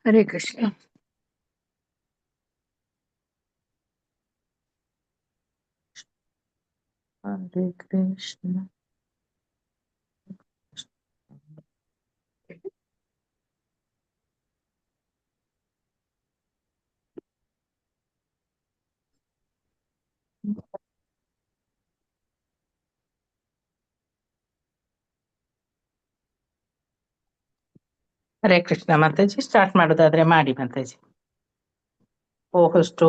Hare Krishna. Hare Krishna. Hare Krishna Mataji. Start ಮಾಡೋದಾದ್ರೆ ಮಾಡಿ ಮಾತಾಜಿ. ಹೋಗಷ್ಟು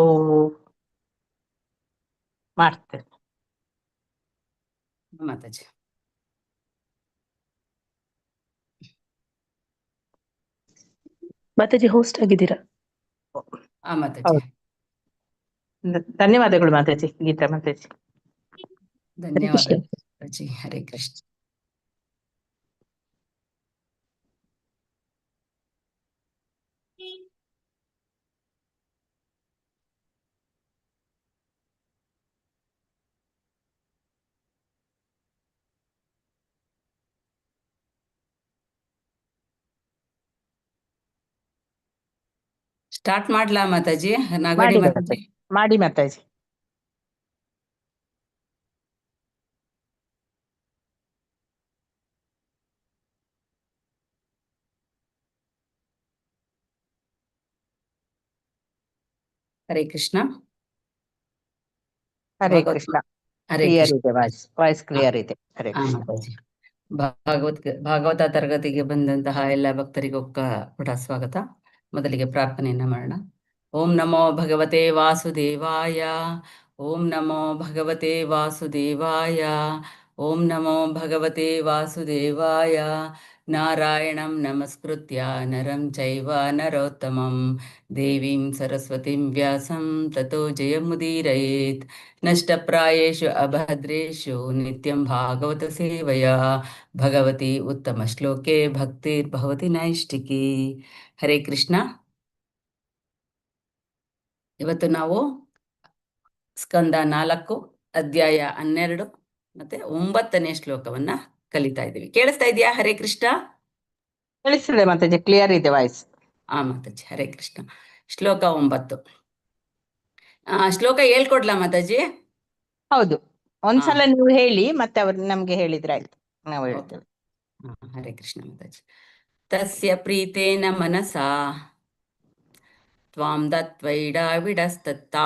ಮಾಡ್ತೇನೆ ಮಾತಾಜಿ. ಮಾತಾಜಿ ಹೋಸ್ಟ್ ಆಗಿದ್ದೀರಾ? ಮಾತಾಜಿ. ಧನ್ಯವಾದಗಳು ಮಾತಾಜಿ. ಗೀತಾ ಮಾತಾಜಿ. ಧನ್ಯವಾದ ಮಾತಾಜಿ. ಹರೇ ಕೃಷ್ಣ. ಸ್ಟಾರ್ಟ್ ಮಾಡ್ಲಾ ಮಾತಾಜಿ? ನಗಡಿ ಮಾತಾಜಿ. ಮಾಡಿ ಮಾತಾಜಿ. ಹರೇ ಕೃಷ್ಣ. ಹರೇ ಕೃಷ್ಣ. ಹರೇ ಕ್ಲಿಯರ್ ಕೃಷ್ಣ. ಇದೆ, ವಾಯ್ಸ್ ಕ್ಲಿಯರ್ ಇದೆ. ಹರೇ ಕೃಷ್ಣ. ಮಾತಾಜಿ. ಭಾಗವತ ತರಗತಿಗೆ ಬಂದಂತಹ ಎಲ್ಲ ಭಕ್ತರಿಗೂ ಕೂಡ ಸ್ವಾಗತ. ಮೊದಲಿಗೆ ಪ್ರಾರ್ಥನೆಯನ್ನ ಮಾಡೋಣ. ಓಂ ನಮೋ ಭಗವತೆ ವಾಸುದೇವಾಯ. ಓಂ ನಮೋ ಭಗವತೆ ವಾಸುದೇವಾಯ. ಓಂ ನಮೋ ಭಗವತೆ ವಾಸುದೇವಾಯ. ನಾರಾಯಣಂ ನಮಸ್ಕೃತ್ಯ ನರಂ ಚೈವ ನರೋತ್ತಮಂ ದೇವೀಂ ಸರಸ್ವತಿಂ ವ್ಯಾಸಂ ತತೋ ಜಯಮುದೀರಯೇತ್. ನಷ್ಟಪ್ರಾಯೇಷು ಅಭದ್ರೇಷು ನಿತ್ಯಂ ಭಾಗವತ ಸೇವಯಾ ಭಗವತಿ ಉತ್ತಮ ಶ್ಲೋಕೆ ಭಕ್ತಿರ್ಭವತಿ ನೈಷ್ಟಿಕಿ. ಹರೇ ಕೃಷ್ಣ. ಇವತ್ತು ನಾವು ಸ್ಕಂದ 4 ಅಧ್ಯಾಯ 12 ಮತ್ತೆ 9ನೇ ಶ್ಲೋಕವನ್ನ ಕಲಿತಾ ಇದ್ದೀವಿ. ಕೇಳಿಸ್ತಾ ಇದೆಯಾ? ಹರೇ ಕೃಷ್ಣ. ಕೇಳಿಸ್ತಿದೆ ಮಾತಾಜಿ, ಕ್ಲಿಯರ್ ಇದೆ ವಾಯ್ಸ್. ಮಾತಾಜಿ. ಹರೇ ಕೃಷ್ಣ. ಶ್ಲೋಕ 9. ಶ್ಲೋಕ ಹೇಳ್ಕೊಡ್ಲಾ ಮಾತಾಜಿ? ಹೌದು, ಒಂದ್ಸಲ ನೀವು ಹೇಳಿ, ಮತ್ತೆ ಅವ್ರು ನಮ್ಗೆ ಹೇಳಿದ್ರೆ ಆಯ್ತು, ನಾವು ಹೇಳ್ತೇವೆ. ಹರೇ ಕೃಷ್ಣ ಮಾತಾಜಿ. ತಸ್ಯ ಪ್ರೀತೇನ ಮನಸಾ ತ್ವಾಂ ದತ್ವೈಡಾವಿಡಸ್ತತಃ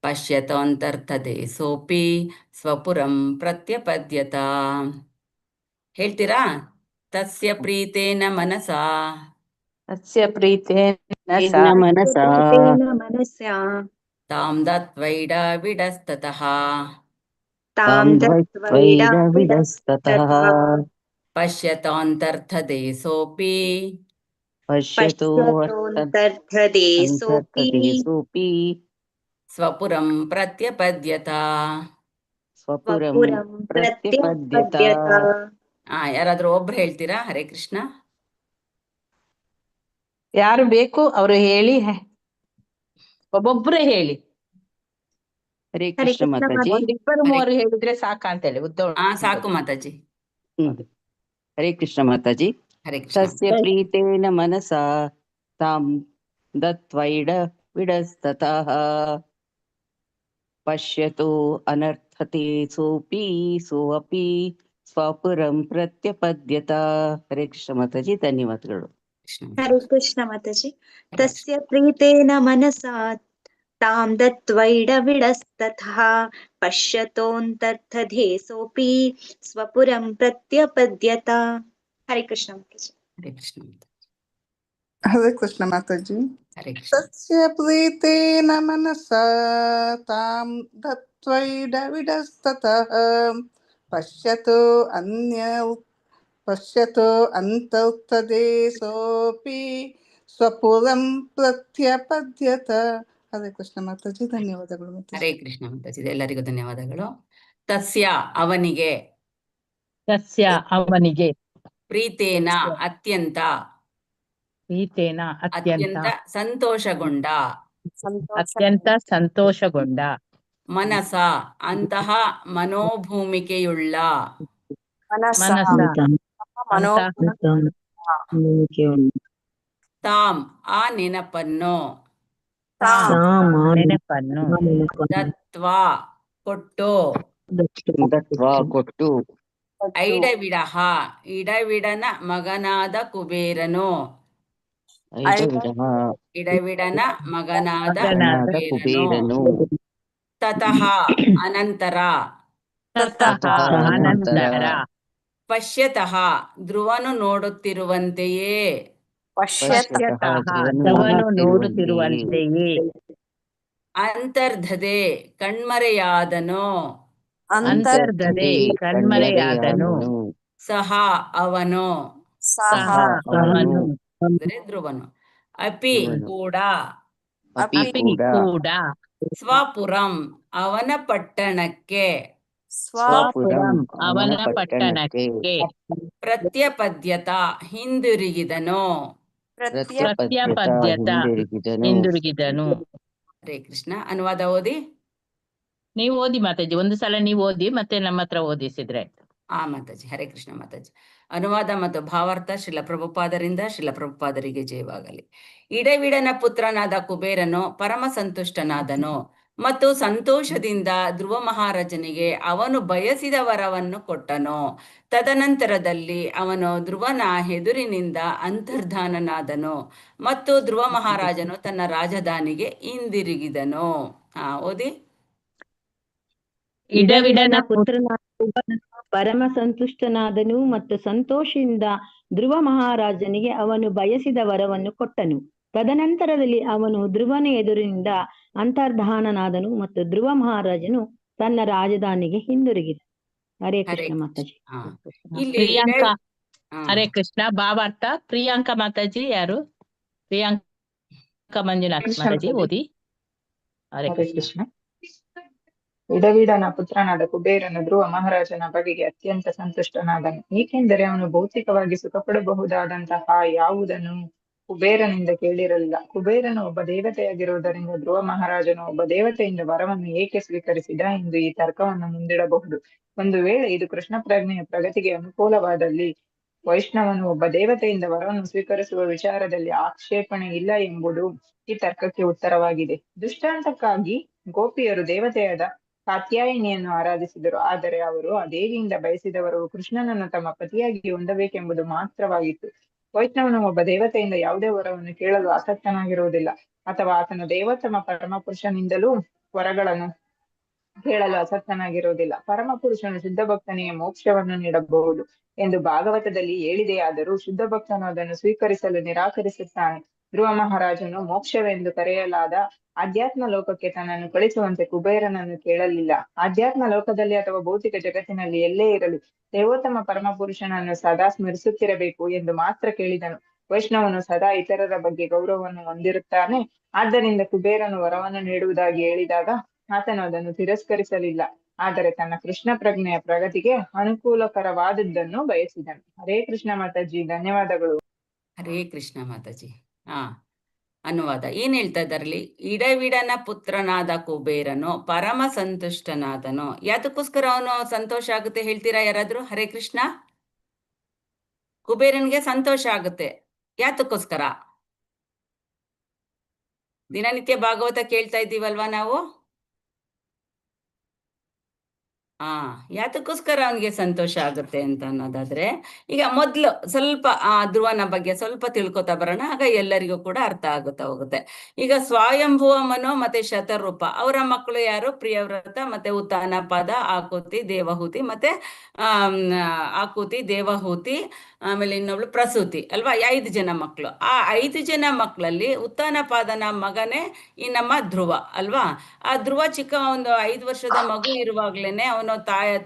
ಪಶ್ಯತೋಂತರ್ಥದೇಸೋಪಿ ಸ್ವಪುರಂ ಪ್ರತ್ಯಪದ್ಯತ. ಹೇಳ್ತೀರಾ? ತಸ್ಯ ಪ್ರೀತೇನ ಮನಸಾ. ತಸ್ಯ ಪ್ರೀತೇನ ಮನಸಾ ತಾಂ ದತ್ವೈಡಾವಿಡಸ್ತತಃ ಪಶ್ಯತೋಂತರ್ಥದೇಸೋಪಿ ಸ್ವಪುರಂ ಪ್ರತ್ಯಪದ್ಯತ. ಯಾರಾದ್ರೂ ಒಬ್ರು ಹೇಳ್ತೀರಾ? ಹರೇ ಕೃಷ್ಣ. ಯಾರು ಬೇಕು ಅವರು ಹೇಳಿ, ಒಬ್ಬೊಬ್ಬರೇ ಹೇಳಿ. ಹರೇ ಕೃಷ್ಣ ಮಾತಾಜಿ. ಒಂದಿಬ್ಬರು ಮೂವರು ಹೇಳಿದ್ರೆ ಸಾಕಂತೇಳಿ ಸಾಕು ಮಾತಾಜಿ. ಹರೇ ಕೃಷ್ಣ ಮಾತಾಜಿ. ಹರೇ ಕೃಷ್ಣ. ತಸ್ಯ ಪ್ರೀತೇನ ಮನಸಾ ತಾಂ ದತ್ವೈಡ ವಿಡಸ್ತತಃ ಪಶ್ಯತೋ ಅನರ್ಥತೆ ಸೋಪಿ ಸೋಪಿ ಸ್ವಪುರಂ ಪ್ರತ್ಯಪದ್ಯತ. ಹರೇ ಕೃಷ್ಣ ಮಾತಾಜಿ, ಧನ್ಯವಾದಗಳು. ಹರೇ ಕೃಷ್ಣ ಮಾತಾಜಿ. ತಸ್ಯ ಪ್ರೀತೇನ ಮನಸಾ ತಾಂ ದತ್ವೈಡ ವಿಡಸ್ತತಃ ಪಶ್ಯತೋಂತರ್ಥಧೇಸೋಪಿ ಸ್ವಪುರಂ ಪ್ರತ್ಯಪದ್ಯತ. ಹರೇ ಕೃಷ್ಣ ಮಾತಾಜಿ. ಹರೇ ಕೃಷ್ಣ. ಹರೇ ಕೃಷ್ಣ ಮಾತಾಜಿ. ಹರೇ ಕೃಷ್ಣ. ತಸ್ಯ ಪ್ರೀತೇನ ಮನಸಾ ತಾಂ ದತ್ವೈಡ ವಿಡಸ್ತತಃ ಪಶ್ಯತೋ ಅಂತರ್ಥದೇಸೋಪಿ ಸ್ವಪುರಂ ಪ್ರತ್ಯಪದ್ಯತ. ಹರೇ ಕೃಷ್ಣ ಮಾತಾಜಿ, ಧನ್ಯವಾದಗಳು ಮಾತಾಜಿ. ಹರೇ ಕೃಷ್ಣ ಮಾತಾಜಿ. ಎಲ್ಲರಿಗೂ ಧನ್ಯವಾದಗಳು. ತಸ್ಯ ಅವನಿಗೆ, ತಸ್ಯ ಅವನಿಗೆ, ಪ್ರೀತೇನ ಅತ್ಯಂತ, ಪ್ರೀತೇನ ಅತ್ಯಂತ ಸಂತೋಷಗೊಂಡ, ಅತ್ಯಂತ ಸಂತೋಷಗೊಂಡ, ಮನಸ ಅಂತಹ ಮನೋಭೂಮಿಕೆಯುಳ್ಳ, ಮನಸ ತಾಮ್ ಆ ನೆನಪನ್ನು, ನೆನಪನ್ನು, ದತ್ವಾ ಕೊಟ್ಟು, ದತ್ವಾ ಕೊಟ್ಟು, ಐಡವಿಡಹ ಇಡವಿಡನ ಮಗನಾದ ಕುಬೇರನು, ಐಡವಿಡಹ ಇಡವಿಡನ ಮಗನಾದ ಮಗನಾದ ಕುಬೇರನು, ಕುಬೇರನು, ತತಃ ಅನಂತರ, ತತಃ ಅನಂತರ, ಪಶ್ಯತಃ ಧ್ರುವನು ನೋಡುತ್ತಿರುವಂತೆಯೇ, ಪಶ್ಯತಃ ಧ್ರುವನು ಧ್ರುವನು ನೋಡುತ್ತಿರುವಂತೆಯೇ, ನೋಡುತ್ತಿರುವಂತೆಯೇ, ಅಂತರ್ಧದೆ ಕಣ್ಮರೆಯಾದನು, ಅಂತರ್ಧದೆ ಕಣ್ಮರೆಯಾದನು, ಸಹ ಅವನು ಸಹ ಅವನು, ಅವನು, ಅಂದರೆ ಧ್ರುವನು, ಅಪಿ ಧ್ರುವನು, ಕೂಡ, ಅಪಿ ಅಪಿ ಕೂಡ, ಕೂಡ, ಸ್ವಪುರಂ ಅವನ ಪಟ್ಟಣಕ್ಕೆ, ಸ್ವಪುರಂ ಅವನ ಅವನ ಪಟ್ಟಣಕ್ಕೆ, ಪಟ್ಟಣಕ್ಕೆ, ಪ್ರತ್ಯಪದ್ಯತ ಹಿಂದಿರುಗಿದನು. ಪ್ರತ್ಯಪದ್ಯತ ಹಿಂದಿರುಗಿದನು. ಹಿಂದಿರುಗಿದನು. ಹರೇ ಕೃಷ್ಣ. ಅನುವಾದ ಓದಿ. ನೀವು ಓದಿ ಮಾತಾಜಿ, ಒಂದು ಸಲ ನೀವು ಓದಿ ಮತ್ತೆ ನಮ್ಮ ಹತ್ರ ಓದಿಸಿದ್ರೆ ಆಯ್ತು. ಮಾತಾಜಿ. ಹರೇ ಕೃಷ್ಣ ಮಾತಾಜಿ. ಅನುವಾದ ಮತ್ತು ಭಾವಾರ್ಥ ಶ್ರೀಲ ಪ್ರಭುಪಾದರಿಂದ ಶ್ರೀಲ ಪ್ರಭುಪಾದರಿಗೆ ಜಯವಾಗಲಿ. ಇಡವಿಡನ ಪುತ್ರನಾದ ಕುಬೇರನು ಪರಮ ಸಂತುಷ್ಟನಾದನು ಮತ್ತು ಸಂತೋಷದಿಂದ ಧ್ರುವ ಮಹಾರಾಜನಿಗೆ ಅವನು ಬಯಸಿದ ವರವನ್ನು ಕೊಟ್ಟನು. ತದನಂತರದಲ್ಲಿ ಅವನು ಧ್ರುವನ ಎದುರಿನಿಂದ ಅಂತರ್ಧಾನನಾದನು ಮತ್ತು ಧ್ರುವ ಮಹಾರಾಜನು ತನ್ನ ರಾಜಧಾನಿಗೆ ಹಿಂದಿರುಗಿದನು. ಓದಿ. ಇಡವಿಡನ ಪುತ್ರನಾದ ಪರಮ ಸಂತುಷ್ಟನಾದನು ಮತ್ತು ಸಂತೋಷದಿಂದ ಧ್ರುವ ಮಹಾರಾಜನಿಗೆ ಅವನು ಬಯಸಿದ ವರವನ್ನು ಕೊಟ್ಟನು. ತದನಂತರದಲ್ಲಿ ಅವನು ಧ್ರುವನ ಎದುರಿನಿಂದ ಅಂತರ್ಧಾನನಾದನು ಮತ್ತು ಧ್ರುವ ಮಹಾರಾಜನು ತನ್ನ ರಾಜಧಾನಿಗೆ ಹಿಂದಿರುಗಿದ. ಹರೇ ಕೃಷ್ಣ ಮಾತಾಜಿ. ಇಲ್ಲಿ ಪ್ರಿಯಾಂಕಾ, ಹರೇ ಕೃಷ್ಣ. ಭಾವಾರ್ಥ ಪ್ರಿಯಾಂಕಾ ಮಾತಾಜಿ ಯಾರು? ಪ್ರಿಯಾಂಕಾ ಮಂಜುನಾಥ್ ಮಾತಾಜಿ ಓದಿ. ಹರೇ ಕೃಷ್ಣ. ಇಡವಿಡನ ಪುತ್ರನಾದ ಕುಬೇರನು ಧ್ರುವ ಮಹಾರಾಜನ ಬಗೆಗೆ ಅತ್ಯಂತ ಸಂತುಷ್ಟನಾದನು, ಏಕೆಂದರೆ ಅವನು ಭೌತಿಕವಾಗಿ ಸುಖಪಡಬಹುದಾದಂತಹ ಯಾವುದನ್ನು ಕುಬೇರನಿಂದ ಕೇಳಿರಲಿಲ್ಲ. ಕುಬೇರನು ಒಬ್ಬ ದೇವತೆಯಾಗಿರುವುದರಿಂದ ಧ್ರುವ ಮಹಾರಾಜನು ಒಬ್ಬ ದೇವತೆಯಿಂದ ವರವನ್ನು ಏಕೆ ಸ್ವೀಕರಿಸಿದ ಎಂದು ಈ ತರ್ಕವನ್ನು ಮುಂದಿಡಬಹುದು. ಒಂದು ವೇಳೆ ಇದು ಕೃಷ್ಣ ಪ್ರಜ್ಞೆಯ ಪ್ರಗತಿಗೆ ಅನುಕೂಲವಾದಲ್ಲಿ ವೈಷ್ಣವನು ಒಬ್ಬ ದೇವತೆಯಿಂದ ವರವನ್ನು ಸ್ವೀಕರಿಸುವ ವಿಚಾರದಲ್ಲಿ ಆಕ್ಷೇಪಣೆ ಇಲ್ಲ ಎಂಬುದು ಈ ತರ್ಕಕ್ಕೆ ಉತ್ತರವಾಗಿದೆ. ದೃಷ್ಟಾಂತಕ್ಕಾಗಿ ಗೋಪಿಯರು ದೇವತೆಯಾದ ಕಾತ್ಯಾಯಿನಿಯನ್ನು ಆರಾಧಿಸಿದರು, ಆದರೆ ಅವರು ಆ ದೇವಿಯಿಂದ ಬಯಸಿದವರು ಕೃಷ್ಣನನ್ನು ತಮ್ಮ ಪತಿಯಾಗಿ ಹೊಂದಬೇಕೆಂಬುದು ಮಾತ್ರವಾಗಿತ್ತು. ವೈಷ್ಣವನು ಒಬ್ಬ ದೇವತೆಯಿಂದ ಯಾವುದೇ ವರವನ್ನು ಕೇಳಲು ಆಸಕ್ತನಾಗಿರುವುದಿಲ್ಲ ಅಥವಾ ಆತನ ದೇವೋತ್ತಮ ಪರಮಪುರುಷನಿಂದಲೂ ವರಗಳನ್ನು ಕೇಳಲು ಆಸಕ್ತನಾಗಿರುವುದಿಲ್ಲ. ಪರಮಪುರುಷನು ಶುದ್ಧ ಭಕ್ತನಿಗೆ ಮೋಕ್ಷವನ್ನು ನೀಡಬಹುದು ಎಂದು ಭಾಗವತದಲ್ಲಿ ಹೇಳಿದೆಯಾದರೂ ಶುದ್ಧ ಭಕ್ತನು ಅದನ್ನು ಸ್ವೀಕರಿಸಲು ನಿರಾಕರಿಸುತ್ತಾನೆ. ಧ್ರುವ ಮಹಾರಾಜನು ಮೋಕ್ಷವೆಂದು ಕರೆಯಲಾದ ಆಧ್ಯಾತ್ಮ ಲೋಕಕ್ಕೆ ತನ್ನನ್ನು ಕಳಿಸುವಂತೆ ಕುಬೇರನನ್ನು ಕೇಳಲಿಲ್ಲ. ಆಧ್ಯಾತ್ಮ ಲೋಕದಲ್ಲಿ ಅಥವಾ ಭೌತಿಕ ಜಗತ್ತಿನಲ್ಲಿ ಎಲ್ಲೇ ಇರಲಿ ದೇವೋತ್ತಮ ಪರಮಪುರುಷನನ್ನು ಸದಾ ಸ್ಮರಿಸುತ್ತಿರಬೇಕು ಎಂದು ಮಾತ್ರ ಕೇಳಿದನು. ವೈಷ್ಣವನು ಸದಾ ಇತರರ ಬಗ್ಗೆ ಗೌರವವನ್ನು ಹೊಂದಿರುತ್ತಾನೆ. ಆದ್ದರಿಂದ ಕುಬೇರನು ವರವನ್ನು ನೀಡುವುದಾಗಿ ಹೇಳಿದಾಗ ಆತನು ಅದನ್ನು ತಿರಸ್ಕರಿಸಲಿಲ್ಲ, ಆದರೆ ತನ್ನ ಕೃಷ್ಣ ಪ್ರಜ್ಞೆಯ ಪ್ರಗತಿಗೆ ಅನುಕೂಲಕರವಾದದ್ದನ್ನು ಬಯಸಿದನು. ಹರೇ ಕೃಷ್ಣ ಮಾತಾಜಿ, ಧನ್ಯವಾದಗಳು. ಹರೇ ಕೃಷ್ಣ ಮಾತಾಜಿ. ಅನುವಾದ ಏನ್ ಹೇಳ್ತಾ ಇದ್ದಾರಲ್ಲಿ? ಇಡವಿಡನ ಪುತ್ರನಾದ ಕುಬೇರನು ಪರಮ ಸಂತುಷ್ಟನಾದನು. ಯಾತಕ್ಕೋಸ್ಕರ ಅವನು ಸಂತೋಷ ಆಗುತ್ತೆ ಹೇಳ್ತೀರಾ ಯಾರಾದ್ರೂ? ಹರೇ ಕೃಷ್ಣ. ಕುಬೇರನಿಗೆ ಸಂತೋಷ ಆಗುತ್ತೆ, ಯಾತಕ್ಕೋಸ್ಕರ? ದಿನನಿತ್ಯ ಭಾಗವತ ಕೇಳ್ತಾ ಇದ್ದೀವಲ್ವಾ ನಾವು? ಯಾತಕ್ಕೋಸ್ಕರ ಅವನಿಗೆ ಸಂತೋಷ ಆಗುತ್ತೆ ಅಂತ ಅನ್ನೋದಾದ್ರೆ, ಈಗ ಮೊದ್ಲು ಸ್ವಲ್ಪ ಧ್ರುವನ ಬಗ್ಗೆ ಸ್ವಲ್ಪ ತಿಳ್ಕೊತಾ ಬರೋಣ, ಆಗ ಎಲ್ಲರಿಗೂ ಕೂಡ ಅರ್ಥ ಆಗುತ್ತಾ ಹೋಗುತ್ತೆ. ಈಗ ಸ್ವಯಂಭುವ ಮನು ಮತ್ತೆ ಶತರೂಪ ಅವರ ಮಕ್ಕಳು ಯಾರು? ಪ್ರಿಯವ್ರತ ಮತ್ತೆ ಉತ್ತಾನಪಾದ, ಆಕುತಿ, ದೇವಹೂತಿ ಮತ್ತೆ ಆಕುತಿ, ದೇವಹೂತಿ, ಆಮೇಲೆ ಇನ್ನೊಬ್ಳು ಪ್ರಸೂತಿ ಅಲ್ವಾ? 5 ಜನ ಮಕ್ಕಳು. ಆ 5 ಜನ ಮಕ್ಕಳಲ್ಲಿ ಉತ್ತಾನಪಾದನ ಮಗನೇ ಈ ನಮ್ಮ ಧ್ರುವ ಅಲ್ವಾ? ಆ ಧ್ರುವ ಚಿಕ್ಕ ಒಂದು 5 ವರ್ಷದ ಮಗು ಇರುವಾಗ್ಲೇನೆ ಅವನು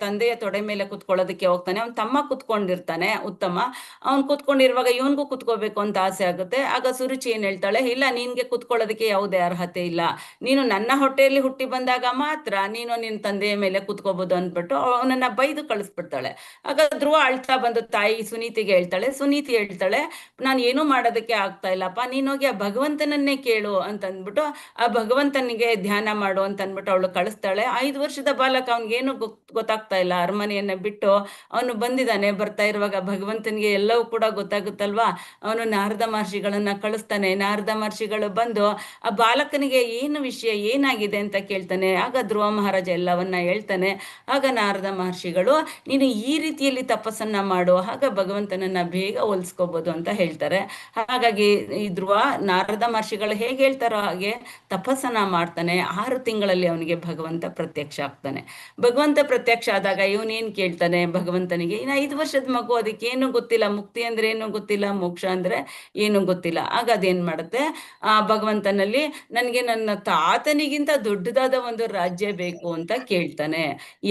ತಂದೆಯ ತೊಡೆ ಮೇಲೆ ಕುತ್ಕೊಳ್ಳೋದಕ್ಕೆ ಹೋಗ್ತಾನೆ. ಅವನ್ ತಮ್ಮ ಕುತ್ಕೊಂಡಿರ್ತಾನೆ ಉತ್ತಮ. ಅವ್ನ್ ಕುತ್ಕೊಂಡಿರುವಾಗ ಇವನ್ಗೂ ಕುತ್ಕೋಬೇಕು ಅಂತ ಆಸೆ ಆಗುತ್ತೆ. ಆಗ ಸುರುಚಿ ಏನ್ ಹೇಳ್ತಾಳೆ, ಇಲ್ಲ ನಿನ್ಗೆ ಕುತ್ಕೊಳ್ಳೋದಕ್ಕೆ ಯಾವುದೇ ಅರ್ಹತೆ ಇಲ್ಲ, ನೀನು ನನ್ನ ಹೊಟ್ಟೆಯಲ್ಲಿ ಹುಟ್ಟಿ ಬಂದಾಗ ಮಾತ್ರ ನೀನು ನಿನ್ನ ತಂದೆಯ ಮೇಲೆ ಕುತ್ಕೋಬಹುದು ಅಂದ್ಬಿಟ್ಟು ಅವನನ್ನ ಬೈದು ಕಳಿಸ್ಬಿಡ್ತಾಳೆ. ಆಗ ಧ್ರುವ ಅಳ್ತಾ ಬಂದು ತಾಯಿ ಸುನೀತಿಗೆ ಹೇಳ್ತಾಳೆ. ಸುನೀತಿ ಹೇಳ್ತಾಳೆ, ನಾನು ಏನೂ ಮಾಡೋದಕ್ಕೆ ಆಗ್ತಾ ಇಲ್ಲಪ್ಪ, ನೀನೋಗಿ ಆ ಭಗವಂತನನ್ನೇ ಕೇಳು ಅಂತಂದ್ಬಿಟ್ಟು ಆ ಭಗವಂತನಿಗೆ ಧ್ಯಾನ ಮಾಡು ಅಂತ ಅಂದ್ಬಿಟ್ಟು ಅವಳು ಕಳಿಸ್ತಾಳೆ. 5 ವರ್ಷದ ಬಾಲಕ, ಅವ್ನಿಗೇನು ಗೊತ್ತಾಗ್ತಾ ಇಲ್ಲ. ಅರಮನೆಯನ್ನ ಬಿಟ್ಟು ಅವನು ಬಂದಿದ್ದಾನೆ. ಬರ್ತಾ ಇರುವಾಗ ಭಗವಂತನಿಗೆ ಎಲ್ಲವೂ ಕೂಡ ಗೊತ್ತಾಗುತ್ತಲ್ವಾ. ಅವನು ನಾರದ ಮಹರ್ಷಿಗಳನ್ನ ಕಳಿಸ್ತಾನೆ. ನಾರದ ಮಹರ್ಷಿಗಳು ಬಂದು ಆ ಬಾಲಕನಿಗೆ ಏನು ವಿಷಯ ಏನಾಗಿದೆ ಅಂತ ಕೇಳ್ತಾನೆ. ಆಗ ಧ್ರುವ ಮಹಾರಾಜ ಎಲ್ಲವನ್ನ ಹೇಳ್ತಾನೆ. ಆಗ ನಾರದ ಮಹರ್ಷಿಗಳು, ನೀನು ಈ ರೀತಿಯಲ್ಲಿ ತಪಸ್ಸನ್ನ ಮಾಡು, ಆಗ ಭಗವಂತನನ್ನ ಬೇಗ ಹೋಲಿಸ್ಕೋಬಹುದು ಅಂತ ಹೇಳ್ತಾರೆ. ಹಾಗಾಗಿ ಈ ಧ್ರುವ ನಾರದ ಮಹರ್ಷಿಗಳು ಹೇಗೆ ಹೇಳ್ತಾರೋ ಹಾಗೆ ತಪಸ್ಸನ್ನ ಮಾಡ್ತಾನೆ. 6 ತಿಂಗಳಲ್ಲಿ ಅವನಿಗೆ ಭಗವಂತ ಪ್ರತ್ಯಕ್ಷ ಆಗ್ತಾನೆ. ಭಗವಂತ ಪ್ರತ್ಯಕ್ಷ ಆದಾಗ ಇವನೇನ್ ಕೇಳ್ತಾನೆ ಭಗವಂತನಿಗೆ, ಇನ್ನು 5 ವರ್ಷದ ಮಗು, ಅದಕ್ಕೇನು ಗೊತ್ತಿಲ್ಲ, ಮುಕ್ತಿ ಅಂದ್ರೆ ಏನು ಗೊತ್ತಿಲ್ಲ, ಮೋಕ್ಷ ಅಂದ್ರೆ ಏನು ಗೊತ್ತಿಲ್ಲ. ಆಗ ಅದೇನ್ ಮಾಡುತ್ತೆ, ಆ ಭಗವಂತನಲ್ಲಿ ನನಗೆ ನನ್ನ ತಾತನಿಗಿಂತ ದೊಡ್ಡದಾದ ಒಂದು ರಾಜ್ಯ ಬೇಕು ಅಂತ ಕೇಳ್ತಾನೆ.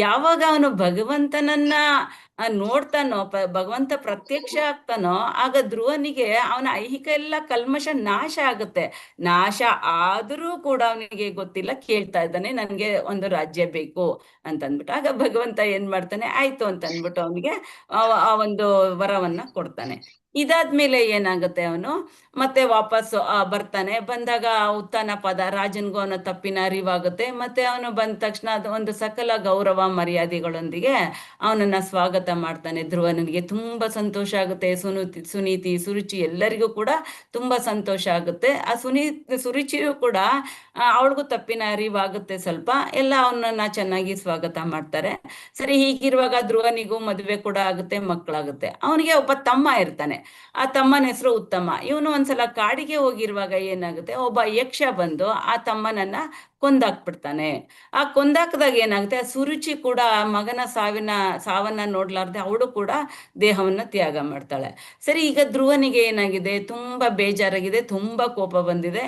ಯಾವಾಗ ಅವನು ಭಗವಂತನನ್ನ ನೋಡ್ತಾನೋ, ಭಗವಂತ ಪ್ರತ್ಯಕ್ಷ ಆಗ್ತಾನೋ, ಆಗ ಧ್ರುವನಿಗೆ ಅವನ ಐಹಿಕ ಎಲ್ಲ ಕಲ್ಮಶ ನಾಶ ಆಗುತ್ತೆ. ನಾಶ ಆದರೂ ಕೂಡ ಅವನಿಗೆ ಗೊತ್ತಿಲ್ಲ, ಕೇಳ್ತಾ ಇದ್ದಾನೆ ನನ್ಗೆ ಒಂದು ರಾಜ್ಯ ಬೇಕು ಅಂತಂದ್ಬಿಟ್ಟು. ಆಗ ಭಗವಂತ ಏನ್ ಮಾಡ್ತಾನೆ, ಆಯ್ತು ಅಂತ ಅಂದ್ಬಿಟ್ಟು ಅವನಿಗೆ ಆ ಒಂದು ವರವನ್ನ ಕೊಡ್ತಾನೆ. ಇದಾದ್ಮೇಲೆ ಏನಾಗುತ್ತೆ, ಅವನು ಮತ್ತೆ ವಾಪಸ್ ಬರ್ತಾನೆ. ಬಂದಾಗ ಉತ್ಥಾನ ಪದ, ರಾಜನ್ಗೂ ಅವನ ತಪ್ಪಿನ ಅರಿವಾಗುತ್ತೆ. ಮತ್ತೆ ಅವನು ಬಂದ ತಕ್ಷಣ ಅದು ಒಂದು ಸಕಲ ಗೌರವ ಮರ್ಯಾದೆಗಳೊಂದಿಗೆ ಅವನನ್ನ ಸ್ವಾಗತ ಮಾಡ್ತಾನೆ. ಧ್ರುವನಿಗೆ ತುಂಬಾ ಸಂತೋಷ ಆಗುತ್ತೆ. ಸುನೀತಿ, ಸುರುಚಿ ಎಲ್ಲರಿಗೂ ಕೂಡ ತುಂಬಾ ಸಂತೋಷ ಆಗುತ್ತೆ. ಆ ಸುರುಚಿಯೂ ಕೂಡ ಅವಳಿಗೂ ತಪ್ಪಿನ ಅರಿವಾಗುತ್ತೆ ಸ್ವಲ್ಪ. ಎಲ್ಲ ಅವನನ್ನ ಚೆನ್ನಾಗಿ ಸ್ವಾಗತ ಮಾಡ್ತಾರೆ. ಸರಿ, ಹೀಗಿರುವಾಗ ಧ್ರುವನಿಗೂ ಮದುವೆ ಕೂಡ ಆಗುತ್ತೆ, ಮಕ್ಕಳಾಗುತ್ತೆ. ಅವನಿಗೆ ಒಬ್ಬ ತಮ್ಮ ಇರ್ತಾನೆ. ಆ ತಮ್ಮನ ಹೆಸರು ಉತ್ತಮ. ಇವನು ಒಂದ್ಸಲ ಕಾಡಿಗೆ ಹೋಗಿರುವಾಗ ಏನಾಗುತ್ತೆ, ಒಬ್ಬ ಯಕ್ಷ ಬಂದು ಆ ತಮ್ಮನನ್ನ ಕೊಂದಾಕ್ಬಿಡ್ತಾನೆ. ಆ ಕೊಂದಾಕದಾಗ ಏನಾಗುತ್ತೆ, ಆ ಸುರುಚಿ ಕೂಡ ಮಗನ ಸಾವನ್ನ ನೋಡ್ಲಾರ್ದೆ ಅವಳು ಕೂಡ ದೇಹವನ್ನ ತ್ಯಾಗ ಮಾಡ್ತಾಳೆ. ಸರಿ, ಈಗ ಧ್ರುವನಿಗೆ ಏನಾಗಿದೆ, ತುಂಬಾ ಬೇಜಾರಾಗಿದೆ, ತುಂಬಾ ಕೋಪ ಬಂದಿದೆ.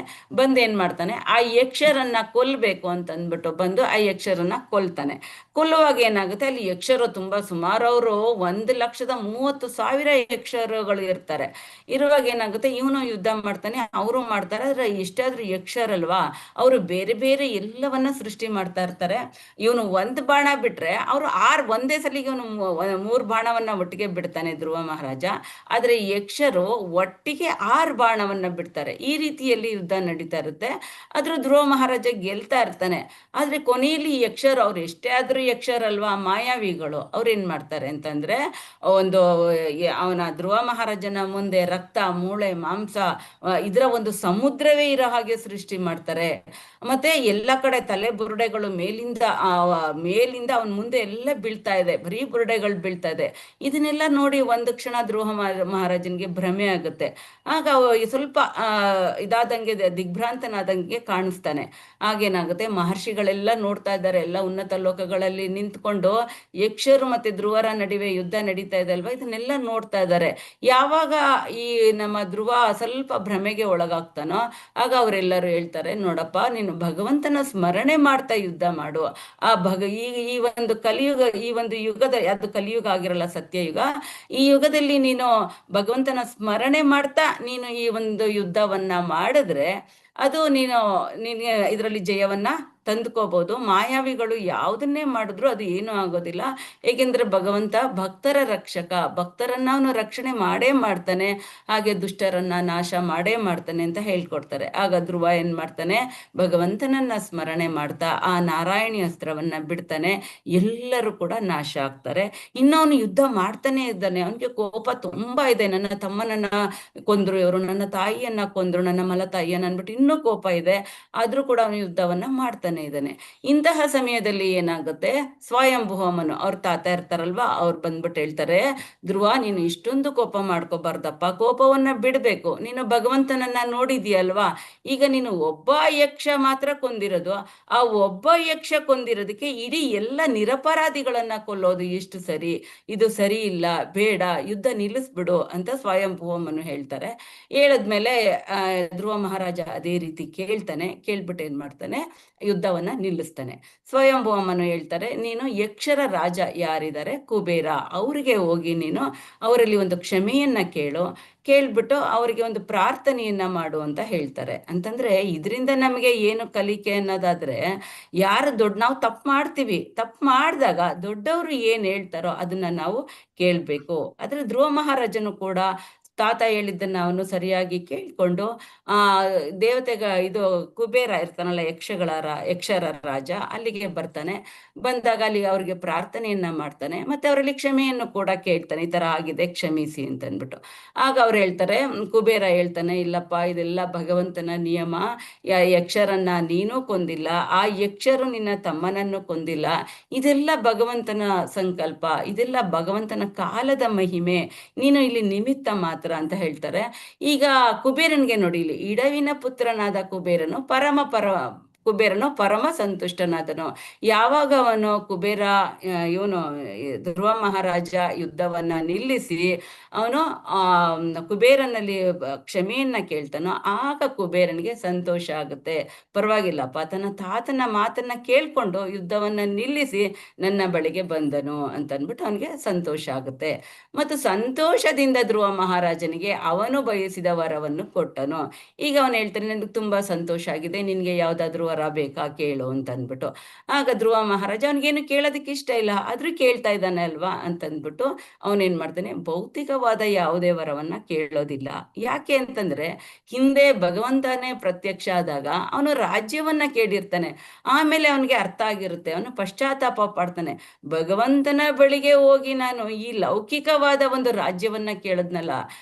ಏನ್ ಮಾಡ್ತಾನೆ, ಆ ಯಕ್ಷರನ್ನ ಕೊಲ್ಬೇಕು ಅಂತ ಅಂದ್ಬಿಟ್ಟು ಬಂದು ಆ ಯಕ್ಷರನ್ನ ಕೊಲ್ತಾನೆ. ಕೊಲ್ಲುವಾಗ ಏನಾಗುತ್ತೆ, ಅಲ್ಲಿ ಯಕ್ಷರು ತುಂಬಾ ಸುಮಾರು, ಅವರು 1,30,30,000 ಯಕ್ಷರುಗಳು ಇರ್ತಾರೆ. ಇರುವಾಗ ಏನಾಗುತ್ತೆ, ಇವನು ಯುದ್ಧ ಮಾಡ್ತಾನೆ, ಅವರು ಮಾಡ್ತಾರೆ. ಆದ್ರೆ ಎಷ್ಟಾದ್ರೂ ಯಕ್ಷರಲ್ವಾ, ಅವರು ಬೇರೆ ಬೇರೆ ಎಲ್ಲವನ್ನ ಸೃಷ್ಟಿ ಮಾಡ್ತಾ ಇರ್ತಾರೆ. ಇವನು 1 ಬಾಣ ಬಿಟ್ರೆ ಅವರು ಒಂದೇ ಸಲಿಗೆ ಇವನು 3 ಬಾಣವನ್ನ ಒಟ್ಟಿಗೆ ಬಿಡ್ತಾನೆ ಧ್ರುವ ಮಹಾರಾಜ. ಆದ್ರೆ ಯಕ್ಷರು ಒಟ್ಟಿಗೆ 6 ಬಾಣವನ್ನ ಬಿಡ್ತಾರೆ. ಈ ರೀತಿಯಲ್ಲಿ ಯುದ್ಧ ನಡೀತಾ ಇರುತ್ತೆ. ಆದ್ರೂ ಧ್ರುವ ಮಹಾರಾಜ ಗೆಲ್ತಾ ಇರ್ತಾನೆ. ಆದ್ರೆ ಕೊನೆಯಲ್ಲಿ ಯಕ್ಷರು, ಅವ್ರು ಎಷ್ಟೇ ಆದ್ರೂ ಯಕ್ಷರಲ್ವಾ, ಮಾಯಾವಿಗಳು, ಅವ್ರು ಏನ್ ಮಾಡ್ತಾರೆ ಅಂತಂದ್ರೆ, ಅವನ ಧ್ರುವ ಮಹಾರಾಜನ ಮುಂದೆ ರಕ್ತ, ಮೂಳೆ, ಮಾಂಸ, ಇದರ ಒಂದು ಸಮುದ್ರವೇ ಇರೋ ಹಾಗೆ ಸೃಷ್ಟಿ ಮಾಡ್ತಾರೆ. ಮತ್ತೆ ಎಲ್ಲ ಕಡೆ ತಲೆ ಬುರುಡೆಗಳು ಮೇಲಿಂದ ಅವನ ಮುಂದೆ ಎಲ್ಲ ಬೀಳ್ತಾ ಇದೆ, ಬರೀ ಬುರುಡೆಗಳು ಬೀಳ್ತಾ ಇದೆ. ಇದನ್ನೆಲ್ಲ ನೋಡಿ ಒಂದು ಕ್ಷಣ ಧ್ರುವ ಮಹಾರಾಜನ್ಗೆ ಭ್ರಮೆ ಆಗುತ್ತೆ. ಆಗ ಸ್ವಲ್ಪ ಇದಾದಂಗೆ, ದಿಗ್ಭ್ರಾಂತನಾದಂಗೆ ಕಾಣಿಸ್ತಾನೆ. ಆಗೇನಾಗುತ್ತೆ, ಮಹರ್ಷಿಗಳೆಲ್ಲ ನೋಡ್ತಾ ಇದ್ದಾರೆ, ಎಲ್ಲ ಉನ್ನತ ಲೋಕಗಳಲ್ಲಿ ನಿಂತ್ಕೊಂಡು ಯಕ್ಷರು ಮತ್ತೆ ಧ್ರುವರ ನಡುವೆ ಯುದ್ಧ ನಡೀತಾ ಇದೆ ಅಲ್ವಾ, ಇದನ್ನೆಲ್ಲ ನೋಡ್ತಾ ಇದ್ದಾರೆ. ಯಾವಾಗ ಈ ನಮ್ಮ ಧ್ರುವ ಸ್ವಲ್ಪ ಭ್ರಮೆಗೆ ಒಳಗಾಗ್ತಾನೋ, ಆಗ ಅವರೆಲ್ಲರೂ ಹೇಳ್ತಾರೆ, ನೋಡಪ್ಪ, ನೀನು ಭಗವಂತನ ಸ್ಮರಣೆ ಮಾಡ್ತಾ ಯುದ್ಧ ಮಾಡು. ಈ ಒಂದು ಕಲಿಯುಗ, ಈ ಒಂದು ಯುಗದ, ಅದು ಕಲಿಯುಗ ಆಗಿರಲ್ಲ, ಸತ್ಯಯುಗ, ಈ ಯುಗದಲ್ಲಿ ನೀನು ಭಗವಂತನ ಸ್ಮರಣೆ ಮಾಡ್ತಾ ನೀನು ಈ ಒಂದು ಯುದ್ಧವನ್ನ ಮಾಡಿದ್ರೆ ಅದು ನಿನಗೆ ಇದರಲ್ಲಿ ಜಯವನ್ನ ತಂದುಕೋಬಹುದು. ಮಾಯಾವಿಗಳು ಯಾವುದನ್ನೇ ಮಾಡಿದ್ರು ಅದು ಏನೂ ಆಗೋದಿಲ್ಲ. ಏಕೆಂದ್ರೆ ಭಗವಂತ ಭಕ್ತರ ರಕ್ಷಕ, ಭಕ್ತರನ್ನ ಅವನು ರಕ್ಷಣೆ ಮಾಡೇ ಮಾಡ್ತಾನೆ, ಹಾಗೆ ದುಷ್ಟರನ್ನ ನಾಶ ಮಾಡೇ ಮಾಡ್ತಾನೆ ಅಂತ ಹೇಳ್ಕೊಡ್ತಾರೆ. ಆಗ ಧ್ರುವ ಏನ್ ಮಾಡ್ತಾನೆ, ಭಗವಂತನನ್ನ ಸ್ಮರಣೆ ಮಾಡ್ತಾ ಆ ನಾರಾಯಣಿ ಅಸ್ತ್ರವನ್ನ ಬಿಡ್ತಾನೆ. ಎಲ್ಲರೂ ಕೂಡ ನಾಶ ಆಗ್ತಾರೆ. ಇನ್ನು ಅವನು ಯುದ್ಧ ಮಾಡ್ತಾನೆ ಇದ್ದಾನೆ. ಅವನಿಗೆ ಕೋಪ ತುಂಬಾ ಇದೆ. ನನ್ನ ತಮ್ಮನನ್ನ ಕೊಂದ್ರು ಇವರು, ನನ್ನ ತಾಯಿಯನ್ನ ಕೊಂದ್ರು, ನನ್ನ ಮಲತಾಯಿಯನ್ನ ಅನ್ಬಿಟ್ಟು ಇನ್ನೂ ಕೋಪ ಇದೆ. ಆದ್ರೂ ಕೂಡ ಅವನು ಯುದ್ಧವನ್ನ ಮಾಡ್ತಾನೆ ಇದ್ದಾನೆ. ಇಂತಹ ಸಮಯದಲ್ಲಿ ಏನಾಗುತ್ತೆ, ಸ್ವಯಂಭೂವಮನು, ಅವ್ರ ತಾತ ಇರ್ತಾರಲ್ವಾ, ಅವ್ರು ಬಂದ್ಬಿಟ್ಟು ಹೇಳ್ತಾರೆ, ಧ್ರುವ, ನೀನು ಇಷ್ಟೊಂದು ಕೋಪ ಮಾಡ್ಕೋಬಾರ್ದಪ್ಪ, ಕೋಪವನ್ನ ಬಿಡ್ಬೇಕು. ನೀನು ಭಗವಂತನನ್ನ ನೋಡಿದ್ಯಲ್ವಾ, ಈಗ ನೀನು ಒಬ್ಬ ಯಕ್ಷ ಮಾತ್ರ ಕೊಂದಿರೋದು. ಆ ಒಬ್ಬ ಯಕ್ಷ ಕೊಂದಿರೋದಕ್ಕೆ ಇಡೀ ಎಲ್ಲ ನಿರಪರಾಧಿಗಳನ್ನ ಕೊಲ್ಲೋದು ಎಷ್ಟು ಸರಿ? ಇದು ಸರಿ ಇಲ್ಲ, ಬೇಡ, ಯುದ್ಧ ನಿಲ್ಲಿಸ್ಬಿಡು ಅಂತ ಸ್ವಯಂಭೂವಮನು ಹೇಳ್ತಾರೆ. ಹೇಳದ್ಮೇಲೆ ಧ್ರುವ ಮಹಾರಾಜ ಅದೇ ರೀತಿ ಕೇಳ್ತಾನೆ. ಕೇಳ್ಬಿಟ್ಟು ಏನ್ ಮಾಡ್ತಾನೆ, ಯುದ್ಧವನ್ನ ನಿಲ್ಲಿಸ್ತಾನೆ. ಸ್ವಯಂಭೂವಮನು ಹೇಳ್ತಾರೆ, ನೀನು ಯಕ್ಷರ ರಾಜ ಯಾರಿದ್ದಾರೆ, ಕುಬೇರ, ಅವರಿಗೆ ಹೋಗಿ ನೀನು ಅವರಲ್ಲಿ ಒಂದು ಕ್ಷಮೆಯನ್ನ ಕೇಳ್ಬಿಟ್ಟು ಅವರಿಗೆ ಒಂದು ಪ್ರಾರ್ಥನೆಯನ್ನ ಮಾಡು ಅಂತ ಹೇಳ್ತಾರೆ. ಅಂತಂದ್ರೆ ಇದರಿಂದ ನಮಗೆ ಏನು ಕಲಿಕೆ ಅನ್ನೋದಾದ್ರೆ, ನಾವು ತಪ್ಪು ಮಾಡ್ತೀವಿ, ತಪ್ಪು ಮಾಡಿದಾಗ ದೊಡ್ಡವರು ಏನ್ ಹೇಳ್ತಾರೋ ಅದನ್ನ ನಾವು ಕೇಳ್ಬೇಕು. ಆದ್ರೆ ಧ್ರುವ ಮಹಾರಾಜನು ಕೂಡ ತಾತ ಹೇಳಿದ್ದನ್ನ ಅವನು ಸರಿಯಾಗಿ ಕೇಳಿಕೊಂಡು ಆ ಇದು ಕುಬೇರ ಇರ್ತಾನಲ್ಲ, ಯಕ್ಷರ ರಾಜ, ಅಲ್ಲಿಗೆ ಬರ್ತಾನೆ. ಬಂದಾಗ ಅಲ್ಲಿ ಅವ್ರಿಗೆ ಪ್ರಾರ್ಥನೆಯನ್ನ ಮಾಡ್ತಾನೆ, ಮತ್ತೆ ಅವರಲ್ಲಿ ಕ್ಷಮೆಯನ್ನು ಕೂಡ ಕೇಳ್ತಾನೆ, ಈ ತರ ಆಗಿದೆ ಕ್ಷಮಿಸಿ ಅಂತ ಅಂದ್ಬಿಟ್ಟು. ಆಗ ಅವ್ರು ಹೇಳ್ತಾರೆ, ಕುಬೇರ ಹೇಳ್ತಾನೆ, ಇಲ್ಲಪ್ಪ ಇದೆಲ್ಲ ಭಗವಂತನ ನಿಯಮ, ಯಕ್ಷರನ್ನ ನೀನು ಕೊಂದಿಲ್ಲ, ಆ ಯಕ್ಷರು ನಿನ್ನ ತಮ್ಮನನ್ನು ಕೊಂದಿಲ್ಲ, ಇದೆಲ್ಲ ಭಗವಂತನ ಸಂಕಲ್ಪ, ಇದೆಲ್ಲ ಭಗವಂತನ ಕಾಲದ ಮಹಿಮೆ, ನೀನು ಇಲ್ಲಿ ನಿಮಿತ್ತ ಮಾತ್ರ ಅಂತ ಹೇಳ್ತಾರೆ. ಈಗ ಕುಬೇರನ್ಗೆ ನೋಡಿ, ಇಲ್ಲಿ ಇಡವಿನ ಪುತ್ರನಾದ ಕುಬೇರನು ಪರಮ ಸಂತುಷ್ಟನಾದನು. ಯಾವಾಗ ಅವನು ಇವನು ಧ್ರುವ ಮಹಾರಾಜ ಯುದ್ಧವನ್ನ ನಿಲ್ಲಿಸಿ ಅವನು ಕುಬೇರನಲ್ಲಿ ಕ್ಷಮೆಯನ್ನ ಕೇಳ್ತಾನೋ, ಆಗ ಕುಬೇರನಿಗೆ ಸಂತೋಷ ಆಗುತ್ತೆ. ಪರವಾಗಿಲ್ಲಪ್ಪ, ತನ್ನ ತಾತನ ಮಾತನ್ನ ಕೇಳ್ಕೊಂಡು ಯುದ್ಧವನ್ನ ನಿಲ್ಲಿಸಿ ನನ್ನ ಬಳಿಗೆ ಬಂದನು ಅಂತ ಅಂದ್ಬಿಟ್ಟು ಅವನಿಗೆ ಸಂತೋಷ ಆಗುತ್ತೆ. ಮತ್ತು ಸಂತೋಷದಿಂದ ಧ್ರುವ ಮಹಾರಾಜನಿಗೆ ಅವನು ಬಯಸಿದ ವರವನ್ನು ಕೊಟ್ಟನು. ಈಗ ಅವನು ಹೇಳ್ತಾನೆ, ನನಗೆ ತುಂಬಾ ಸಂತೋಷ ಆಗಿದೆ, ನಿನ್ಗೆ ಯಾವ್ದಾದ್ರು ವರ ಬೇಕಾ ಕೇಳು ಅಂತ ಅಂದ್ಬಿಟ್ಟು. ಆಗ ಧ್ರುವ ಮಹಾರಾಜ ಅವನಿಗೇನು ಕೇಳೋದಕ್ಕೆ ಇಷ್ಟ ಇಲ್ಲ, ಆದ್ರೂ ಕೇಳ್ತಾ ಇದ್ದಾನೆ ಅಲ್ವಾ ಅಂತಂದ್ಬಿಟ್ಟು ಅವನೇನ್ ಮಾಡ್ತಾನೆ, ಭೌತಿಕವಾದ ಯಾವುದೇ ವರವನ್ನ ಕೇಳೋದಿಲ್ಲ. ಯಾಕೆ ಅಂತಂದ್ರೆ ಹಿಂದೆ ಭಗವಂತನೇ ಪ್ರತ್ಯಕ್ಷ ಆದಾಗ ಅವನು ರಾಜ್ಯವನ್ನ ಕೇಳಿರ್ತಾನೆ, ಆಮೇಲೆ ಅವನಿಗೆ ಅರ್ಥ ಆಗಿರುತ್ತೆ, ಅವನು ಪಶ್ಚಾತ್ತಾಪ ಪಡ್ತಾನೆ. ಭಗವಂತನ ಬಳಿಗೆ ಹೋಗಿ ನಾನು ಈ ಲೌಕಿಕವಾದ ಒಂದು ರಾಜ್ಯವನ್ನ ಕೇಳದ್ನಲ್ಲ,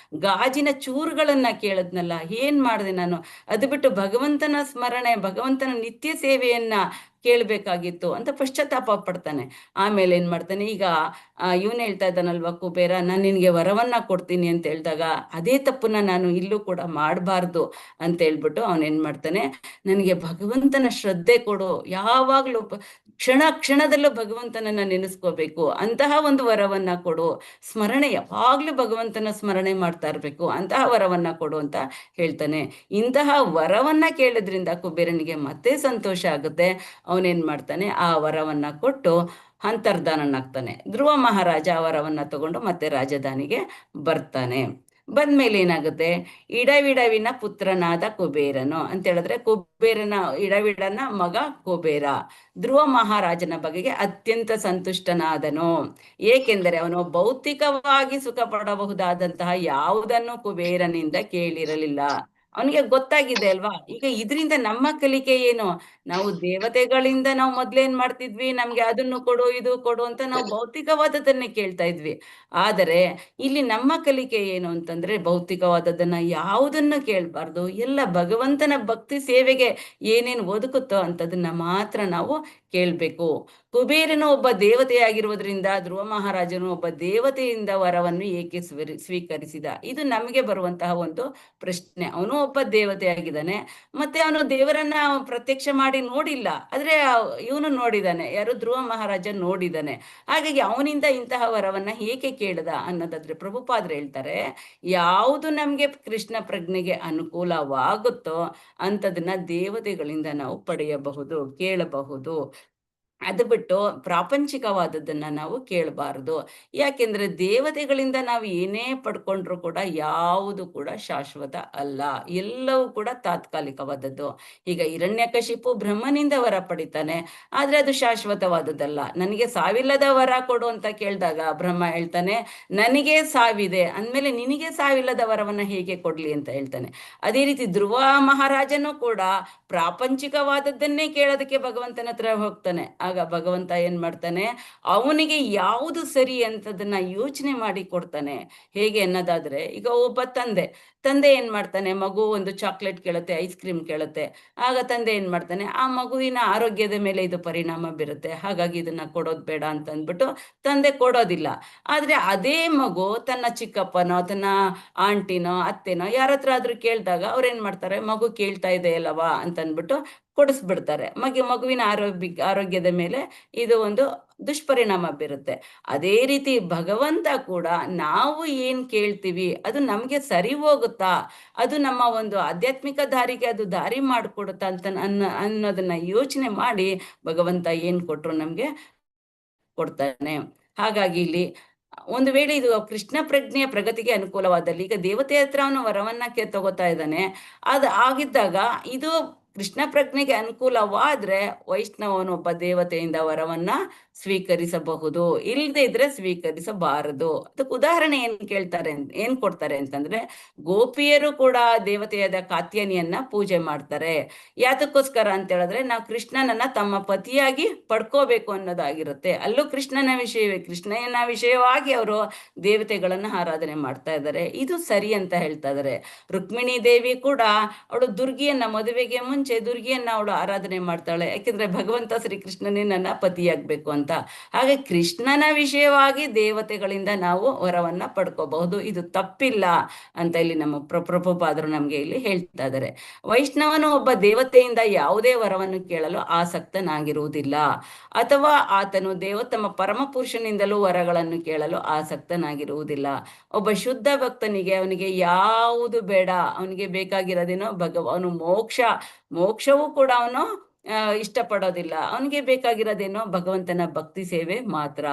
ಗಾಜಿನ ಚೂರುಗಳನ್ನ ಕೇಳದ್ನಲ್ಲ, ಏನ್ ಮಾಡಿದೆ ನಾನು, ಅದು ಬಿಟ್ಟು ಭಗವಂತನ ಸ್ಮರಣೆ, ಭಗವಂತನ ನಿತ್ಯ ಸೇವೆಯನ್ನ ಕೇಳ್ಬೇಕಾಗಿತ್ತು ಅಂತ ಪಶ್ಚಾತ್ತಾಪ ಪಡ್ತಾನೆ. ಆಮೇಲೆ ಏನ್ ಮಾಡ್ತಾನೆ, ಈಗ ಇವನ್ ಹೇಳ್ತಾ ಇದ್ದಾನಲ್ವಾ ಕುಬೇರ, ನಾನು ನಿನ್ಗೆ ವರವನ್ನ ಕೊಡ್ತೀನಿ ಅಂತ ಹೇಳಿದಾಗ ಅದೇ ತಪ್ಪನ್ನ ನಾನು ಇಲ್ಲೂ ಕೂಡ ಮಾಡಬಾರ್ದು ಅಂತ ಹೇಳ್ಬಿಟ್ಟು ಅವನೇನ್ ಮಾಡ್ತಾನೆ, ನನಗೆ ಭಗವಂತನ ಶ್ರದ್ಧೆ ಕೊಡು, ಯಾವಾಗ್ಲೂ ಕ್ಷಣದಲ್ಲೂ ಭಗವಂತನನ್ನ ನೆನೆಸ್ಕೋಬೇಕು, ಅಂತಹ ಒಂದು ವರವನ್ನ ಕೊಡು, ಸ್ಮರಣೆ ಯಾವಾಗ್ಲೂ ಭಗವಂತನ ಸ್ಮರಣೆ ಮಾಡ್ತಾ ಇರ್ಬೇಕು, ಅಂತಹ ವರವನ್ನ ಕೊಡು ಅಂತ ಹೇಳ್ತಾನೆ. ಇಂತಹ ವರವನ್ನ ಕೇಳಿದ್ರಿಂದ ಕುಬೇರನಿಗೆ ಮತ್ತೆ ಸಂತೋಷ ಆಗುತ್ತೆ. ಅವನೇನ್ ಮಾಡ್ತಾನೆ, ಆ ವರವನ್ನ ಕೊಟ್ಟು ಅಂತರ್ಧಾನನಾಗ್ತಾನೆ. ಧ್ರುವ ಮಹಾರಾಜ ಆ ವರವನ್ನ ತಗೊಂಡು ಮತ್ತೆ ರಾಜಧಾನಿಗೆ ಬರ್ತಾನೆ. ಬಂದ್ಮೇಲೆ ಏನಾಗುತ್ತೆ, ಇಡವಿಡವಿನ ಪುತ್ರನಾದ ಕುಬೇರನು ಅಂತ ಹೇಳಿದ್ರೆ, ಇಡವಿಡನ ಮಗ ಕುಬೇರ ಧ್ರುವ ಮಹಾರಾಜನ ಬಗೆಗೆ ಅತ್ಯಂತ ಸಂತುಷ್ಟನಾದನು. ಏಕೆಂದರೆ ಅವನು ಭೌತಿಕವಾಗಿ ಸುಖ ಪಡಬಹುದಾದಂತಹ ಯಾವುದನ್ನು ಕುಬೇರನಿಂದ ಕೇಳಿರಲಿಲ್ಲ. ಅವನಿಗೆ ಗೊತ್ತಾಗಿದೆ ಅಲ್ವಾ. ಈಗ ಇದರಿಂದ ನಮ್ಮ ಕಲಿಕೆ ಏನು, ನಾವು ದೇವತೆಗಳಿಂದ ನಾವು ಮೊದ್ಲೇನ್ ಮಾಡ್ತಿದ್ವಿ, ನಮ್ಗೆ ಅದನ್ನು ಕೊಡು ಇದು ಕೊಡು ಅಂತ ನಾವು ಭೌತಿಕವಾದದನ್ನೇ ಕೇಳ್ತಾ ಇದ್ವಿ. ಆದರೆ ಇಲ್ಲಿ ನಮ್ಮ ಕಲಿಕೆ ಏನು ಅಂತಂದ್ರೆ, ಭೌತಿಕವಾದದನ್ನ ಯಾವುದನ್ನು ಕೇಳಬಾರ್ದು, ಎಲ್ಲ ಭಗವಂತನ ಭಕ್ತಿ ಸೇವೆಗೆ ಏನೇನು ಒದಗುತ್ತೋ ಅಂತದನ್ನ ಮಾತ್ರ ನಾವು ಕೇಳ್ಬೇಕು. ಕುಬೇರನು ಒಬ್ಬ ದೇವತೆಯಾಗಿರುವುದರಿಂದ ಧ್ರುವ ಮಹಾರಾಜನು ಒಬ್ಬ ದೇವತೆಯಿಂದ ವರವನ್ನು ಏಕೆ ಸ್ವೀಕರಿಸಿದ, ಇದು ನಮಗೆ ಬರುವಂತಹ ಒಂದು ಪ್ರಶ್ನೆ. ಅವನು ಒಬ್ಬ ದೇವತೆಯಾಗಿದ್ದಾನೆ, ಮತ್ತೆ ಅವನು ದೇವರನ್ನ ಪ್ರತ್ಯಕ್ಷ ಮಾಡಿ ನೋಡಿಲ್ಲ, ಆದ್ರೆ ಇವನು ನೋಡಿದಾನೆ, ಯಾರು ಧ್ರುವ ಮಹಾರಾಜ ನೋಡಿದಾನೆ. ಹಾಗಾಗಿ ಅವನಿಂದ ಇಂತಹ ವರವನ್ನ ಏಕೆ ಕೇಳದ ಅನ್ನೋದಾದ್ರೆ ಪ್ರಭುಪಾದ್ರು ಹೇಳ್ತಾರೆ, ಯಾವುದು ನಮ್ಗೆ ಕೃಷ್ಣ ಪ್ರಜ್ಞೆಗೆ ಅನುಕೂಲವಾಗುತ್ತೋ ಅಂಥದನ್ನ ದೇವತೆಗಳಿಂದ ನಾವು ಪಡೆಯಬಹುದು, ಕೇಳಬಹುದು. ಅದು ಬಿಟ್ಟು ಪ್ರಾಪಂಚಿಕವಾದದ್ದನ್ನ ನಾವು ಕೇಳಬಾರದು. ಯಾಕೆಂದ್ರೆ ದೇವತೆಗಳಿಂದ ನಾವು ಏನೇ ಪಡ್ಕೊಂಡ್ರು ಕೂಡ ಯಾವುದು ಕೂಡ ಶಾಶ್ವತ ಅಲ್ಲ, ಎಲ್ಲವೂ ಕೂಡ ತಾತ್ಕಾಲಿಕವಾದದ್ದು. ಈಗ ಹಿರಣ್ಯಕಶಿಪು ಬ್ರಹ್ಮನಿಂದ ವರ ಪಡಿತಾನೆ, ಆದ್ರೆ ಅದು ಶಾಶ್ವತವಾದದ್ದಲ್ಲ. ನನಗೆ ಸಾವಿಲ್ಲದ ವರ ಕೊಡು ಅಂತ ಕೇಳಿದಾಗ ಬ್ರಹ್ಮ ಹೇಳ್ತಾನೆ, ನನಗೆ ಸಾವಿದೆ ಅಂದ್ಮೇಲೆ ನಿನಗೆ ಸಾವಿಲ್ಲದ ವರವನ್ನ ಹೇಗೆ ಕೊಡ್ಲಿ ಅಂತ ಹೇಳ್ತಾನೆ. ಅದೇ ರೀತಿ ಧ್ರುವ ಮಹಾರಾಜನು ಕೂಡ ಪ್ರಾಪಂಚಿಕವಾದದ್ದನ್ನೇ ಕೇಳೋದಕ್ಕೆ ಭಗವಂತನ ಹತ್ರ ಹೋಗ್ತಾನೆ. ಆಗ ಭಗವಂತ ಏನ್ ಮಾಡ್ತಾನೆ, ಅವನಿಗೆ ಯಾವುದು ಸರಿ ಅಂತದನ್ನ ಯೋಚನೆ ಮಾಡಿ ಕೊಡ್ತಾನೆ. ಹೇಗೆ ಅನ್ನೋದಾದ್ರೆ, ಈಗ ಒಬ್ಬ ತಂದೆ ಏನ್ ಮಾಡ್ತಾನೆ, ಮಗು ಒಂದು ಚಾಕ್ಲೇಟ್ ಕೇಳುತ್ತೆ, ಐಸ್ ಕ್ರೀಮ್ ಕೇಳುತ್ತೆ. ಆಗ ತಂದೆ ಏನ್ ಮಾಡ್ತಾನೆ, ಆ ಮಗುವಿನ ಆರೋಗ್ಯದ ಮೇಲೆ ಇದು ಪರಿಣಾಮ ಬೀರುತ್ತೆ, ಹಾಗಾಗಿ ಇದನ್ನ ಕೊಡೋದು ಬೇಡ ಅಂತ ಅಂದ್ಬಿಟ್ಟು ತಂದೆ ಕೊಡೋದಿಲ್ಲ. ಆದ್ರೆ ಅದೇ ಮಗು ತನ್ನ ಚಿಕ್ಕಪ್ಪನೋ ತನ್ನ ಆಂಟಿನೋ ಅತ್ತೆನೋ ಯಾರ ಹತ್ರ ಆದ್ರೂ ಕೇಳಿದಾಗ ಅವ್ರೇನ್ ಮಾಡ್ತಾರೆ, ಮಗು ಕೇಳ್ತಾ ಇದೆ ಅಲ್ಲವಾ ಅಂತ ಅಂದ್ಬಿಟ್ಟು ಕೊಡಿಸ್ಬಿಡ್ತಾರೆ. ಮಗುವಿನ ಆರೋಗ್ಯದ ಮೇಲೆ ಇದು ಒಂದು ದುಷ್ಪರಿಣಾಮ ಬೀರುತ್ತೆ. ಅದೇ ರೀತಿ ಭಗವಂತ ಕೂಡ ನಾವು ಏನ್ ಕೇಳ್ತೀವಿ ಅದು ನಮ್ಗೆ ಸರಿ ಹೋಗುತ್ತಾ, ಅದು ನಮ್ಮ ಒಂದು ಆಧ್ಯಾತ್ಮಿಕ ದಾರಿಗೆ ಅದು ದಾರಿ ಮಾಡಿಕೊಡುತ್ತಾ ಅಂತ ಅನ್ನೋದನ್ನ ಯೋಚನೆ ಮಾಡಿ ಭಗವಂತ ಏನ್ ಕೊಟ್ರು ನಮ್ಗೆ ಕೊಡ್ತಾನೆ. ಹಾಗಾಗಿ ಇಲ್ಲಿ ಒಂದು ವೇಳೆ ಇದು ಕೃಷ್ಣ ಪ್ರಜ್ಞೆಯ ಪ್ರಗತಿಗೆ ಅನುಕೂಲವಾದಲ್ಲಿ, ಈಗ ದೇವತೆ ಹತ್ರ ಅವನು ವರವನ್ನ ತಗೋತಾ ಇದ್ದಾನೆ, ಅದು ಆಗಿದ್ದಾಗ ಇದು ಕೃಷ್ಣ ಪ್ರಜ್ಞೆಗೆ ಅನುಕೂಲವಾದ್ರೆ ವೈಷ್ಣವನೊಬ್ಬ ದೇವತೆಯಿಂದ ವರವನ್ನ ಸ್ವೀಕರಿಸಬಹುದು, ಇಲ್ಲದೆ ಇದ್ರೆ ಸ್ವೀಕರಿಸಬಾರದು. ಅದಕ್ಕೆ ಉದಾಹರಣೆ ಏನ್ ಕೊಡ್ತಾರೆ ಅಂತಂದ್ರೆ, ಗೋಪಿಯರು ಕೂಡ ದೇವತೆಯಾದ ಕಾತ್ಯಾನಿಯನ್ನ ಪೂಜೆ ಮಾಡ್ತಾರೆ. ಯಾತಕ್ಕೋಸ್ಕರ ಅಂತ ಹೇಳಿದ್ರೆ, ನಾವು ಕೃಷ್ಣನನ್ನ ತಮ್ಮ ಪತಿಯಾಗಿ ಪಡ್ಕೋಬೇಕು ಅನ್ನೋದಾಗಿರುತ್ತೆ. ಅಲ್ಲೂ ಕೃಷ್ಣನ ವಿಷಯವಾಗಿ ಅವರು ದೇವತೆಗಳನ್ನ ಆರಾಧನೆ ಮಾಡ್ತಾ ಇದ್ದಾರೆ. ಇದು ಸರಿ ಅಂತ ಹೇಳ್ತಾ ಇದ್ದಾರೆ. ರುಕ್ಮಿಣಿ ದೇವಿ ಕೂಡ ಅವಳು ದುರ್ಗಿಯನ್ನ ಮದುವೆಗೆ ಮುಂಚೆ ದುರ್ಗಿಯನ್ನ ಅವಳು ಆರಾಧನೆ ಮಾಡ್ತಾಳೆ. ಯಾಕೆಂದ್ರೆ ಭಗವಂತ ಶ್ರೀಕೃಷ್ಣನೇ ನನ್ನ ಪತಿಯಾಗ್ಬೇಕು ಅಂತ. ಹಾಗೆ ಕೃಷ್ಣನ ವಿಷಯವಾಗಿ ದೇವತೆಗಳಿಂದ ನಾವು ವರವನ್ನ ಪಡ್ಕೋಬಹುದು, ಇದು ತಪ್ಪಿಲ್ಲ ಅಂತ ಇಲ್ಲಿ ನಮ್ಮ ಪ್ರಭುಪಾದರು ನಮ್ಗೆ ಇಲ್ಲಿ ಹೇಳ್ತಾ ಇದ್ದಾರೆ. ವೈಷ್ಣವನು ಒಬ್ಬ ದೇವತೆಯಿಂದ ಯಾವುದೇ ವರವನ್ನು ಕೇಳಲು ಆಸಕ್ತನಾಗಿರುವುದಿಲ್ಲ, ಅಥವಾ ಆತನು ತಮ್ಮ ಪರಮ ಪುರುಷನಿಂದಲೂ ವರಗಳನ್ನು ಕೇಳಲು ಆಸಕ್ತನಾಗಿರುವುದಿಲ್ಲ. ಒಬ್ಬ ಶುದ್ಧ ಭಕ್ತನಿಗೆ ಅವನಿಗೆ ಯಾವುದು ಬೇಡ, ಅವನಿಗೆ ಬೇಕಾಗಿರೋದೇನೋ ಅವನು ಮೋಕ್ಷವೂ ಕೂಡ ಅವನು ಇಷ್ಟಪಡೋದಿಲ್ಲ. ಅವನಿಗೆ ಬೇಕಾಗಿರೋದೇನೋ ಭಗವಂತನ ಭಕ್ತಿ ಸೇವೆ ಮಾತ್ರ.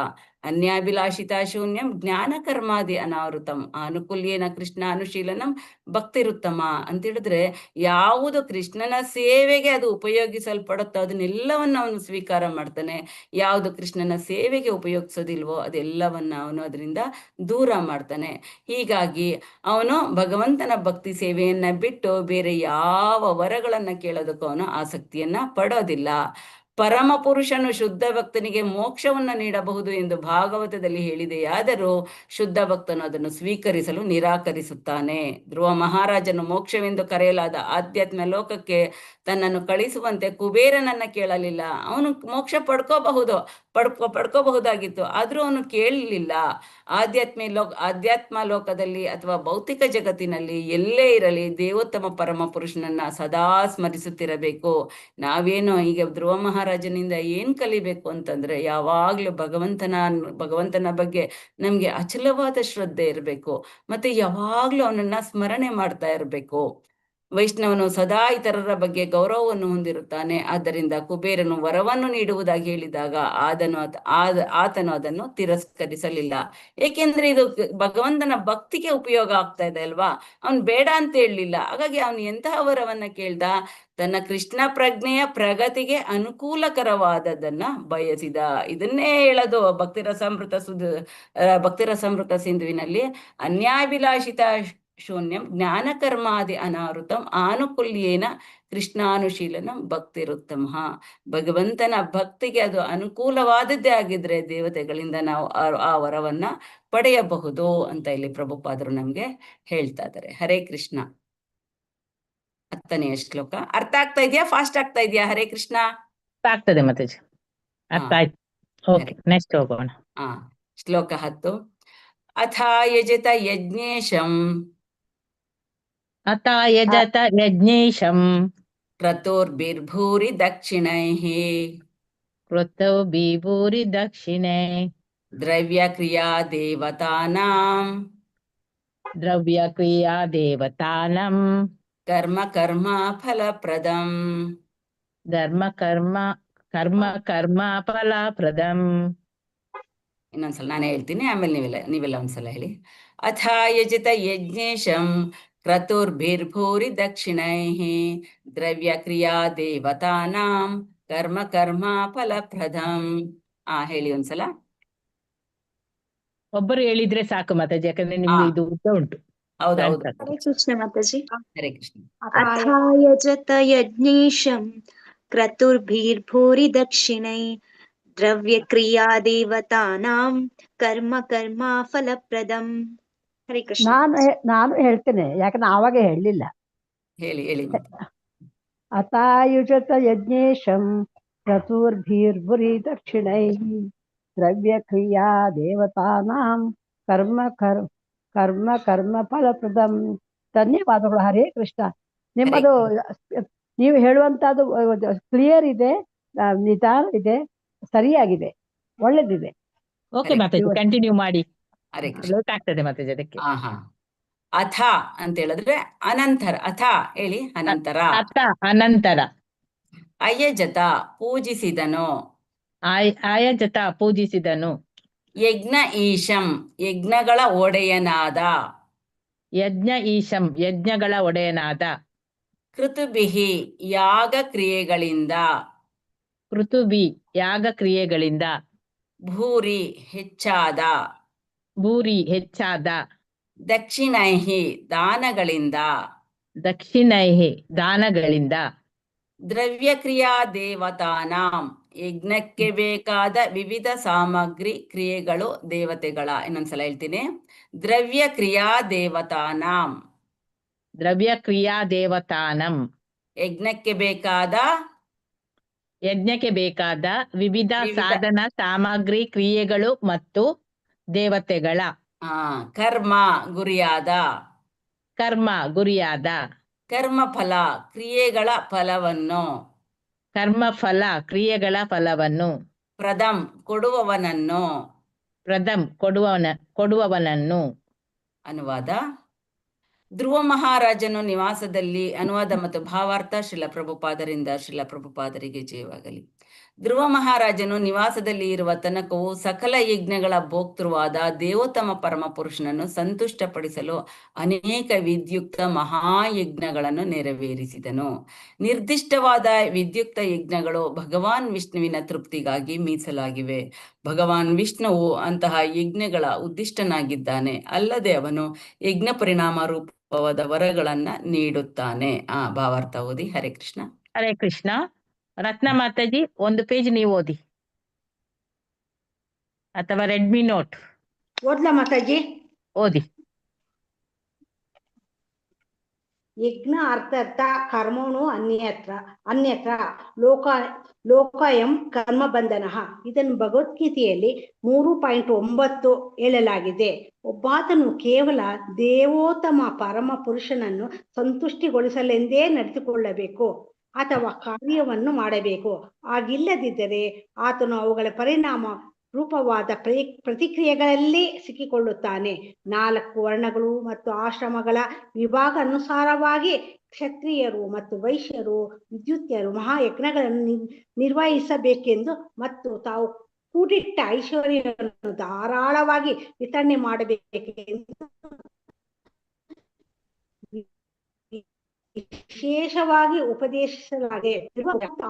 ಅನ್ಯಾಭಿಲಾಷಿತಾ ಶೂನ್ಯಂ ಜ್ಞಾನ ಕರ್ಮಾದಿ ಅನಾವೃತಂ ಆನುಕೂಲ್ಯೇನ ಕೃಷ್ಣ ಅನುಶೀಲನಂ ಭಕ್ತಿರುತ್ತಮ ಅಂತ ಹೇಳಿದ್ರೆ, ಯಾವುದು ಕೃಷ್ಣನ ಸೇವೆಗೆ ಅದು ಉಪಯೋಗಿಸಲ್ಪಡುತ್ತೋ ಅದನ್ನೆಲ್ಲವನ್ನ ಅವನು ಸ್ವೀಕಾರ ಮಾಡ್ತಾನೆ. ಯಾವುದು ಕೃಷ್ಣನ ಸೇವೆಗೆ ಉಪಯೋಗಿಸೋದಿಲ್ವೋ ಅದೆಲ್ಲವನ್ನ ಅವನು ಅದರಿಂದ ದೂರ ಮಾಡ್ತಾನೆ. ಹೀಗಾಗಿ ಅವನು ಭಗವಂತನ ಭಕ್ತಿ ಸೇವೆಯನ್ನ ಬಿಟ್ಟು ಬೇರೆ ಯಾವ ವರಗಳನ್ನ ಕೇಳೋದಕ್ಕೂ ಅವನು ಆಸಕ್ತಿಯನ್ನ ಪಡೋದಿಲ್ಲ. ಪರಮ ಪುರುಷನು ಶುದ್ಧ ಭಕ್ತನಿಗೆ ಮೋಕ್ಷವನ್ನು ನೀಡಬಹುದು ಎಂದು ಭಾಗವತದಲ್ಲಿ ಹೇಳಿದೆಯಾದರೂ ಶುದ್ಧ ಭಕ್ತನು ಅದನ್ನು ಸ್ವೀಕರಿಸಲು ನಿರಾಕರಿಸುತ್ತಾನೆ. ಧ್ರುವ ಮಹಾರಾಜನು ಮೋಕ್ಷವೆಂದು ಕರೆಯಲಾದ ಆಧ್ಯಾತ್ಮ ಲೋಕಕ್ಕೆ ತನ್ನನ್ನು ಕಳಿಸುವಂತೆ ಕುಬೇರನನ್ನ ಕೇಳಲಿಲ್ಲ. ಅವನು ಮೋಕ್ಷ ಪಡ್ಕೋಬಹುದಾಗಿತ್ತು, ಆದ್ರೂ ಅವನು ಕೇಳಲಿಲ್ಲ. ಆಧ್ಯಾತ್ಮ ಲೋಕದಲ್ಲಿ ಅಥವಾ ಭೌತಿಕ ಜಗತ್ತಿನಲ್ಲಿ ಎಲ್ಲೇ ಇರಲಿ ದೇವೋತ್ತಮ ಪರಮ ಪುರುಷನನ್ನ ಸದಾ ಸ್ಮರಿಸುತ್ತಿರಬೇಕು. ನಾವೇನು ಈಗ ಧ್ರುವ ಮಹಾರಾಜನಿಂದ ಏನ್ ಕಲಿಬೇಕು ಅಂತಂದ್ರೆ, ಯಾವಾಗ್ಲೂ ಭಗವಂತನ ಬಗ್ಗೆ ನಮ್ಗೆ ಅಚಲವಾದ ಶ್ರದ್ಧೆ ಇರಬೇಕು, ಮತ್ತೆ ಯಾವಾಗ್ಲೂ ಅವನನ್ನ ಸ್ಮರಣೆ ಮಾಡ್ತಾ ಇರಬೇಕು. ವೈಷ್ಣವನು ಸದಾ ಇತರರ ಬಗ್ಗೆ ಗೌರವವನ್ನು ಹೊಂದಿರುತ್ತಾನೆ. ಆದ್ದರಿಂದ ಕುಬೇರನು ವರವನ್ನು ನೀಡುವುದಾಗಿ ಹೇಳಿದಾಗ ಆತನು ಅದನ್ನು ತಿರಸ್ಕರಿಸಲಿಲ್ಲ. ಏಕೆಂದ್ರೆ ಇದು ಭಗವಂತನ ಭಕ್ತಿಗೆ ಉಪಯೋಗ ಆಗ್ತಾ ಇದೆ ಅಲ್ವಾ, ಅವನ್ ಬೇಡ ಅಂತ ಹೇಳಲಿಲ್ಲ. ಹಾಗಾಗಿ ಅವನು ಎಂತಹ ವರವನ್ನ ಕೇಳ್ದ? ತನ್ನ ಕೃಷ್ಣ ಪ್ರಜ್ಞೆಯ ಪ್ರಗತಿಗೆ ಅನುಕೂಲಕರವಾದದನ್ನ ಬಯಸಿದ. ಇದನ್ನೇ ಹೇಳೋದು ಭಕ್ತಿರಸಾಮೃತ ಸಿಂಧುವಿನಲ್ಲಿ, ಅನ್ಯಾಭಿಲಾಷಿತ ಶೂನ್ಯಂ ಜ್ಞಾನ ಕರ್ಮಾದಿ ಅನಾವೃತಂ ಆನುಕೂಲ್ಯೇನ ಕೃಷ್ಣಾನುಶೀಲನಂ ಭಕ್ತಿರುತ್ತಮ. ಭಗವಂತನ ಭಕ್ತಿಗೆ ಅದು ಅನುಕೂಲವಾದದ್ದೇ ಆಗಿದ್ರೆ ದೇವತೆಗಳಿಂದ ನಾವು ಆ ವರವನ್ನ ಪಡೆಯಬಹುದು ಅಂತ ಇಲ್ಲಿ ಪ್ರಭುಪಾದರು ನಮ್ಗೆ ಹೇಳ್ತಾ ಇದ್ದಾರೆ. ಹರೇ ಕೃಷ್ಣ. 10ನೇ ಶ್ಲೋಕ ಅರ್ಥ ಆಗ್ತಾ ಇದೆಯಾ? ಫಾಸ್ಟ್ ಆಗ್ತಾ ಇದೆಯಾ? ಹರೇ ಕೃಷ್ಣ. ಆಗ್ತದೆ ಮಾತಾಜಿ, ಅರ್ಥ ಆಯ್ತು. ಓಕೆ, ನೆಕ್ಸ್ಟ್ ಹೋಗೋಣ. ಶ್ಲೋಕ 10. ಅಥಾ ಯಜತ ಯಜ್ಞೇಶಂ ಕ್ರತೋರ್ಭಿರ್ಭೂರಿ ದಕ್ಷಿಣೈಃ ದಕ್ಷಿಣೆ ದ್ರವ್ಯ ಕ್ರಿಯಾ ದೇವತಾನಾಂ ಕರ್ಮ ಫಲಪ್ರದಂ. ಫಲಪ್ರದಂ. ಇನ್ನೊಂದ್ಸಲ ನಾನೇ ಹೇಳ್ತೀನಿ, ಆಮೇಲೆ ನೀವೆಲ್ಲ ಒಂದ್ಸಲ ಹೇಳಿ. ಅಥಾ ಯಜತ ಯಜ್ಞೇಶಂ ಕ್ರತುರ್ಭಿರ್ಭೂರಿ ದಕ್ಷಿಣೈಃ ದ್ರವ್ಯ ಕ್ರಿಯಾ ದೇವತಾನಾಂ ಕರ್ಮ ಫಲಪ್ರದಂ. ಹೇಳಿ ಒಂದ್ಸಲ. ಒಬ್ಬರು ಹೇಳಿದ್ರೆ ಸಾಕು ಮಾತಾಜಿ, ಯಾಕಂದ್ರೆ ನಿಮ್ಗೆ ಇದು ಉದ್ದ ಉಂಟು. ಹೌದೌದು. ಹರೇ ಕೃಷ್ಣ ಮಾತಾಜಿ. ಹರೇ ಕೃಷ್ಣ. ಅಥಾ ಯಜತ ಯಜ್ಞೇಶಂ ಕ್ರತುರ್ಭಿರ್ಭೂರಿ ದಕ್ಷಿಣೈ ದ್ರವ್ಯ ಕ್ರಿಯಾ ದೇವತಾನಾಂ ಕರ್ಮ ಫಲಪ್ರದಂ. ಹರೇ ಕೃಷ್ಣ. ನಾನು ಹೇಳ್ತೇನೆ, ಯಾಕಂದ್ರೆ ಆವಾಗ ಹೇಳಲಿಲ್ಲ. ಹೇಳಿ. ಅಥಾಯುಜತ ಯಜ್ಞೇಶಂ ಕ್ರತುರ್ಭಿರ್ಭುರಿ ದಕ್ಷಿಣೈ ದ್ರವ್ಯ ಕ್ರಿಯಾ ದೇವತಾನಾಂ ಕರ್ಮ ಫಲಪ್ರದಂ. ಧನ್ಯವಾದಗಳು. ಹರೇ ಕೃಷ್ಣ. ನಿಮ್ಮದು ನೀವು ಹೇಳುವಂತದ್ದು ಕ್ಲಿಯರ್ ಇದೆ, ನಿಧಾನ ಇದೆ, ಸರಿಯಾಗಿದೆ, ಒಳ್ಳೇದಿದೆ. ಓಕೆ ಮಾತಾಜಿ, ಕಂಟಿನ್ಯೂ ಮಾಡಿ. ಹರೇ ಕೃಷ್ಣ. ಲೇಟ್ ಆಗ್ತದೆ ಮಾತಾಜಿ ಅದಕ್ಕೆ. ಅಥ ಅಂತ ಹೇಳಿದ್ರೆ ಅನಂತರ. ಅಥ ಹೇಳಿ. ಅನಂತರ. ಅಯಜತ ಪೂಜಿಸಿದನು. ಯಜ್ಞ ಈಶಂ ಯಜ್ಞಗಳ ಒಡೆಯನಾದ. ಯಜ್ಞ ಈಶಂ ಯಜ್ಞಗಳ ಒಡೆಯನಾದ. ಕೃತುಬಿಹಿ ಯಾಗ ಕ್ರಿಯೆಗಳಿಂದ. ಕೃತುಬಿ ಯಾಗ ಕ್ರಿಯೆಗಳಿಂದ. ಭೂರಿ ಹೆಚ್ಚಾದ. ಭೂರಿ ಹೆಚ್ಚಾದ. ದಕ್ಷಿಣೈಹಿ ದಾನಗಳಿಂದ. ದಕ್ಷಿಣೈಹಿ ದಾನಗಳಿಂದ. ದ್ರವ್ಯ ಕ್ರಿಯಾ ದೇವತಾನಾಂ ಯಜ್ಞಕ್ಕೆ ಬೇಕಾದ ವಿವಿಧ ಸಾಮಗ್ರಿ ಕ್ರಿಯೆಗಳು ದೇವತೆಗಳ. ಇನ್ನೊಂದ್ಸಲ ಹೇಳ್ತೀನಿ. ದ್ರವ್ಯ ಕ್ರಿಯಾ ದೇವತಾನಾಂ. ದ್ರವ್ಯ ಕ್ರಿಯಾ ದೇವತಾನಂ. ಯಜ್ಞಕ್ಕೆ ಬೇಕಾದ ವಿವಿಧ ಸಾಧನ ಸಾಮಗ್ರಿ ಕ್ರಿಯೆಗಳು ಮತ್ತು ದೇವತೆಗಳ. ಕರ್ಮ ಗುರಿಯಾದ. ಕರ್ಮಫಲ ಕ್ರಿಯೆಗಳ ಫಲವನ್ನು. ಪ್ರದಂ ಕೊಡುವವನನ್ನು. ಅನುವಾದ. ಧ್ರುವ ಮಹಾರಾಜನು ನಿವಾಸದಲ್ಲಿ. ಅನುವಾದ ಮತ್ತು ಭಾವಾರ್ಥ ಶ್ರೀಲ ಪ್ರಭುಪಾದರಿಂದ ಶ್ರೀಲ ಪ್ರಭುಪಾದರಿಗೆ ಜಯವಾಗಲಿ. ಧ್ರುವ ಮಹಾರಾಜನು ನಿವಾಸದಲ್ಲಿ ಇರುವ ತನಕವು ಸಕಲ ಯಜ್ಞಗಳ ಭೋಕ್ತೃವಾದ ದೇವೋತ್ತಮ ಪರಮ ಪುರುಷನನ್ನು ಸಂತುಷ್ಟಪಡಿಸಲು ಅನೇಕ ವಿದ್ಯುಕ್ತ ಮಹಾಯಜ್ಞಗಳನ್ನು ನೆರವೇರಿಸಿದನು. ನಿರ್ದಿಷ್ಟವಾದ ವಿದ್ಯುಕ್ತ ಯಜ್ಞಗಳು ಭಗವಾನ್ ವಿಷ್ಣುವಿನ ತೃಪ್ತಿಗಾಗಿ ಮೀಸಲಾಗಿವೆ. ಭಗವಾನ್ ವಿಷ್ಣುವು ಅಂತಹ ಯಜ್ಞಗಳ ಉದ್ದಿಷ್ಟನಾಗಿದ್ದಾನೆ. ಅಲ್ಲದೆ ಅವನು ಯಜ್ಞ ಪರಿಣಾಮ ರೂಪವಾದ ವರಗಳನ್ನ ನೀಡುತ್ತಾನೆ. ಭಾವಾರ್ಥ ಓದಿ. ಹರೇ ಕೃಷ್ಣ. ಹರೇ ಕೃಷ್ಣ. ರತ್ನ ಮಾತಾಜಿ ಒಂದು ಪೇಜ್ ನೀವು ಓದಿ, ಅಥವಾ ರೆಡ್ಮಿ ನೋಟ್ ಓದ್ಲಾ ಮಾತಾಜಿ? ಓದಿ. ಯಜ್ಞ ಅರ್ಥಾರ್ಥ ಕರ್ಮಣು ಅನ್ಯತ್ರ ಲೋಕಾಯಂ ಕರ್ಮ ಬಂಧನ. ಇದನ್ನು ಭಗವದ್ಗೀತೆಯಲ್ಲಿ 3.9 ಹೇಳಲಾಗಿದೆ. ಒಬ್ಬಾತನು ಕೇವಲ ದೇವೋತ್ತಮ ಪರಮ ಪುರುಷನನ್ನು ಸಂತುಷ್ಟಿಗೊಳಿಸಲೆಂದೇ ನಡೆಸಿಕೊಳ್ಳಬೇಕು ಅಥವಾ ಕಾರ್ಯವನ್ನು ಮಾಡಬೇಕು. ಆಗಿಲ್ಲದಿದ್ದರೆ ಆತನು ಅವುಗಳ ಪರಿಣಾಮ ರೂಪವಾದ ಪ್ರತಿಕ್ರಿಯೆಗಳಲ್ಲಿ ಸಿಕ್ಕಿಕೊಳ್ಳುತ್ತಾನೆ. 4 ವರ್ಣಗಳು ಮತ್ತು ಆಶ್ರಮಗಳ ವಿಭಾಗ ಅನುಸಾರವಾಗಿ ಕ್ಷತ್ರಿಯರು ಮತ್ತು ವೈಶ್ಯರು ವಿದ್ಯುತ್ಯರು ಮಹಾಯಜ್ಞಗಳನ್ನು ನಿರ್ವಹಿಸಬೇಕೆಂದು ಮತ್ತು ತಾವು ಕೂಡಿಟ್ಟ ಐಶ್ವರ್ಯವನ್ನು ಧಾರಾಳವಾಗಿ ವಿತರಣೆ ಮಾಡಬೇಕೆಂದು ವಿಶೇಷವಾಗಿ ಉಪದೇಶಿಸಲಾಗಿದೆ.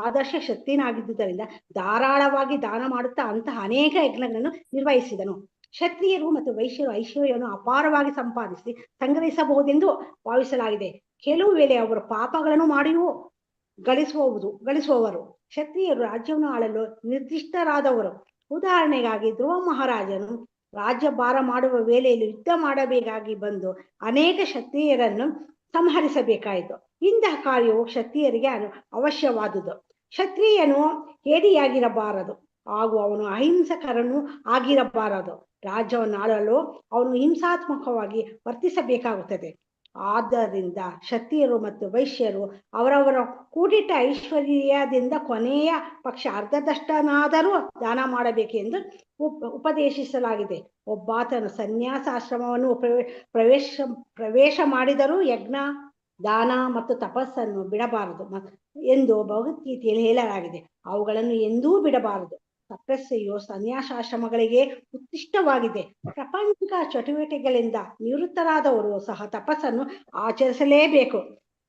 ಆದರ್ಶ ಶಕ್ತಿನಾಗಿದ್ದುದರಿಂದ ಧಾರಾಳವಾಗಿ ದಾನ ಮಾಡುತ್ತಾ ಅಂತಹ ಅನೇಕ ಯಜ್ಞಗಳನ್ನು ನಿರ್ವಹಿಸಿದನು. ಕ್ಷತ್ರಿಯರು ಮತ್ತು ವೈಶ್ಯರು ಐಶ್ವರ್ಯವನ್ನು ಅಪಾರವಾಗಿ ಸಂಪಾದಿಸಿ ಸಂಗ್ರಹಿಸಬಹುದೆಂದು ಭಾವಿಸಲಾಗಿದೆ. ಕೆಲವು ವೇಳೆ ಅವರು ಪಾಪಗಳನ್ನು ಮಾಡಿಯೂ ಗಳಿಸುವವರು. ಕ್ಷತ್ರಿಯರು ರಾಜ್ಯವನ್ನು ಆಳಲು ನಿರ್ದಿಷ್ಟರಾದವರು. ಉದಾಹರಣೆಗಾಗಿ ಧ್ರುವ ಮಹಾರಾಜನು ರಾಜ್ಯ ಭಾರ ಮಾಡುವ ವೇಳೆಯಲ್ಲಿ ಯುದ್ಧ ಮಾಡಬೇಕಾಗಿ ಬಂದು ಅನೇಕ ಕ್ಷತ್ರಿಯರನ್ನು ಸಂಹರಿಸಬೇಕಾಯಿತು. ಇಂತಹ ಕಾರ್ಯವು ಕ್ಷತ್ರಿಯರಿಗೆ ಅವಶ್ಯವಾದುದು. ಕ್ಷತ್ರಿಯನು ಹೇಡಿಯಾಗಿರಬಾರದು ಹಾಗೂ ಅವನು ಅಹಿಂಸಕರನ್ನು ಆಗಿರಬಾರದು. ರಾಜ್ಯವನ್ನು ಆಳಲು ಅವನು ಹಿಂಸಾತ್ಮಕವಾಗಿ ವರ್ತಿಸಬೇಕಾಗುತ್ತದೆ. ಆದ್ದರಿಂದ ಕ್ಷತ್ರಿಯರು ಮತ್ತು ವೈಶ್ಯರು ಅವರವರ ಕೂಡಿಟ್ಟ ಐಶ್ವರ್ಯದಿಂದ ಕೊನೆಯ ಪಕ್ಷ ಅರ್ಧದಷ್ಟನಾದರೂ ದಾನ ಮಾಡಬೇಕೆಂದು ಉಪದೇಶಿಸಲಾಗಿದೆ. ಒಬ್ಬಾತನು ಸನ್ಯಾಸಾಶ್ರಮವನ್ನು ಪ್ರವೇಶ ಮಾಡಿದರೂ ಯಜ್ಞ ದಾನ ಮತ್ತು ತಪಸ್ಸನ್ನು ಬಿಡಬಾರದು ಎಂದು ಭಗವದ್ಗೀತೆಯಲ್ಲಿ ಹೇಳಲಾಗಿದೆ. ಅವುಗಳನ್ನು ಎಂದೂ ಬಿಡಬಾರದು. ತಪಸ್ಸೆಯು ಸನ್ಯಾಸಾಶ್ರಮಗಳಿಗೆ ಉತ್ತಿಷ್ಟವಾಗಿದೆ. ಪ್ರಾಪಂಚಿಕ ಚಟುವಟಿಕೆಗಳಿಂದ ನಿವೃತ್ತರಾದವರು ಸಹ ತಪಸ್ಸನ್ನು ಆಚರಿಸಲೇಬೇಕು.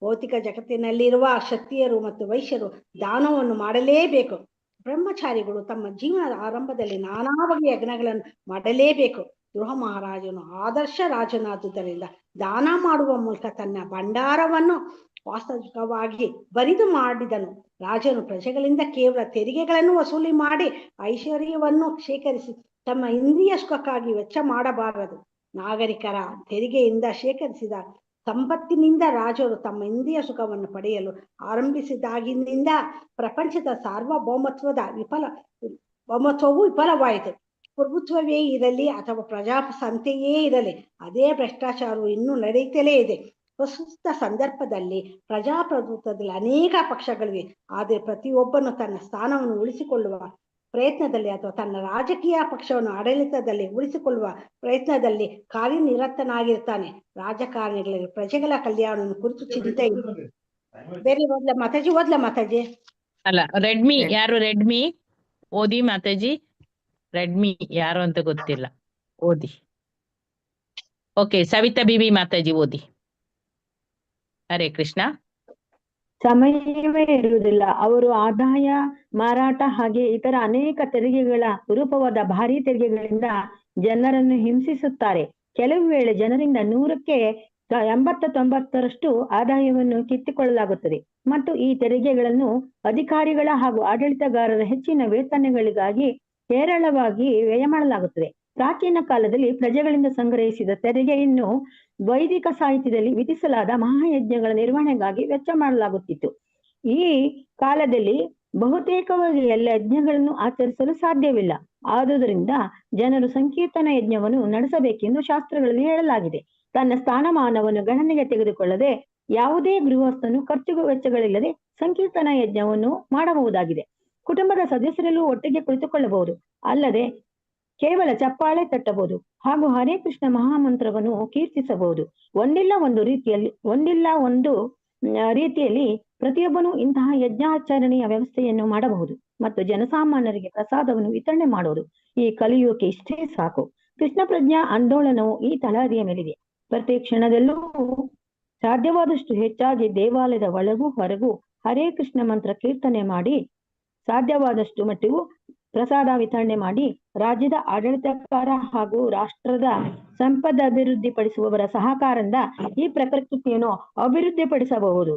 ಭೌತಿಕ ಜಗತ್ತಿನಲ್ಲಿರುವ ಕ್ಷತ್ರಿಯರು ಮತ್ತು ವೈಶ್ಯರು ದಾನವನ್ನು ಮಾಡಲೇಬೇಕು. ಬ್ರಹ್ಮಚಾರಿಗಳು ತಮ್ಮ ಜೀವನದ ಆರಂಭದಲ್ಲಿ ನಾನಾ ಬಗೆಯ ಯಜ್ಞಗಳನ್ನು ಮಾಡಲೇಬೇಕು. ಧ್ರುವ ಮಹಾರಾಜನು ಆದರ್ಶ ರಾಜನಾದುದರಿಂದ ದಾನ ಮಾಡುವ ಮೂಲಕ ತನ್ನ ಭಂಡಾರವನ್ನು ವಾಸ್ತವಿಕವಾಗಿ ಬರಿದು ಮಾಡಿದನು. ರಾಜನು ಪ್ರಜೆಗಳಿಂದ ಕೇವಲ ತೆರಿಗೆಗಳನ್ನು ವಸೂಲಿ ಮಾಡಿ ಐಶ್ವರ್ಯವನ್ನು ಶೇಖರಿಸಿ ತಮ್ಮ ಇಂದ್ರಿಯ ಸುಖಕ್ಕಾಗಿ ವೆಚ್ಚ ಮಾಡಬಾರದು. ನಾಗರಿಕರ ತೆರಿಗೆಯಿಂದ ಶೇಖರಿಸಿದ ಸಂಪತ್ತಿನಿಂದ ರಾಜರು ತಮ್ಮ ಇಂದ್ರಿಯ ಸುಖವನ್ನು ಪಡೆಯಲು ಆರಂಭಿಸಿದಾಗಿನಿಂದ ಪ್ರಪಂಚದ ಸಾರ್ವಭೌಮತ್ವದ ವಿಫಲವಾಯಿತು. ಪ್ರಭುತ್ವವೇ ಇರಲಿ ಅಥವಾ ಪ್ರಜಾಸತ್ತೆಯೇ ಇರಲಿ, ಅದೇ ಭ್ರಷ್ಟಾಚಾರವು ಇನ್ನೂ ನಡೆಯುತ್ತಲೇ ಇದೆ. ಪ್ರಸ್ತುತ ಸಂದರ್ಭದಲ್ಲಿ ಪ್ರಜಾಪ್ರಭುತ್ವದಲ್ಲಿ ಅನೇಕ ಪಕ್ಷಗಳಿವೆ. ಆದರೆ ಪ್ರತಿಯೊಬ್ಬನು ತನ್ನ ಸ್ಥಾನವನ್ನು ಉಳಿಸಿಕೊಳ್ಳುವ ಪ್ರಯತ್ನದಲ್ಲಿ ಅಥವಾ ತನ್ನ ರಾಜಕೀಯ ಪಕ್ಷವನ್ನು ಆಡಳಿತದಲ್ಲಿ ಉಳಿಸಿಕೊಳ್ಳುವ ಪ್ರಯತ್ನದಲ್ಲಿ ಕಾರ್ಯನಿರತನಾಗಿರ್ತಾನೆ. ರಾಜಕಾರಣಿಗಳಿಗೆ ಪ್ರಜೆಗಳ ಕಲ್ಯಾಣವನ್ನು ಕುರಿತು ಚಿಂತೆ ಇದೆ. ಬೇರೆ ಓದ್ಲ ಮಾತಾಜಿ? ಅಲ್ಲ, ರೆಡ್ಮಿ ಯಾರು? ರೆಡ್ಮಿ ಓದಿ ಮಾತಾಜಿ. ರೆಡ್ಮಿ ಯಾರು ಅಂತ ಗೊತ್ತಿಲ್ಲ, ಓದಿ. ಓಕೆ, ಸವಿತಾ ಬಿಬಿ ಮಾತಾಜಿ ಓದಿ. ಹರೇ ಕೃಷ್ಣ. ಸಮಯವೇ ಇರುವುದಿಲ್ಲ. ಅವರು ಆದಾಯ, ಮಾರಾಟ ಹಾಗೆ ಇತರ ಅನೇಕ ತೆರಿಗೆಗಳ ರೂಪವಾದ ಭಾರೀ ತೆರಿಗೆಗಳಿಂದ ಜನರನ್ನು ಹಿಂಸಿಸುತ್ತಾರೆ. ಕೆಲವು ವೇಳೆ ಜನರಿಂದ 100ಕ್ಕೆ 80-90ರಷ್ಟು ಆದಾಯವನ್ನು ಕಿತ್ತುಕೊಳ್ಳಲಾಗುತ್ತದೆ ಮತ್ತು ಈ ತೆರಿಗೆಗಳನ್ನು ಅಧಿಕಾರಿಗಳ ಹಾಗೂ ಆಡಳಿತಗಾರರ ಹೆಚ್ಚಿನ ವೇತನಗಳಿಗಾಗಿ ಹೇರಳವಾಗಿ ವ್ಯಯ ಮಾಡಲಾಗುತ್ತದೆ. ಪ್ರಾಚೀನ ಕಾಲದಲ್ಲಿ ಪ್ರಜೆಗಳಿಂದ ಸಂಗ್ರಹಿಸಿದ ತೆರಿಗೆಯನ್ನು ವೈದಿಕ ಸಾಹಿತ್ಯದಲ್ಲಿ ವಿಧಿಸಲಾದ ಮಹಾಯಜ್ಞಗಳ ನಿರ್ವಹಣೆಗಾಗಿ ವೆಚ್ಚ ಮಾಡಲಾಗುತ್ತಿತ್ತು. ಈ ಕಾಲದಲ್ಲಿ ಬಹುತೇಕವಾಗಿ ಎಲ್ಲ ಯಜ್ಞಗಳನ್ನು ಆಚರಿಸಲು ಸಾಧ್ಯವಿಲ್ಲ. ಆದುದರಿಂದ ಜನರು ಸಂಕೀರ್ತನ ಯಜ್ಞವನ್ನು ನಡೆಸಬೇಕೆಂದು ಶಾಸ್ತ್ರಗಳಲ್ಲಿ ಹೇಳಲಾಗಿದೆ. ತನ್ನ ಸ್ಥಾನಮಾನವನ್ನು ಗಣನೆಗೆ ತೆಗೆದುಕೊಳ್ಳದೆ ಯಾವುದೇ ಗೃಹಸ್ಥನು ಖರ್ಚು ವೆಚ್ಚಗಳಿಲ್ಲದೆ ಸಂಕೀರ್ತನ ಯಜ್ಞವನ್ನು ಮಾಡಬಹುದಾಗಿದೆ. ಕುಟುಂಬದ ಸದಸ್ಯರಲ್ಲೂ ಒಟ್ಟಿಗೆ ಕುಳಿತುಕೊಳ್ಳಬಹುದು. ಅಲ್ಲದೆ ಕೇವಲ ಚಪ್ಪಾಳೆ ತಟ್ಟಬಹುದು ಹಾಗೂ ಹರೇ ಕೃಷ್ಣ ಮಹಾಮಂತ್ರವನ್ನು ಕೀರ್ತಿಸಬಹುದು. ಒಂದಿಲ್ಲ ಒಂದು ರೀತಿಯಲ್ಲಿ ಪ್ರತಿಯೊಬ್ಬನು ಇಂತಹ ಯಜ್ಞಾಚರಣೆಯ ವ್ಯವಸ್ಥೆಯನ್ನು ಮಾಡಬಹುದು ಮತ್ತು ಜನಸಾಮಾನ್ಯರಿಗೆ ಪ್ರಸಾದವನ್ನು ವಿತರಣೆ ಮಾಡುವುದು. ಈ ಕಲಿಯುಗಕ್ಕೆ ಇಷ್ಟೇ ಸಾಕು. ಕೃಷ್ಣ ಪ್ರಜ್ಞಾ ಆಂದೋಲನವು ಈ ತಳಹದಿಯ ಮೇಲಿದೆ. ಪ್ರತಿ ಕ್ಷಣದಲ್ಲೂ ಸಾಧ್ಯವಾದಷ್ಟು ಹೆಚ್ಚಾಗಿ ದೇವಾಲಯದ ಒಳಗೂ ಹೊರಗೂ ಹರೇ ಕೃಷ್ಣ ಮಂತ್ರ ಕೀರ್ತನೆ ಮಾಡಿ, ಸಾಧ್ಯವಾದಷ್ಟು ಮಟ್ಟಿಗೂ ಪ್ರಸಾದ ವಿತರಣೆ ಮಾಡಿ, ರಾಜ್ಯದ ಆಡಳಿತಕಾರ ಹಾಗೂ ರಾಷ್ಟ್ರದ ಸಂಪದ ಅಭಿವೃದ್ಧಿಪಡಿಸುವವರ ಸಹಕಾರದಿಂದ ಈ ಪ್ರಕೃತಿಯನ್ನು ಅಭಿವೃದ್ಧಿಪಡಿಸಬಹುದು.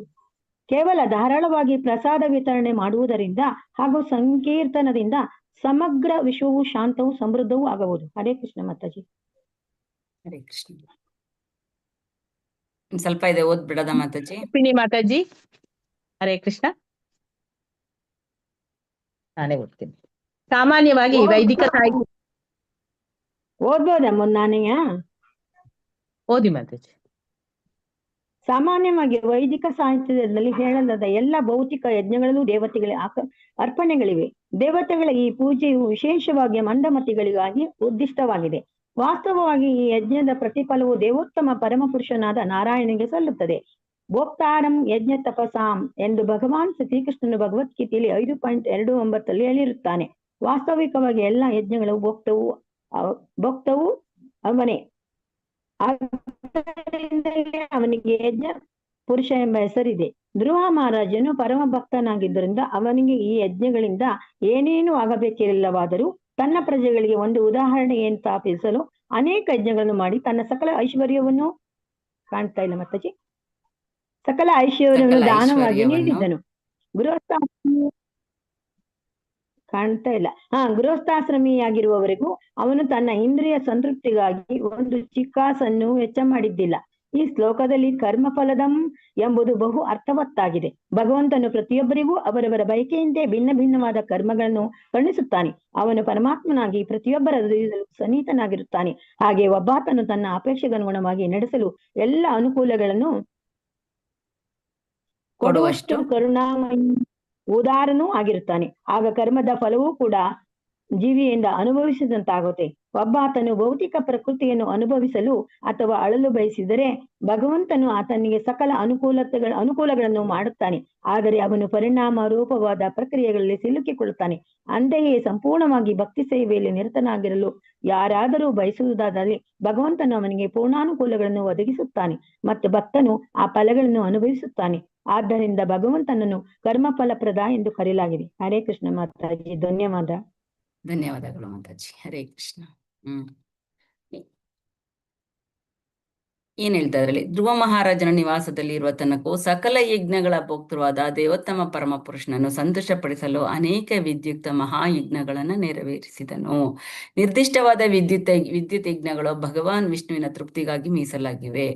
ಕೇವಲ ಧಾರಾಳವಾಗಿ ಪ್ರಸಾದ ವಿತರಣೆ ಮಾಡುವುದರಿಂದ ಹಾಗೂ ಸಂಕೀರ್ತನದಿಂದ ಸಮಗ್ರ ವಿಶ್ವವು ಶಾಂತವೂ ಸಮೃದ್ಧವೂ ಆಗಬಹುದು. ಹರೇ ಕೃಷ್ಣ ಮಾತಾಜಿ. ಹರೇ ಕೃಷ್ಣ. ಸ್ವಲ್ಪ ಇದೆ, ಓದ್ಬಿಡದ ಮಾತಾಜಿ? ರುಕ್ಮಿಣಿ ಮಾತಾಜಿ. ಹರೇ ಕೃಷ್ಣ. ನಾನೇ ಓದ್ತೀನಿ. ಸಾಮಾನ್ಯವಾಗಿ ವೈದಿಕ ಸಾಹಿತ್ಯ ಓದ್ಬೋದಮ್ಮ ನಾನೆಯ? ಓದಿ ಮಾತಾಜಿ. ಸಾಮಾನ್ಯವಾಗಿ ವೈದಿಕ ಸಾಹಿತ್ಯದಲ್ಲಿ ಹೇಳಲಾದ ಎಲ್ಲ ಭೌತಿಕ ಯಜ್ಞಗಳಲ್ಲೂ ದೇವತೆಗಳ ಅರ್ಪಣೆಗಳಿವೆ. ದೇವತೆಗಳ ಈ ಪೂಜೆಯು ವಿಶೇಷವಾಗಿ ಮಂದಮತಿಗಳಿಗಾಗಿ ಉದ್ದಿಷ್ಟವಾಗಿದೆ. ವಾಸ್ತವವಾಗಿ ಈ ಯಜ್ಞದ ಪ್ರತಿಫಲವು ದೇವೋತ್ತಮ ಪರಮಪುರುಷನಾದ ನಾರಾಯಣನಿಗೆ ಸಲ್ಲುತ್ತದೆ. ಭೋಕ್ತಾರಂ ಯಜ್ಞ ತಪಸಾಂ ಎಂದು ಭಗವಾನ್ ಶ್ರೀಕೃಷ್ಣನು ಭಗವದ್ಗೀತೆಯಲ್ಲಿ 5.29 ಹೇಳಿರುತ್ತಾನೆ. ವಾಸ್ತವಿಕವಾಗಿ ಎಲ್ಲ ಯಜ್ಞಗಳು ಭೋಕ್ತವು ಅವನೇ. ಅವನಿಗೆ ಯಜ್ಞ ಪುರುಷ ಎಂಬ ಹೆಸರಿದೆ. ಧ್ರುವ ಮಹಾರಾಜನು ಪರಮ ಭಕ್ತನಾಗಿದ್ದರಿಂದ ಅವನಿಗೆ ಈ ಯಜ್ಞಗಳಿಂದ ಏನೇನು ಆಗಬೇಕಿಲ್ಲವಾದರೂ ತನ್ನ ಪ್ರಜೆಗಳಿಗೆ ಒಂದು ಉದಾಹರಣೆಯನ್ನು ಸ್ಥಾಪಿಸಲು ಅನೇಕ ಯಜ್ಞಗಳನ್ನು ಮಾಡಿ ತನ್ನ ಸಕಲ ಐಶ್ವರ್ಯವನ್ನು ಸಕಲ ಐಶ್ವರ್ಯವನ್ನು ದಾನವಾಗಿ ನೀಡಿದ್ದನು. ಗೃಹಸ್ಥಾಶ್ರಮಿಯಾಗಿರುವವರೆಗೂ ಅವನು ತನ್ನ ಇಂದ್ರಿಯ ಸಂತೃಪ್ತಿಗಾಗಿ ಒಂದು ಚಿಕ್ಕಾಸನ್ನು ವೆಚ್ಚ ಮಾಡಿದ್ದಿಲ್ಲ. ಈ ಶ್ಲೋಕದಲ್ಲಿ ಕರ್ಮಫಲದಂ ಎಂಬುದು ಬಹು ಅರ್ಥವತ್ತಾಗಿದೆ. ಭಗವಂತನು ಪ್ರತಿಯೊಬ್ಬರಿಗೂ ಅವರವರ ಬಯಕೆಯಂತೆ ಭಿನ್ನ ಭಿನ್ನವಾದ ಕರ್ಮಗಳನ್ನು ಕರುಣಿಸುತ್ತಾನೆ. ಅವನು ಪರಮಾತ್ಮನಾಗಿ ಪ್ರತಿಯೊಬ್ಬರ ಹೃದಯದಲ್ಲೂ ಸನ್ನಿಹಿತನಾಗಿರುತ್ತಾನೆ. ಹಾಗೆ ಒಬ್ಬಾತನು ತನ್ನ ಅಪೇಕ್ಷೆಗನುಗುಣವಾಗಿ ನಡೆಸಲು ಎಲ್ಲ ಅನುಕೂಲಗಳನ್ನು ಕೊಡುವಷ್ಟು ಕರುಣಾಮಯಿ ಉದಾರನೂ ಆಗಿರುತ್ತಾನೆ. ಆಗ ಕರ್ಮದ ಫಲವೂ ಕೂಡ ಜೀವಿಯಿಂದ ಅನುಭವಿಸಿದಂತಾಗುತ್ತೆ. ಒಬ್ಬಾತನು ಭೌತಿಕ ಪ್ರಕೃತಿಯನ್ನು ಅನುಭವಿಸಲು ಅಥವಾ ಅಳಲು ಬಯಸಿದರೆ ಭಗವಂತನು ಆತನಿಗೆ ಸಕಲ ಅನುಕೂಲಗಳನ್ನು ಮಾಡುತ್ತಾನೆ. ಆದರೆ ಅವನು ಪರಿಣಾಮ ರೂಪವಾದ ಪ್ರಕ್ರಿಯೆಗಳಲ್ಲಿ ಸಿಲುಕಿಕೊಳ್ಳುತ್ತಾನೆ. ಅಂತೆಯೇ ಸಂಪೂರ್ಣವಾಗಿ ಭಕ್ತಿ ಸೇವೆಯಲ್ಲಿ ನಿರತನಾಗಿರಲು ಯಾರಾದರೂ ಬಯಸುವುದಾದಲ್ಲಿ ಭಗವಂತನು ಅವನಿಗೆ ಪೂರ್ಣಾನುಕೂಲಗಳನ್ನು ಒದಗಿಸುತ್ತಾನೆ ಮತ್ತು ಭಕ್ತನು ಆ ಫಲಗಳನ್ನು ಅನುಭವಿಸುತ್ತಾನೆ. ಆದ್ದರಿಂದ ಭಗವಂತನನ್ನು ಕರ್ಮಫಲಪ್ರದ ಎಂದು ಕರೆಯಲಾಗಿದೆ. ಹರೇ ಕೃಷ್ಣ ಮಾತಾಜಿ. ಧನ್ಯವಾದಗಳು ಮಾತಾಜಿ. ಹರೇ ಕೃಷ್ಣ. ಏನ್ ಹೇಳ್ತಾ ಇದ್ರಲ್ಲಿ? ಧ್ರುವ ಮಹಾರಾಜನ ನಿವಾಸದಲ್ಲಿ ಇರುವ ತನಕೂ ಸಕಲ ಯಜ್ಞಗಳ ಭೋಕ್ತೃವಾದ ದೇವೋತ್ತಮ ಪರಮ ಪುರುಷನನ್ನು ಸಂತೋಷಪಡಿಸಲು ಅನೇಕ ವಿದ್ಯುಕ್ತ ಮಹಾಯಜ್ಞಗಳನ್ನ ನೆರವೇರಿಸಿದನು. ನಿರ್ದಿಷ್ಟವಾದ ವಿದ್ಯುತ್ ಯಜ್ಞಗಳು ಭಗವಾನ್ ವಿಷ್ಣುವಿನ ತೃಪ್ತಿಗಾಗಿ ಮೀಸಲಾಗಿವೆ.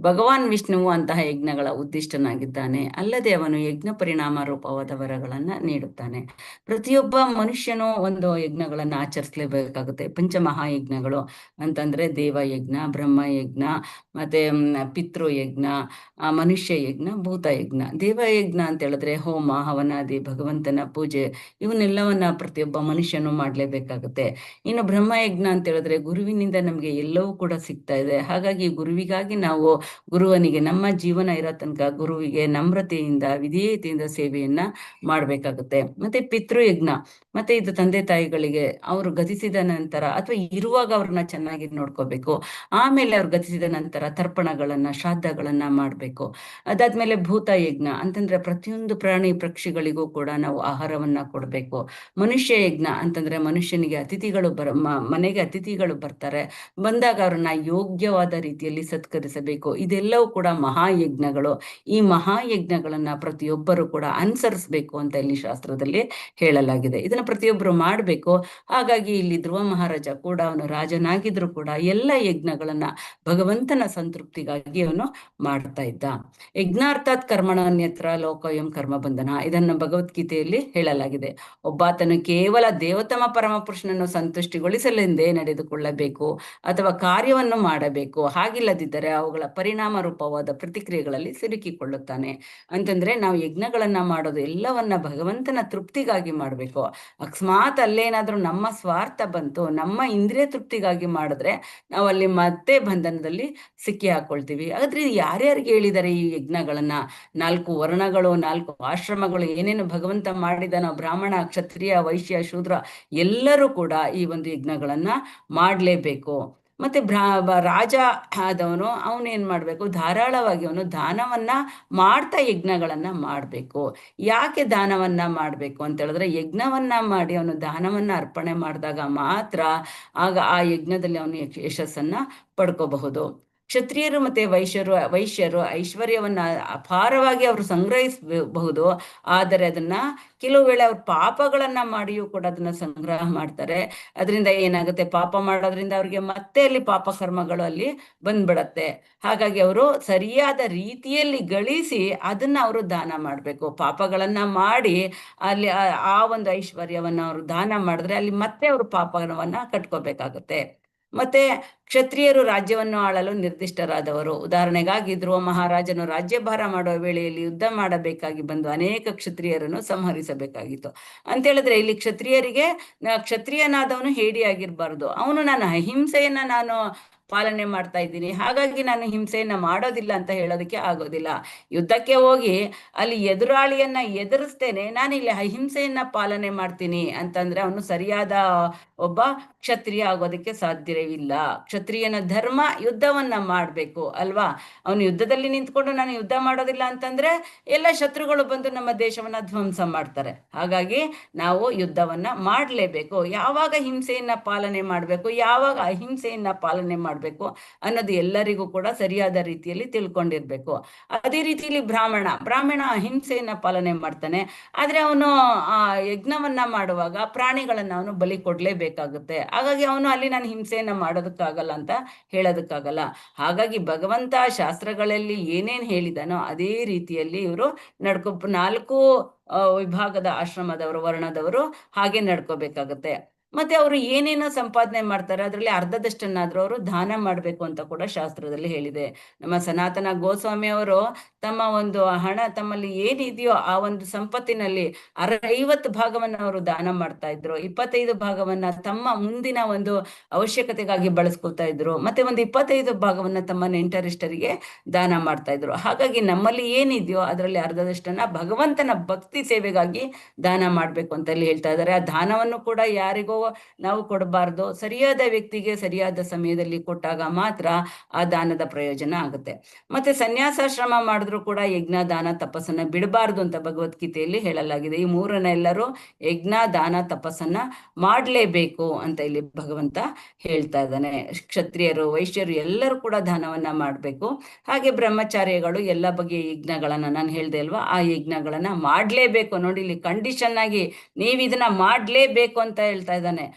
ಭಗವಾನ್ ವಿಷ್ಣುವು ಅಂತಹ ಯಜ್ಞಗಳ ಉದ್ದಿಷ್ಟನಾಗಿದ್ದಾನೆ. ಅಲ್ಲದೆ ಅವನು ಯಜ್ಞ ಪರಿಣಾಮ ರೂಪವಾದ ವರಗಳನ್ನ ನೀಡುತ್ತಾನೆ. ಪ್ರತಿಯೊಬ್ಬ ಮನುಷ್ಯನು ಒಂದು ಯಜ್ಞಗಳನ್ನ ಆಚರಿಸಲೇಬೇಕಾಗುತ್ತೆ. ಪಂಚಮಹಾಯಜ್ಞಗಳು ಅಂತಂದ್ರೆ ದೇವಯಜ್ಞ, ಬ್ರಹ್ಮಯಜ್ಞ, ಮತ್ತೆ ಪಿತೃಯಜ್ಞ, ಮನುಷ್ಯ ಯಜ್ಞ, ಭೂತಯಜ್ಞ. ದೇವಯಜ್ಞ ಅಂತ ಹೇಳಿದ್ರೆ ಹೋಮ, ಹವನಾದಿ, ಭಗವಂತನ ಪೂಜೆ, ಇವನ್ನೆಲ್ಲವನ್ನ ಪ್ರತಿಯೊಬ್ಬ ಮನುಷ್ಯನು ಮಾಡ್ಲೇಬೇಕಾಗುತ್ತೆ. ಇನ್ನು ಬ್ರಹ್ಮಯಜ್ಞ ಅಂತ ಹೇಳಿದ್ರೆ ಗುರುವಿನಿಂದ ನಮ್ಗೆ ಎಲ್ಲವೂ ಕೂಡ ಸಿಗ್ತಾ ಇದೆ. ಹಾಗಾಗಿ ಗುರುವಿಗಾಗಿ ನಾವು ಗುರುವನಿಗೆ ನಮ್ಮ ಜೀವನ ಇರೋ ತನಕ ಗುರುವಿಗೆ ನಮ್ರತೆಯಿಂದ ವಿಧೇಯತೆಯಿಂದ ಸೇವೆಯನ್ನ ಮಾಡ್ಬೇಕಾಗುತ್ತೆ. ಮತ್ತೆ ಪಿತೃಯಜ್ಞ, ಮತ್ತೆ ಇದು ತಂದೆ ತಾಯಿಗಳಿಗೆ ಅವರು ಗತಿಸಿದ ನಂತರ ಅಥವಾ ಇರುವಾಗ ಅವ್ರನ್ನ ಚೆನ್ನಾಗಿ ನೋಡ್ಕೋಬೇಕು. ಆಮೇಲೆ ಅವ್ರು ಗತಿಸಿದ ನಂತರ ತರ್ಪಣಗಳನ್ನ ಶ್ರಾದ್ದಗಳನ್ನ ಮಾಡಬೇಕು. ಅದಾದ್ಮೇಲೆ ಭೂತ ಯಜ್ಞ ಅಂತಂದ್ರೆ ಪ್ರತಿಯೊಂದು ಪ್ರಾಣಿ ಪಕ್ಷಿಗಳಿಗೂ ಕೂಡ ನಾವು ಆಹಾರವನ್ನ ಕೊಡಬೇಕು. ಮನುಷ್ಯ ಯಜ್ಞ ಅಂತಂದ್ರೆ ಮನುಷ್ಯನಿಗೆ ಅತಿಥಿಗಳು ಮನೆಗೆ ಅತಿಥಿಗಳು ಬರ್ತಾರೆ, ಬಂದಾಗ ಅವ್ರನ್ನ ಯೋಗ್ಯವಾದ ರೀತಿಯಲ್ಲಿ ಸತ್ಕರಿಸಬೇಕು. ಇದೆಲ್ಲವೂ ಕೂಡ ಮಹಾಯಜ್ಞಗಳು. ಈ ಮಹಾಯಜ್ಞಗಳನ್ನ ಪ್ರತಿಯೊಬ್ಬರು ಕೂಡ ಅನುಸರಿಸಬೇಕು ಅಂತ ಇಲ್ಲಿ ಶಾಸ್ತ್ರದಲ್ಲಿ ಹೇಳಲಾಗಿದೆ. ಇದನ್ನ ಪ್ರತಿಯೊಬ್ಬರು ಮಾಡಬೇಕು. ಹಾಗಾಗಿ ಇಲ್ಲಿ ಧ್ರುವ ಮಹಾರಾಜ ಕೂಡ ಅವನು ರಾಜನಾಗಿದ್ರು ಕೂಡ ಎಲ್ಲ ಯಜ್ಞಗಳನ್ನ ಭಗವಂತನ ಸಂತೃಪ್ತಿಗಾಗಿ ಅವನು ಮಾಡ್ತಾ ಇದ್ದ. ಯಜ್ಞಾರ್ಥಾತ್ ಕರ್ಮಣ ಅನ್ಯತ್ರ ಲೋಕಯಂ ಕರ್ಮ ಬಂಧನ, ಇದನ್ನು ಭಗವದ್ಗೀತೆಯಲ್ಲಿ ಹೇಳಲಾಗಿದೆ. ಒಬ್ಬಾತನು ಕೇವಲ ದೇವತಮ ಪರಮ ಪುರುಷನನ್ನು ಸಂತುಷ್ಟಿಗೊಳಿಸಲೆಂದೇ ನಡೆದುಕೊಳ್ಳಬೇಕು ಅಥವಾ ಕಾರ್ಯವನ್ನು ಮಾಡಬೇಕು, ಹಾಗಿಲ್ಲದಿದ್ದರೆ ಅವುಗಳ ಪರಿಣಾಮ ರೂಪವಾದ ಪ್ರತಿಕ್ರಿಯೆಗಳಲ್ಲಿ ಸಿಲುಕಿಕೊಳ್ಳುತ್ತಾನೆ. ಅಂತಂದ್ರೆ ನಾವು ಯಜ್ಞಗಳನ್ನ ಮಾಡೋದು ಎಲ್ಲವನ್ನ ಭಗವಂತನ ತೃಪ್ತಿಗಾಗಿ ಮಾಡಬೇಕು. ಅಕಸ್ಮಾತ್ ಅಲ್ಲೇನಾದ್ರೂ ನಮ್ಮ ಸ್ವಾರ್ಥ ಬಂತು, ನಮ್ಮ ಇಂದ್ರಿಯ ತೃಪ್ತಿಗಾಗಿ ಮಾಡಿದ್ರೆ ನಾವು ಅಲ್ಲಿ ಮತ್ತೆ ಬಂಧನದಲ್ಲಿ ಸಿಕ್ಕಿ ಹಾಕೊಳ್ತೀವಿ. ಹಾಗಾದ್ರೆ ಯಾರ್ಯಾರಿಗೆ ಹೇಳಿದ್ದಾರೆ ಈ ಯಜ್ಞಗಳನ್ನ? 4 ವರ್ಣಗಳು, 4 ಆಶ್ರಮಗಳು, ಏನೇನು ಭಗವಂತ ಮಾಡಿದಾನೋ, ಬ್ರಾಹ್ಮಣ, ಕ್ಷತ್ರಿಯ, ವೈಶ್ಯ, ಶೂದ್ರ ಎಲ್ಲರೂ ಕೂಡ ಈ ಒಂದು ಯಜ್ಞಗಳನ್ನ ಮಾಡ್ಲೇಬೇಕು. ಮತ್ತೆ ರಾಜ ಆದವನು ಅವನೇನ್ ಮಾಡ್ಬೇಕು? ಧಾರಾಳವಾಗಿ ಅವನು ದಾನವನ್ನ ಮಾಡ್ತಾ ಯಜ್ಞಗಳನ್ನ ಮಾಡ್ಬೇಕು. ಯಾಕೆ ದಾನವನ್ನ ಮಾಡ್ಬೇಕು ಅಂತ ಹೇಳಿದ್ರೆ, ಯಜ್ಞವನ್ನ ಮಾಡಿ ಅವನು ದಾನವನ್ನ ಅರ್ಪಣೆ ಮಾಡಿದಾಗ ಮಾತ್ರ ಆಗ ಆ ಯಜ್ಞದಲ್ಲಿ ಅವನು ಯಶಸ್ಸನ್ನ ಪಡ್ಕೋಬಹುದು. ಕ್ಷತ್ರಿಯರು ಮತ್ತೆ ವೈಶ್ಯರು ಐಶ್ವರ್ಯವನ್ನ ಅಪಾರವಾಗಿ ಅವರು ಸಂಗ್ರಹಿಸಬಹುದು. ಆದರೆ ಅದನ್ನ ಕೆಲವು ವೇಳೆ ಅವ್ರ ಪಾಪಗಳನ್ನ ಮಾಡಿಯೂ ಕೂಡ ಅದನ್ನ ಸಂಗ್ರಹ ಮಾಡ್ತಾರೆ. ಅದರಿಂದ ಏನಾಗುತ್ತೆ? ಪಾಪ ಮಾಡೋದ್ರಿಂದ ಅವ್ರಿಗೆ ಮತ್ತೆ ಅಲ್ಲಿ ಪಾಪ ಕರ್ಮಗಳು ಅಲ್ಲಿ ಬಂದ್ಬಿಡತ್ತೆ. ಹಾಗಾಗಿ ಅವರು ಸರಿಯಾದ ರೀತಿಯಲ್ಲಿ ಗಳಿಸಿ ಅದನ್ನ ಅವರು ದಾನ ಮಾಡ್ಬೇಕು. ಪಾಪಗಳನ್ನ ಮಾಡಿ ಅಲ್ಲಿ ಆ ಒಂದು ಐಶ್ವರ್ಯವನ್ನ ಅವರು ದಾನ ಮಾಡಿದ್ರೆ ಅಲ್ಲಿ ಮತ್ತೆ ಅವರು ಪಾಪವನ್ನ ಕಟ್ಕೋಬೇಕಾಗುತ್ತೆ. ಮತ್ತೆ ಕ್ಷತ್ರಿಯರು ರಾಜ್ಯವನ್ನು ಆಳಲು ನಿರ್ದಿಷ್ಟರಾದವರು. ಉದಾಹರಣೆಗಾಗಿ ಧ್ರುವ ಮಹಾರಾಜನು ರಾಜ್ಯಭಾರ ಮಾಡುವ ವೇಳೆಯಲ್ಲಿ ಯುದ್ಧ ಮಾಡಬೇಕಾಗಿ ಬಂದು ಅನೇಕ ಕ್ಷತ್ರಿಯರನ್ನು ಸಂಹರಿಸಬೇಕಾಗಿತ್ತು. ಅಂತ ಹೇಳಿದ್ರೆ ಇಲ್ಲಿ ಕ್ಷತ್ರಿಯನಾದವನು ಹೇಡಿಯಾಗಿರ್ಬಾರ್ದು. ಅವನು ನಾನು ಅಹಿಂಸೆಯನ್ನ ನಾನು ಪಾಲನೆ ಮಾಡ್ತಾ ಇದ್ದೀನಿ, ಹಾಗಾಗಿ ನಾನು ಹಿಂಸೆಯನ್ನ ಮಾಡೋದಿಲ್ಲ ಅಂತ ಹೇಳೋದಕ್ಕೆ ಆಗೋದಿಲ್ಲ. ಯುದ್ಧಕ್ಕೆ ಹೋಗಿ ಅಲ್ಲಿ ಎದುರಾಳಿಯನ್ನ ಎದುರಿಸ್ತೇನೆ, ನಾನು ಇಲ್ಲಿ ಅಹಿಂಸೆಯನ್ನ ಪಾಲನೆ ಮಾಡ್ತೀನಿ ಅಂತಂದ್ರೆ ಅವನು ಸರಿಯಾದ ಒಬ್ಬ ಕ್ಷತ್ರಿಯ ಆಗೋದಕ್ಕೆ ಸಾಧ್ಯವಿಲ್ಲ. ಕ್ಷತ್ರಿಯನ ಧರ್ಮ ಯುದ್ಧವನ್ನ ಮಾಡ್ಬೇಕು ಅಲ್ವಾ? ಅವನು ಯುದ್ಧದಲ್ಲಿ ನಿಂತ್ಕೊಂಡು ನಾನು ಯುದ್ಧ ಮಾಡೋದಿಲ್ಲ ಅಂತಂದ್ರೆ ಎಲ್ಲ ಶತ್ರುಗಳು ಬಂದು ನಮ್ಮ ದೇಶವನ್ನ ಧ್ವಂಸ ಮಾಡ್ತಾರೆ. ಹಾಗಾಗಿ ನಾವು ಯುದ್ಧವನ್ನ ಮಾಡ್ಲೇಬೇಕು. ಯಾವಾಗ ಹಿಂಸೆಯನ್ನ ಪಾಲನೆ ಮಾಡ್ಬೇಕು, ಯಾವಾಗ ಅಹಿಂಸೆಯನ್ನ ಪಾಲನೆ ಮಾಡ್ಬೇಕು ಅನ್ನೋದು ಎಲ್ಲರಿಗೂ ಕೂಡ ಸರಿಯಾದ ರೀತಿಯಲ್ಲಿ ತಿಳ್ಕೊಂಡಿರ್ಬೇಕು. ಅದೇ ರೀತಿಯಲ್ಲಿ ಬ್ರಾಹ್ಮಣ ಅಹಿಂಸೆಯನ್ನ ಪಾಲನೆ ಮಾಡ್ತಾನೆ. ಆದ್ರೆ ಅವನು ಆ ಯಜ್ಞವನ್ನ ಮಾಡುವಾಗ ಪ್ರಾಣಿಗಳನ್ನ ಅವನು ಬಲಿ ಕೊಡ್ಲೇಬೇಕಾಗುತ್ತೆ. ಹಾಗಾಗಿ ಅವನು ಅಲ್ಲಿ ನಾನು ಹಿಂಸೆಯನ್ನ ಮಾಡೋದಕ್ಕಾಗಲ್ಲ ಅಂತ ಹೇಳೋದಕ್ಕಾಗಲ್ಲ. ಹಾಗಾಗಿ ಭಗವಂತ ಶಾಸ್ತ್ರಗಳಲ್ಲಿ ಏನೇನ್ ಹೇಳಿದಾನೋ ಅದೇ ರೀತಿಯಲ್ಲಿ ಇವರು 4 ವಿಭಾಗದ ಆಶ್ರಮದವರು, ವರ್ಣದವರು ಹಾಗೆ ನಡ್ಕೋಬೇಕಾಗತ್ತೆ. ಮತ್ತೆ ಅವರು ಏನೇನೋ ಸಂಪಾದನೆ ಮಾಡ್ತಾರೆ, ಅದರಲ್ಲಿ ಅರ್ಧದಷ್ಟನ್ನಾದ್ರೂ ಅವರು ದಾನ ಮಾಡ್ಬೇಕು ಅಂತ ಕೂಡ ಶಾಸ್ತ್ರದಲ್ಲಿ ಹೇಳಿದೆ. ನಮ್ಮ ಸನಾತನ ಗೋಸ್ವಾಮಿ ಅವರು ತಮ್ಮ ಒಂದು ಹಣ, ತಮ್ಮಲ್ಲಿ ಏನಿದೆಯೋ ಆ ಒಂದು ಸಂಪತ್ತಿನಲ್ಲಿ 50 ಭಾಗವನ್ನ ಅವರು ದಾನ ಮಾಡ್ತಾ ಇದ್ರು. 25 ಭಾಗವನ್ನ ತಮ್ಮ ಮುಂದಿನ ಒಂದು ಅವಶ್ಯಕತೆಗಾಗಿ ಬಳಸ್ಕೊಳ್ತಾ ಇದ್ರು. ಮತ್ತೆ ಒಂದು 25 ಭಾಗವನ್ನ ತಮ್ಮ ನೆಂಟರಿಷ್ಟರಿಗೆ ದಾನ ಮಾಡ್ತಾ ಇದ್ರು. ಹಾಗಾಗಿ ನಮ್ಮಲ್ಲಿ ಏನಿದೆಯೋ ಅದರಲ್ಲಿ ಅರ್ಧದಷ್ಟನ್ನ ಭಗವಂತನ ಭಕ್ತಿ ಸೇವೆಗಾಗಿ ದಾನ ಮಾಡ್ಬೇಕು ಅಂತ ಹೇಳಿ ಹೇಳ್ತಾ ಇದ್ದಾರೆ. ಆ ದಾನವನ್ನು ಕೂಡ ಯಾರಿಗೋ ನಾವು ಕೊಡಬಾರ್ದು, ಸರಿಯಾದ ವ್ಯಕ್ತಿಗೆ ಸರಿಯಾದ ಸಮಯದಲ್ಲಿ ಕೊಟ್ಟಾಗ ಮಾತ್ರ ಆ ದಾನದ ಪ್ರಯೋಜನ ಆಗುತ್ತೆ. ಮತ್ತೆ ಸನ್ಯಾಸಾಶ್ರಮ ಮಾಡಿದ್ರು ಕೂಡ ಯಜ್ಞ, ದಾನ, ತಪಸ್ಸನ್ನ ಬಿಡಬಾರ್ದು ಅಂತ ಭಗವದ್ಗೀತೆಯಲ್ಲಿ ಹೇಳಲಾಗಿದೆ. ಈ 3 ಎಲ್ಲರೂ ಯಜ್ಞ, ದಾನ, ತಪಸ್ಸನ್ನ ಮಾಡ್ಲೇಬೇಕು ಅಂತ ಇಲ್ಲಿ ಭಗವಂತ ಹೇಳ್ತಾ ಇದ್ದಾನೆ. ಕ್ಷತ್ರಿಯರು, ವೈಶ್ಯರು ಎಲ್ಲರೂ ಕೂಡ ದಾನವನ್ನ ಮಾಡ್ಬೇಕು. ಹಾಗೆ ಬ್ರಹ್ಮಚಾರ್ಯಗಳು ಎಲ್ಲ ಬಗೆಯ ಯಜ್ಞಗಳನ್ನ ನಾನು ಹೇಳ್ದೆ ಅಲ್ವಾ, ಆ ಯಜ್ಞಗಳನ್ನ ಮಾಡ್ಲೇಬೇಕು. ನೋಡಿ, ಇಲ್ಲಿ ಕಂಡೀಷನ್ ಆಗಿ ನೀವು ಇದನ್ನ ಮಾಡ್ಲೇಬೇಕು ಅಂತ ಹೇಳ್ತಾ ಇದ್ದಾನೆ.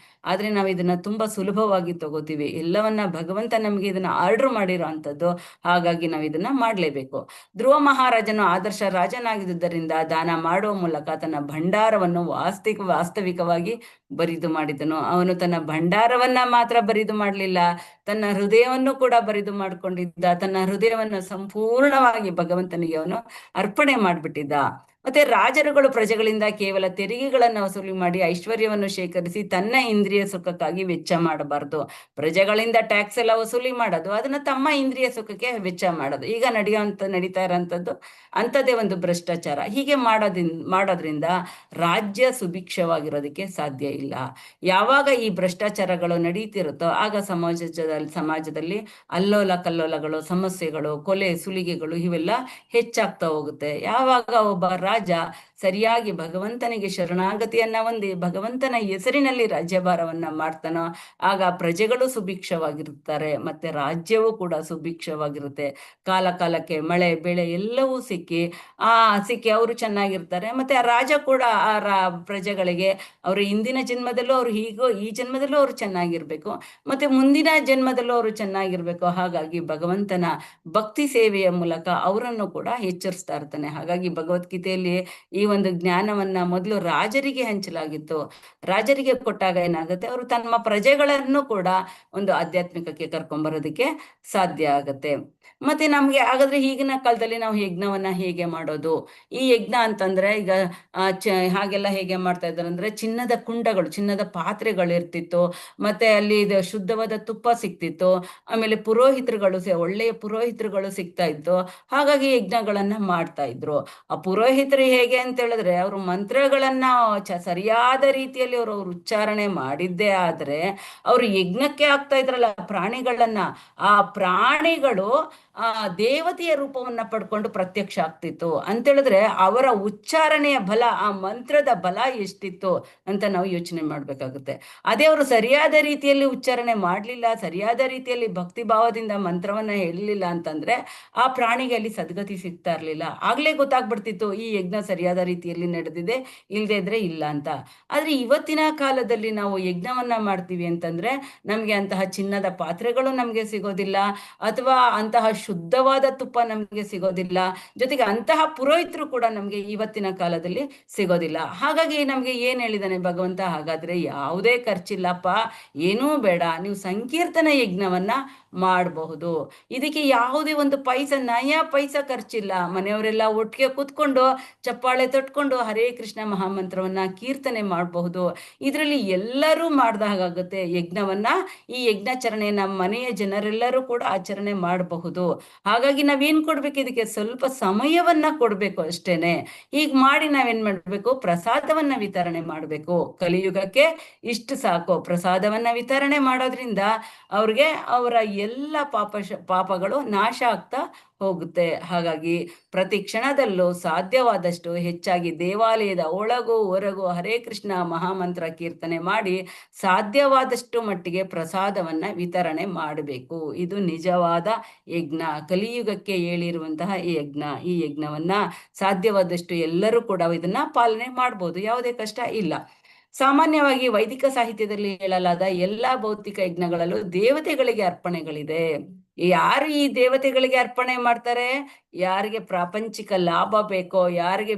ಆದ್ರೆ ನಾವು ಇದನ್ನ ತುಂಬಾ ಸುಲಭವಾಗಿ ತಗೋತೀವಿ. ಎಲ್ಲವನ್ನ ಭಗವಂತ ನಮ್ಗೆ ಇದನ್ನ ಆರ್ಡರ್ ಮಾಡಿರೋ ಅಂಥದ್ದು. ಹಾಗಾಗಿ ನಾವು ಇದನ್ನ ಮಾಡ್ಲೇಬೇಕು. ಧ್ರುವ ಮಹಾರಾಜನು ಆದರ್ಶ ರಾಜನಾಗಿದ್ದರಿಂದ ದಾನ ಮಾಡುವ ಮೂಲಕ ತನ್ನ ಭಂಡಾರವನ್ನು ವಾಸ್ತವಿಕವಾಗಿ ಬರಿದು ಮಾಡಿದನು. ಅವನು ತನ್ನ ಭಂಡಾರವನ್ನ ಮಾತ್ರ ಬರಿದು ಮಾಡ್ಲಿಲ್ಲ, ತನ್ನ ಹೃದಯವನ್ನು ಕೂಡ ಬರಿದು ಮಾಡ್ಕೊಂಡಿದ್ದ. ತನ್ನ ಹೃದಯವನ್ನು ಸಂಪೂರ್ಣವಾಗಿ ಭಗವಂತನಿಗೆ ಅವನು ಅರ್ಪಣೆ ಮಾಡ್ಬಿಟ್ಟಿದ್ದ. ಮತ್ತೆ ರಾಜರುಗಳು ಪ್ರಜೆಗಳಿಂದ ಕೇವಲ ತೆರಿಗೆಗಳನ್ನು ವಸೂಲಿ ಮಾಡಿ ಐಶ್ವರ್ಯವನ್ನು ಶೇಖರಿಸಿ ತನ್ನ ಇಂದ್ರಿಯ ಸುಖಕ್ಕಾಗಿ ವೆಚ್ಚ ಮಾಡಬಾರ್ದು. ಪ್ರಜೆಗಳಿಂದ ಟ್ಯಾಕ್ಸ್ ಎಲ್ಲ ವಸೂಲಿ ಮಾಡೋದು, ಅದನ್ನ ತಮ್ಮ ಇಂದ್ರಿಯ ಸುಖಕ್ಕೆ ವೆಚ್ಚ ಮಾಡೋದು. ಈಗ ನಡೀತಾ ಇರೋಂಥದ್ದು ಅಂಥದ್ದೇ ಒಂದು ಭ್ರಷ್ಟಾಚಾರ. ಹೀಗೆ ಮಾಡೋದ್ರಿಂದ ರಾಜ್ಯ ಸುಭಿಕ್ಷವಾಗಿರೋದಕ್ಕೆ ಸಾಧ್ಯ ಇಲ್ಲ. ಯಾವಾಗ ಈ ಭ್ರಷ್ಟಾಚಾರಗಳು ನಡೀತಿರುತ್ತೋ ಆಗ ಸಮಾಜದಲ್ಲಿ ಅಲ್ಲೋಲ ಕಲ್ಲೋಲಗಳು, ಸಮಸ್ಯೆಗಳು, ಕೊಲೆ ಸುಲಿಗೆಗಳು ಇವೆಲ್ಲ ಹೆಚ್ಚಾಗ್ತಾ ಹೋಗುತ್ತೆ. ಯಾವಾಗ ಒಬ್ಬ ರಾಜ ಸರಿಯಾಗಿ ಭಗವಂತನಿಗೆ ಶರಣಾಗತಿಯನ್ನ ಹೊಂದಿ ಭಗವಂತನ ಹೆಸರಿನಲ್ಲಿ ರಾಜ್ಯಭಾರವನ್ನ ಮಾಡ್ತಾನೋ ಆಗ ಪ್ರಜೆಗಳು ಸುಭಿಕ್ಷವಾಗಿರುತ್ತಾರೆ, ಮತ್ತೆ ರಾಜ್ಯವೂ ಕೂಡ ಸುಭಿಕ್ಷವಾಗಿರುತ್ತೆ. ಕಾಲಕ್ಕೆ ಮಳೆ ಬೆಳೆ ಎಲ್ಲವೂ ಸಿಕ್ಕಿ ಅವರು ಚೆನ್ನಾಗಿರ್ತಾರೆ. ಮತ್ತೆ ಆ ರಾಜ ಕೂಡ ಪ್ರಜೆಗಳಿಗೆ ಅವರು ಹಿಂದಿನ ಜನ್ಮದಲ್ಲೂ ಅವ್ರು ಹೀಗೋ ಈ ಜನ್ಮದಲ್ಲೂ ಅವ್ರು ಚೆನ್ನಾಗಿರ್ಬೇಕು, ಮತ್ತೆ ಮುಂದಿನ ಜನ್ಮದಲ್ಲೂ ಅವರು ಚೆನ್ನಾಗಿರ್ಬೇಕು. ಹಾಗಾಗಿ ಭಗವಂತನ ಭಕ್ತಿ ಸೇವೆಯ ಮೂಲಕ ಅವರನ್ನು ಕೂಡ ಎಚ್ಚರಿಸ್ತಾ ಇರ್ತಾನೆ. ಹಾಗಾಗಿ ಭಗವದ್ಗೀತೆಯಲ್ಲಿ ಈ ಒಂದು ಜ್ಞಾನವನ್ನ ಮೊದಲು ರಾಜರಿಗೆ ಹಂಚಲಾಗಿತ್ತು. ರಾಜರಿಗೆ ಕೊಟ್ಟಾಗ ಏನಾಗುತ್ತೆ, ಅವರು ತಮ್ಮ ಪ್ರಜೆಗಳನ್ನು ಕೂಡ ಒಂದು ಆಧ್ಯಾತ್ಮಿಕಕ್ಕೆ ಕರ್ಕೊಂಡ್ಬರೋದಕ್ಕೆ ಸಾಧ್ಯ ಆಗತ್ತೆ. ಮತ್ತೆ ನಮ್ಗೆ ಹಾಗಾದ್ರೆ ಈಗಿನ ಕಾಲದಲ್ಲಿ ನಾವು ಯಜ್ಞವನ್ನ ಹೇಗೆ ಮಾಡೋದು? ಈ ಯಜ್ಞ ಅಂತಂದ್ರೆ ಈಗ ಹಾಗೆಲ್ಲ ಹೇಗೆ ಮಾಡ್ತಾ ಇದ್ದಾರೆ ಅಂದ್ರೆ, ಚಿನ್ನದ ಕುಂಡಗಳು, ಚಿನ್ನದ ಪಾತ್ರೆಗಳು ಇರ್ತಿತ್ತು, ಮತ್ತೆ ಅಲ್ಲಿ ಶುದ್ಧವಾದ ತುಪ್ಪ ಸಿಕ್ತಿತ್ತು, ಆಮೇಲೆ ಪುರೋಹಿತರುಗಳು ಒಳ್ಳೆಯ ಪುರೋಹಿತರುಗಳು ಸಿಗ್ತಾ ಇತ್ತು. ಹಾಗಾಗಿ ಯಜ್ಞಗಳನ್ನ ಮಾಡ್ತಾ ಇದ್ರು. ಆ ಪುರೋಹಿತರು ಹೇಗೆ ಅಂತ ಹೇಳಿದ್ರೆ, ಅವರು ಮಂತ್ರಗಳನ್ನ ಸರಿಯಾದ ರೀತಿಯಲ್ಲಿ ಅವರು ಉಚ್ಚಾರಣೆ ಮಾಡಿದ್ದೇ ಆದ್ರೆ ಅವರು ಯಜ್ಞಕ್ಕೆ ಆಗ್ತಾ ಇದ್ರಲ್ಲ ಪ್ರಾಣಿಗಳನ್ನ, ಆ ಪ್ರಾಣಿಗಳು ದೇವತೆಯ ರೂಪವನ್ನ ಪಡ್ಕೊಂಡು ಪ್ರತ್ಯಕ್ಷ ಆಗ್ತಿತ್ತು ಅಂತ ಹೇಳಿದ್ರೆ ಅವರ ಉಚ್ಚಾರಣೆಯ ಬಲ, ಆ ಮಂತ್ರದ ಬಲ ಎಷ್ಟಿತ್ತು ಅಂತ ನಾವು ಯೋಚನೆ ಮಾಡ್ಬೇಕಾಗುತ್ತೆ. ಅದೇ ಅವರು ಸರಿಯಾದ ರೀತಿಯಲ್ಲಿ ಉಚ್ಚಾರಣೆ ಮಾಡ್ಲಿಲ್ಲ, ಸರಿಯಾದ ರೀತಿಯಲ್ಲಿ ಭಕ್ತಿ ಭಾವದಿಂದ ಮಂತ್ರವನ್ನ ಹೇಳಲಿಲ್ಲ ಅಂತಂದ್ರೆ ಆ ಪ್ರಾಣಿಗೆ ಅಲ್ಲಿ ಸದ್ಗತಿ ಸಿಗ್ತಾ ಇರ್ಲಿಲ್ಲ. ಆಗ್ಲೇ ಗೊತ್ತಾಗ್ಬಿಡ್ತಿತ್ತು ಈ ಯಜ್ಞ ಸರಿಯಾದ ರೀತಿಯಲ್ಲಿ ನಡೆದಿದೆ, ಇಲ್ದೇ ಇದ್ರೆ ಇಲ್ಲ ಅಂತ. ಆದ್ರೆ ಇವತ್ತಿನ ಕಾಲದಲ್ಲಿ ನಾವು ಯಜ್ಞವನ್ನ ಮಾಡ್ತೀವಿ ಅಂತಂದ್ರೆ ನಮ್ಗೆ ಅಂತಹ ಚಿನ್ನದ ಪಾತ್ರೆಗಳು ನಮ್ಗೆ ಸಿಗೋದಿಲ್ಲ, ಅಥವಾ ಅಂತಹ ಶುದ್ಧವಾದ ತುಪ್ಪ ನಮ್ಗೆ ಸಿಗೋದಿಲ್ಲ, ಜೊತೆಗೆ ಅಂತಹ ಪುರೋಹಿತರು ಕೂಡ ನಮ್ಗೆ ಇವತ್ತಿನ ಕಾಲದಲ್ಲಿ ಸಿಗೋದಿಲ್ಲ. ಹಾಗಾಗಿ ನಮ್ಗೆ ಏನ್ ಹೇಳಿದಾನೆ ಭಗವಂತ, ಹಾಗಾದ್ರೆ ಯಾವುದೇ ಖರ್ಚಿಲ್ಲಪ್ಪ, ಏನೂ ಬೇಡ, ನೀವು ಸಂಕೀರ್ತನ ಯಜ್ಞವನ್ನ ಮಾಡಬಹುದು. ಇದಕ್ಕೆ ಯಾವುದೇ ಒಂದು ನಯ ಪೈಸಾ ಖರ್ಚಿಲ್ಲ. ಮನೆಯವರೆಲ್ಲ ಒಟ್ಟಿಗೆ ಕೂತ್ಕೊಂಡು ಚಪ್ಪಾಳೆ ತೊಟ್ಕೊಂಡು ಹರೇ ಕೃಷ್ಣ ಮಹಾಮಂತ್ರವನ್ನ ಕೀರ್ತನೆ ಮಾಡಬಹುದು. ಇದರಲ್ಲಿ ಎಲ್ಲರೂ ಮಾಡ್ದ ಹಾಗಾಗುತ್ತೆ ಯಜ್ಞವನ್ನ. ಈ ಯಜ್ಞಾಚರಣೆ ನಮ್ಮ ಮನೆಯ ಜನರೆಲ್ಲರೂ ಕೂಡ ಆಚರಣೆ ಮಾಡಬಹುದು. ಹಾಗಾಗಿ ನಾವೇನ್ ಕೊಡ್ಬೇಕು, ಇದಕ್ಕೆ ಸ್ವಲ್ಪ ಸಮಯವನ್ನ ಕೊಡ್ಬೇಕು ಅಷ್ಟೇನೆ. ಈಗ ಮಾಡಿ ನಾವೇನ್ ಮಾಡ್ಬೇಕು, ಪ್ರಸಾದವನ್ನ ವಿತರಣೆ ಮಾಡ್ಬೇಕು. ಕಲಿಯುಗಕ್ಕೆ ಇಷ್ಟು ಸಾಕು. ಪ್ರಸಾದವನ್ನ ವಿತರಣೆ ಮಾಡೋದ್ರಿಂದ ಅವ್ರಿಗೆ ಅವರ ಎಲ್ಲ ಪಾಪಗಳು ನಾಶ ಆಗ್ತಾ ಹೋಗುತ್ತೆ. ಹಾಗಾಗಿ ಪ್ರತಿ ಕ್ಷಣದಲ್ಲೂ ಸಾಧ್ಯವಾದಷ್ಟು ಹೆಚ್ಚಾಗಿ ದೇವಾಲಯದ ಒಳಗೂ ಹೊರಗೂ ಹರೇ ಕೃಷ್ಣ ಮಹಾಮಂತ್ರ ಕೀರ್ತನೆ ಮಾಡಿ ಸಾಧ್ಯವಾದಷ್ಟು ಮಟ್ಟಿಗೆ ಪ್ರಸಾದವನ್ನ ವಿತರಣೆ ಮಾಡಬೇಕು. ಇದು ನಿಜವಾದ ಯಜ್ಞ, ಕಲಿಯುಗಕ್ಕೆ ಹೇಳಿರುವಂತಹ ಈ ಯಜ್ಞವನ್ನ ಸಾಧ್ಯವಾದಷ್ಟು ಎಲ್ಲರೂ ಕೂಡ ಇದನ್ನ ಪಾಲನೆ ಮಾಡ್ಬೋದು, ಯಾವುದೇ ಕಷ್ಟ ಇಲ್ಲ. ಸಾಮಾನ್ಯವಾಗಿ ವೈದಿಕ ಸಾಹಿತ್ಯದಲ್ಲಿ ಹೇಳಲಾದ ಎಲ್ಲಾ ಭೌತಿಕ ಯಜ್ಞಗಳಲ್ಲೂ ದೇವತೆಗಳಿಗೆ ಅರ್ಪಣೆಗಳಿದೆ. ಯಾರು ಈ ದೇವತೆಗಳಿಗೆ ಅರ್ಪಣೆ ಮಾಡ್ತಾರೆ, ಯಾರಿಗೆ ಪ್ರಾಪಂಚಿಕ ಲಾಭ ಬೇಕೋ, ಯಾರಿಗೆ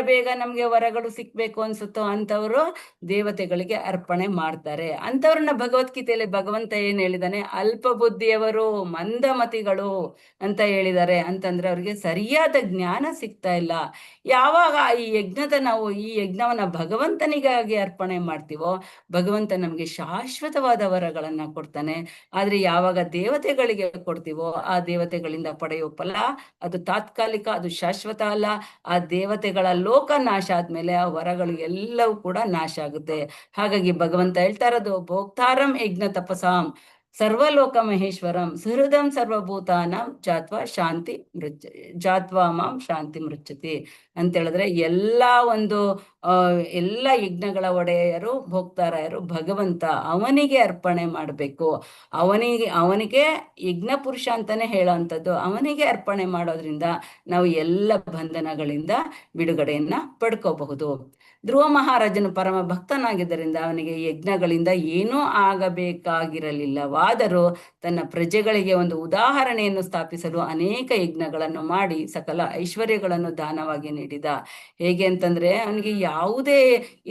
ಬೇಗ ನಮ್ಗೆ ವರಗಳು ಸಿಕ್ಬೇಕು ಅನ್ಸುತ್ತೋ ಅಂತವರು ದೇವತೆಗಳಿಗೆ ಅರ್ಪಣೆ ಮಾಡ್ತಾರೆ. ಅಂತವ್ರನ್ನ ಭಗವದ್ಗೀತೆಯಲ್ಲಿ ಭಗವಂತ ಏನ್ ಹೇಳಿದಾನೆ, ಅಲ್ಪ ಬುದ್ಧಿಯವರು, ಮಂದಮತಿಗಳು ಅಂತ ಹೇಳಿದ್ದಾರೆ. ಅಂತಂದ್ರೆ ಅವ್ರಿಗೆ ಸರಿಯಾದ ಜ್ಞಾನ ಸಿಗ್ತಾ ಇಲ್ಲ. ಯಾವಾಗ ಈ ಯಜ್ಞವನ್ನ ಭಗವಂತನಿಗಾಗಿ ಅರ್ಪಣೆ ಮಾಡ್ತೀವೋ ಭಗವಂತ ನಮ್ಗೆ ಶಾಶ್ವತವಾದ ವರಗಳನ್ನ ಕೊಡ್ತಾನೆ. ಆದ್ರೆ ಯಾವಾಗ ದೇವತೆಗಳಿಗೆ ಕೊಡ್ತೀವೋ ಆ ದೇವತೆಗಳಿಂದ ಪಡೆಯುವ ಫಲ ಅದು ತಾತ್ಕಾಲಿಕ, ಅದು ಶಾಶ್ವತ ಅಲ್ಲ. ಆ ದೇವತೆಗಳ ಲೋಕ ನಾಶ ಆದ್ಮೇಲೆ ಆ ವರಗಳು ಎಲ್ಲವೂ ಕೂಡ ನಾಶ ಆಗುತ್ತೆ. ಹಾಗಾಗಿ ಭಗವಂತ ಹೇಳ್ತಾ ಇರೋದು, ಭೋಕ್ತಾರಂ ಯಜ್ಞ ತಪಸಾಂ ಸರ್ವಲೋಕ ಮಹೇಶ್ವರಂ ಸುಹೃದಂ ಸರ್ವಭೂತಾನಾಂ ಜಾತ್ವಾ ಮಾಂ ಶಾಂತಿ ಮೃಚ್ಛತಿ ಅಂತ ಹೇಳಿದ್ರೆ, ಎಲ್ಲ ಯಜ್ಞಗಳ ಒಡೆಯರು ಭೋಕ್ತಾರರು ಭಗವಂತ, ಅವನಿಗೆ ಅರ್ಪಣೆ ಮಾಡಬೇಕು. ಅವನಿಗೆ ಯಜ್ಞ ಪುರುಷ ಅಂತಾನೆ ಹೇಳೋವಂಥದ್ದು. ಅವನಿಗೆ ಅರ್ಪಣೆ ಮಾಡೋದ್ರಿಂದ ನಾವು ಎಲ್ಲ ಬಂಧನಗಳಿಂದ ಬಿಡುಗಡೆಯನ್ನ ಪಡ್ಕೋಬಹುದು. ಧ್ರುವ ಮಹಾರಾಜನು ಪರಮ ಭಕ್ತನಾಗಿದ್ದರಿಂದ ಅವನಿಗೆ ಯಜ್ಞಗಳಿಂದ ಏನೂ ಆಗಬೇಕಾಗಿರಲಿಲ್ಲವಾದರೂ ತನ್ನ ಪ್ರಜೆಗಳಿಗೆ ಒಂದು ಉದಾಹರಣೆಯನ್ನು ಸ್ಥಾಪಿಸಲು ಅನೇಕ ಯಜ್ಞಗಳನ್ನು ಮಾಡಿ ಸಕಲ ಐಶ್ವರ್ಯಗಳನ್ನು ದಾನವಾಗಿ ನೀಡಿ ನೀಡಿದ. ಹೇಗೆ ಅಂತಂದ್ರೆ ಅವನಿಗೆ ಯಾವುದೇ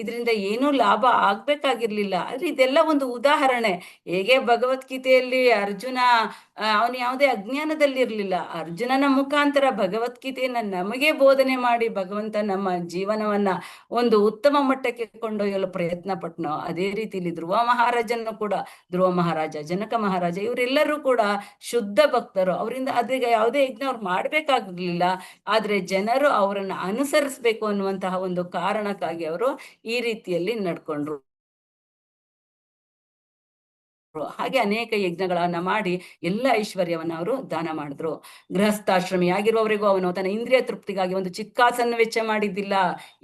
ಇದರಿಂದ ಏನೂ ಲಾಭ ಆಗ್ಬೇಕಾಗಿರ್ಲಿಲ್ಲ. ಆದ್ರೆ ಇದೆಲ್ಲ ಒಂದು ಉದಾಹರಣೆ. ಹೇಗೆ ಭಗವದ್ಗೀತೆಯಲ್ಲಿ ಅರ್ಜುನ ಅವನು ಯಾವುದೇ ಅಜ್ಞಾನದಲ್ಲಿರ್ಲಿಲ್ಲ. ಅರ್ಜುನನ ಮುಖಾಂತರ ಭಗವದ್ಗೀತೆಯನ್ನ ನಮಗೆ ಬೋಧನೆ ಮಾಡಿ ಭಗವಂತ ನಮ್ಮ ಜೀವನವನ್ನ ಒಂದು ಉತ್ತಮ ಮಟ್ಟಕ್ಕೆ ಕೊಂಡೊಯ್ಯಲು ಪ್ರಯತ್ನ ಪಟ್ನೋ, ಅದೇ ರೀತಿಯಲ್ಲಿ ಧ್ರುವ ಮಹಾರಾಜನ್ನು ಕೂಡ, ಧ್ರುವ ಮಹಾರಾಜ, ಜನಕ ಮಹಾರಾಜ, ಇವರೆಲ್ಲರೂ ಕೂಡ ಶುದ್ಧ ಭಕ್ತರು. ಅವರಿಂದ ಅದಕ್ಕೆ ಯಾವುದೇ ಯಜ್ಞ ಅವ್ರು ಮಾಡ್ಬೇಕಾಗಿರ್ಲಿಲ್ಲ. ಆದ್ರೆ ಜನರು ಅವರನ್ನ ಅನುಸರಿಸ್ಬೇಕು ಅನ್ನುವಂತಹ ಒಂದು ಕಾರಣಕ್ಕಾಗಿ ಅವರು ಈ ರೀತಿಯಲ್ಲಿ ನಡ್ಕೊಂಡ್ರು. ಹಾಗೆ ಅನೇಕ ಯಜ್ಞಗಳನ್ನ ಮಾಡಿ ಎಲ್ಲ ಐಶ್ವರ್ಯವನ್ನ ಅವರು ದಾನ ಮಾಡಿದ್ರು. ಗೃಹಸ್ಥಾಶ್ರಮಿಯಾಗಿರುವವರೆಗೂ ಅವನು ತನ್ನ ಇಂದ್ರಿಯ ತೃಪ್ತಿಗಾಗಿ ಒಂದು ಚಿಕ್ಕಾಸನ್ನು ವೆಚ್ಚ ಮಾಡಿದ್ದಿಲ್ಲ.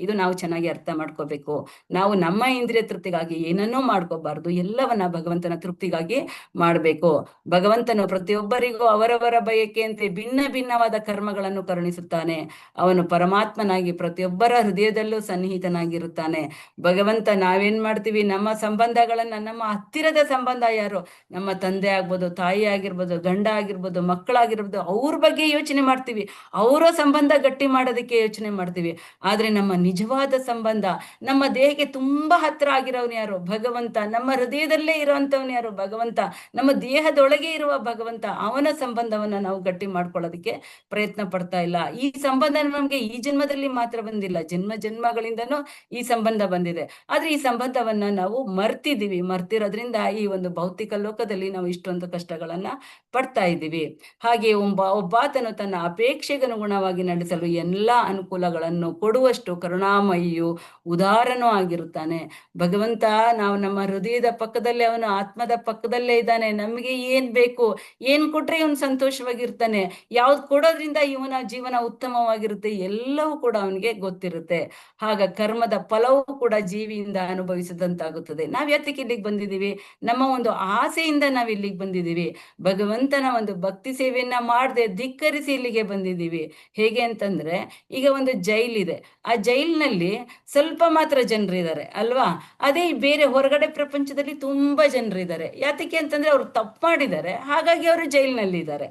ಇದು ನಾವು ಚೆನ್ನಾಗಿ ಅರ್ಥ ಮಾಡ್ಕೋಬೇಕು. ನಾವು ನಮ್ಮ ಇಂದ್ರಿಯ ತೃಪ್ತಿಗಾಗಿ ಏನನ್ನೂ ಮಾಡ್ಕೋಬಾರ್ದು, ಎಲ್ಲವನ್ನ ಭಗವಂತನ ತೃಪ್ತಿಗಾಗಿ ಮಾಡ್ಬೇಕು. ಭಗವಂತನು ಪ್ರತಿಯೊಬ್ಬರಿಗೂ ಅವರವರ ಬಯಕೆಯಂತೆ ಭಿನ್ನ ಭಿನ್ನವಾದ ಕರ್ಮಗಳನ್ನು ಕರುಣಿಸುತ್ತಾನೆ. ಅವನು ಪರಮಾತ್ಮನಾಗಿ ಪ್ರತಿಯೊಬ್ಬರ ಹೃದಯದಲ್ಲೂ ಸನ್ನಿಹಿತನಾಗಿರುತ್ತಾನೆ. ಭಗವಂತ ನಾವೇನ್ ಮಾಡ್ತೀವಿ, ನಮ್ಮ ಸಂಬಂಧಗಳನ್ನ, ನಮ್ಮ ಹತ್ತಿರದ ಸಂಬಂಧ ಯಾರು, ನಮ್ಮ ತಂದೆ ಆಗ್ಬೋದು, ತಾಯಿ ಆಗಿರ್ಬೋದು, ಗಂಡ ಆಗಿರ್ಬೋದು, ಮಕ್ಕಳಾಗಿರ್ಬೋದು, ಅವ್ರ ಬಗ್ಗೆ ಯೋಚನೆ ಮಾಡ್ತೀವಿ, ಅವರ ಸಂಬಂಧ ಗಟ್ಟಿ ಮಾಡೋದಕ್ಕೆ ಯೋಚನೆ ಮಾಡ್ತೀವಿ. ಆದ್ರೆ ನಮ್ಮ ನಿಜವಾದ ಸಂಬಂಧ, ನಮ್ಮ ದೇಹಕ್ಕೆ ತುಂಬಾ ಹತ್ರ ಆಗಿರೋನು ಯಾರು, ಭಗವಂತ. ನಮ್ಮ ಹೃದಯದಲ್ಲೇ ಇರುವಂತವನು ಯಾರು, ಭಗವಂತ. ನಮ್ಮ ದೇಹದೊಳಗೆ ಇರುವ ಭಗವಂತ. ಅವನ ಸಂಬಂಧವನ್ನ ನಾವು ಗಟ್ಟಿ ಮಾಡ್ಕೊಳ್ಳೋದಕ್ಕೆ ಪ್ರಯತ್ನ ಪಡ್ತಾ ಇಲ್ಲ. ಈ ಸಂಬಂಧ ನಮ್ಗೆ ಈ ಜನ್ಮದಲ್ಲಿ ಮಾತ್ರ ಬಂದಿಲ್ಲ, ಜನ್ಮ ಜನ್ಮಗಳಿಂದನೂ ಈ ಸಂಬಂಧ ಬಂದಿದೆ. ಆದ್ರೆ ಈ ಸಂಬಂಧವನ್ನ ನಾವು ಮರ್ತಿದೀವಿ. ಮರ್ತಿರೋದ್ರಿಂದ ಈ ಒಂದು ಭೌತಿಕ ಲೋಕದಲ್ಲಿ ನಾವು ಇಷ್ಟೊಂದು ಕಷ್ಟಗಳನ್ನ ಪಡ್ತಾ ಇದ್ದೀವಿ. ಹಾಗೆ ಒಬ್ಬಾತನು ತನ್ನ ಅಪೇಕ್ಷೆಗನುಗುಣವಾಗಿ ನಡೆಸಲು ಎಲ್ಲಾ ಅನುಕೂಲಗಳನ್ನು ಕೊಡುವಷ್ಟು ಕರುಣಾಮಯಿಯು ಉದಾರನೂ ಆಗಿರುತ್ತಾನೆ. ಭಗವಂತ ನಾವು ನಮ್ಮ ಹೃದಯದ ಪಕ್ಕದಲ್ಲೇ, ಅವನು ಆತ್ಮದ ಪಕ್ಕದಲ್ಲೇ ಇದ್ದಾನೆ. ನಮಗೆ ಏನ್ ಬೇಕು, ಏನ್ ಕೊಟ್ರೆ ಇವನು ಸಂತೋಷವಾಗಿರ್ತಾನೆ, ಯಾವ್ದು ಕೊಡೋದ್ರಿಂದ ಇವನ ಜೀವನ ಉತ್ತಮವಾಗಿರುತ್ತೆ, ಎಲ್ಲವೂ ಕೂಡ ಅವನಿಗೆ ಗೊತ್ತಿರುತ್ತೆ. ಆಗ ಕರ್ಮದ ಫಲವೂ ಕೂಡ ಜೀವಿಯಿಂದ ಅನುಭವಿಸಿದಂತಾಗುತ್ತದೆ. ನಾವ್ ಯಾತಕ್ಕೆ ಇಲ್ಲಿಗೆ ಬಂದಿದ್ದೀವಿ, ನಮ್ಮ ಒಂದು ಆಸೆಯಿಂದ ನಾವ್ ಇಲ್ಲಿಗೆ ಬಂದಿದ್ದೀವಿ. ಭಗವಂತನ ಒಂದು ಭಕ್ತಿ ಸೇವೆಯನ್ನ ಮಾಡದೆ ಧಿಕ್ಕರಿಸಿ ಇಲ್ಲಿಗೆ ಬಂದಿದ್ದೀವಿ. ಹೇಗೆ ಅಂತಂದ್ರೆ, ಈಗ ಒಂದು ಜೈಲಿದೆ, ಆ ಜೈಲಿನಲ್ಲಿ ಸ್ವಲ್ಪ ಮಾತ್ರ ಜನರಿದ್ದಾರೆ ಅಲ್ವಾ. ಅದೇ ಬೇರೆ ಹೊರಗಡೆ ಪ್ರಪಂಚದಲ್ಲಿ ತುಂಬಾ ಜನರಿದ್ದಾರೆ. ಯಾತಕ್ಕೆ ಅಂತಂದ್ರೆ ಅವ್ರು ತಪ್ಪು ಮಾಡಿದ್ದಾರೆ, ಹಾಗಾಗಿ ಅವರು ಜೈಲಿನಲ್ಲಿ ಇದ್ದಾರೆ.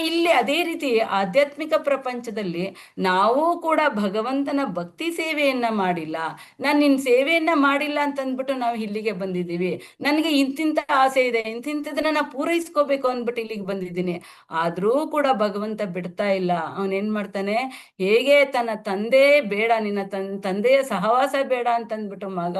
ಇಲ್ಲಿ ಅದೇ ರೀತಿ ಆಧ್ಯಾತ್ಮಿಕ ಪ್ರಪಂಚದಲ್ಲಿ ನಾವು ಕೂಡ ಭಗವಂತನ ಭಕ್ತಿ ಸೇವೆಯನ್ನ ಮಾಡಿಲ್ಲ, ನಾನು ನಿನ್ ಸೇವೆಯನ್ನ ಮಾಡಿಲ್ಲ ಅಂತಂದ್ಬಿಟ್ಟು ನಾವು ಇಲ್ಲಿಗೆ ಬಂದಿದ್ದೀವಿ. ನನಗೆ ಇಂತಿಂತ ಆಸೆ ಇದೆ, ಇಂತಿಂತದನ್ನ ನಾ ಪೂರೈಸ್ಕೋಬೇಕು ಅಂದ್ಬಿಟ್ಟು ಇಲ್ಲಿಗೆ ಬಂದಿದ್ದೀನಿ. ಆದ್ರೂ ಕೂಡ ಭಗವಂತ ಬಿಡ್ತಾ ಇಲ್ಲ. ಅವನೇನ್ ಮಾಡ್ತಾನೆ, ಹೇಗೆ ತನ್ನ ತಂದೆ ಬೇಡ, ನಿನ್ನ ತಂದೆಯ ಸಹವಾಸ ಬೇಡ ಅಂತಂದ್ಬಿಟ್ಟು ಮಗ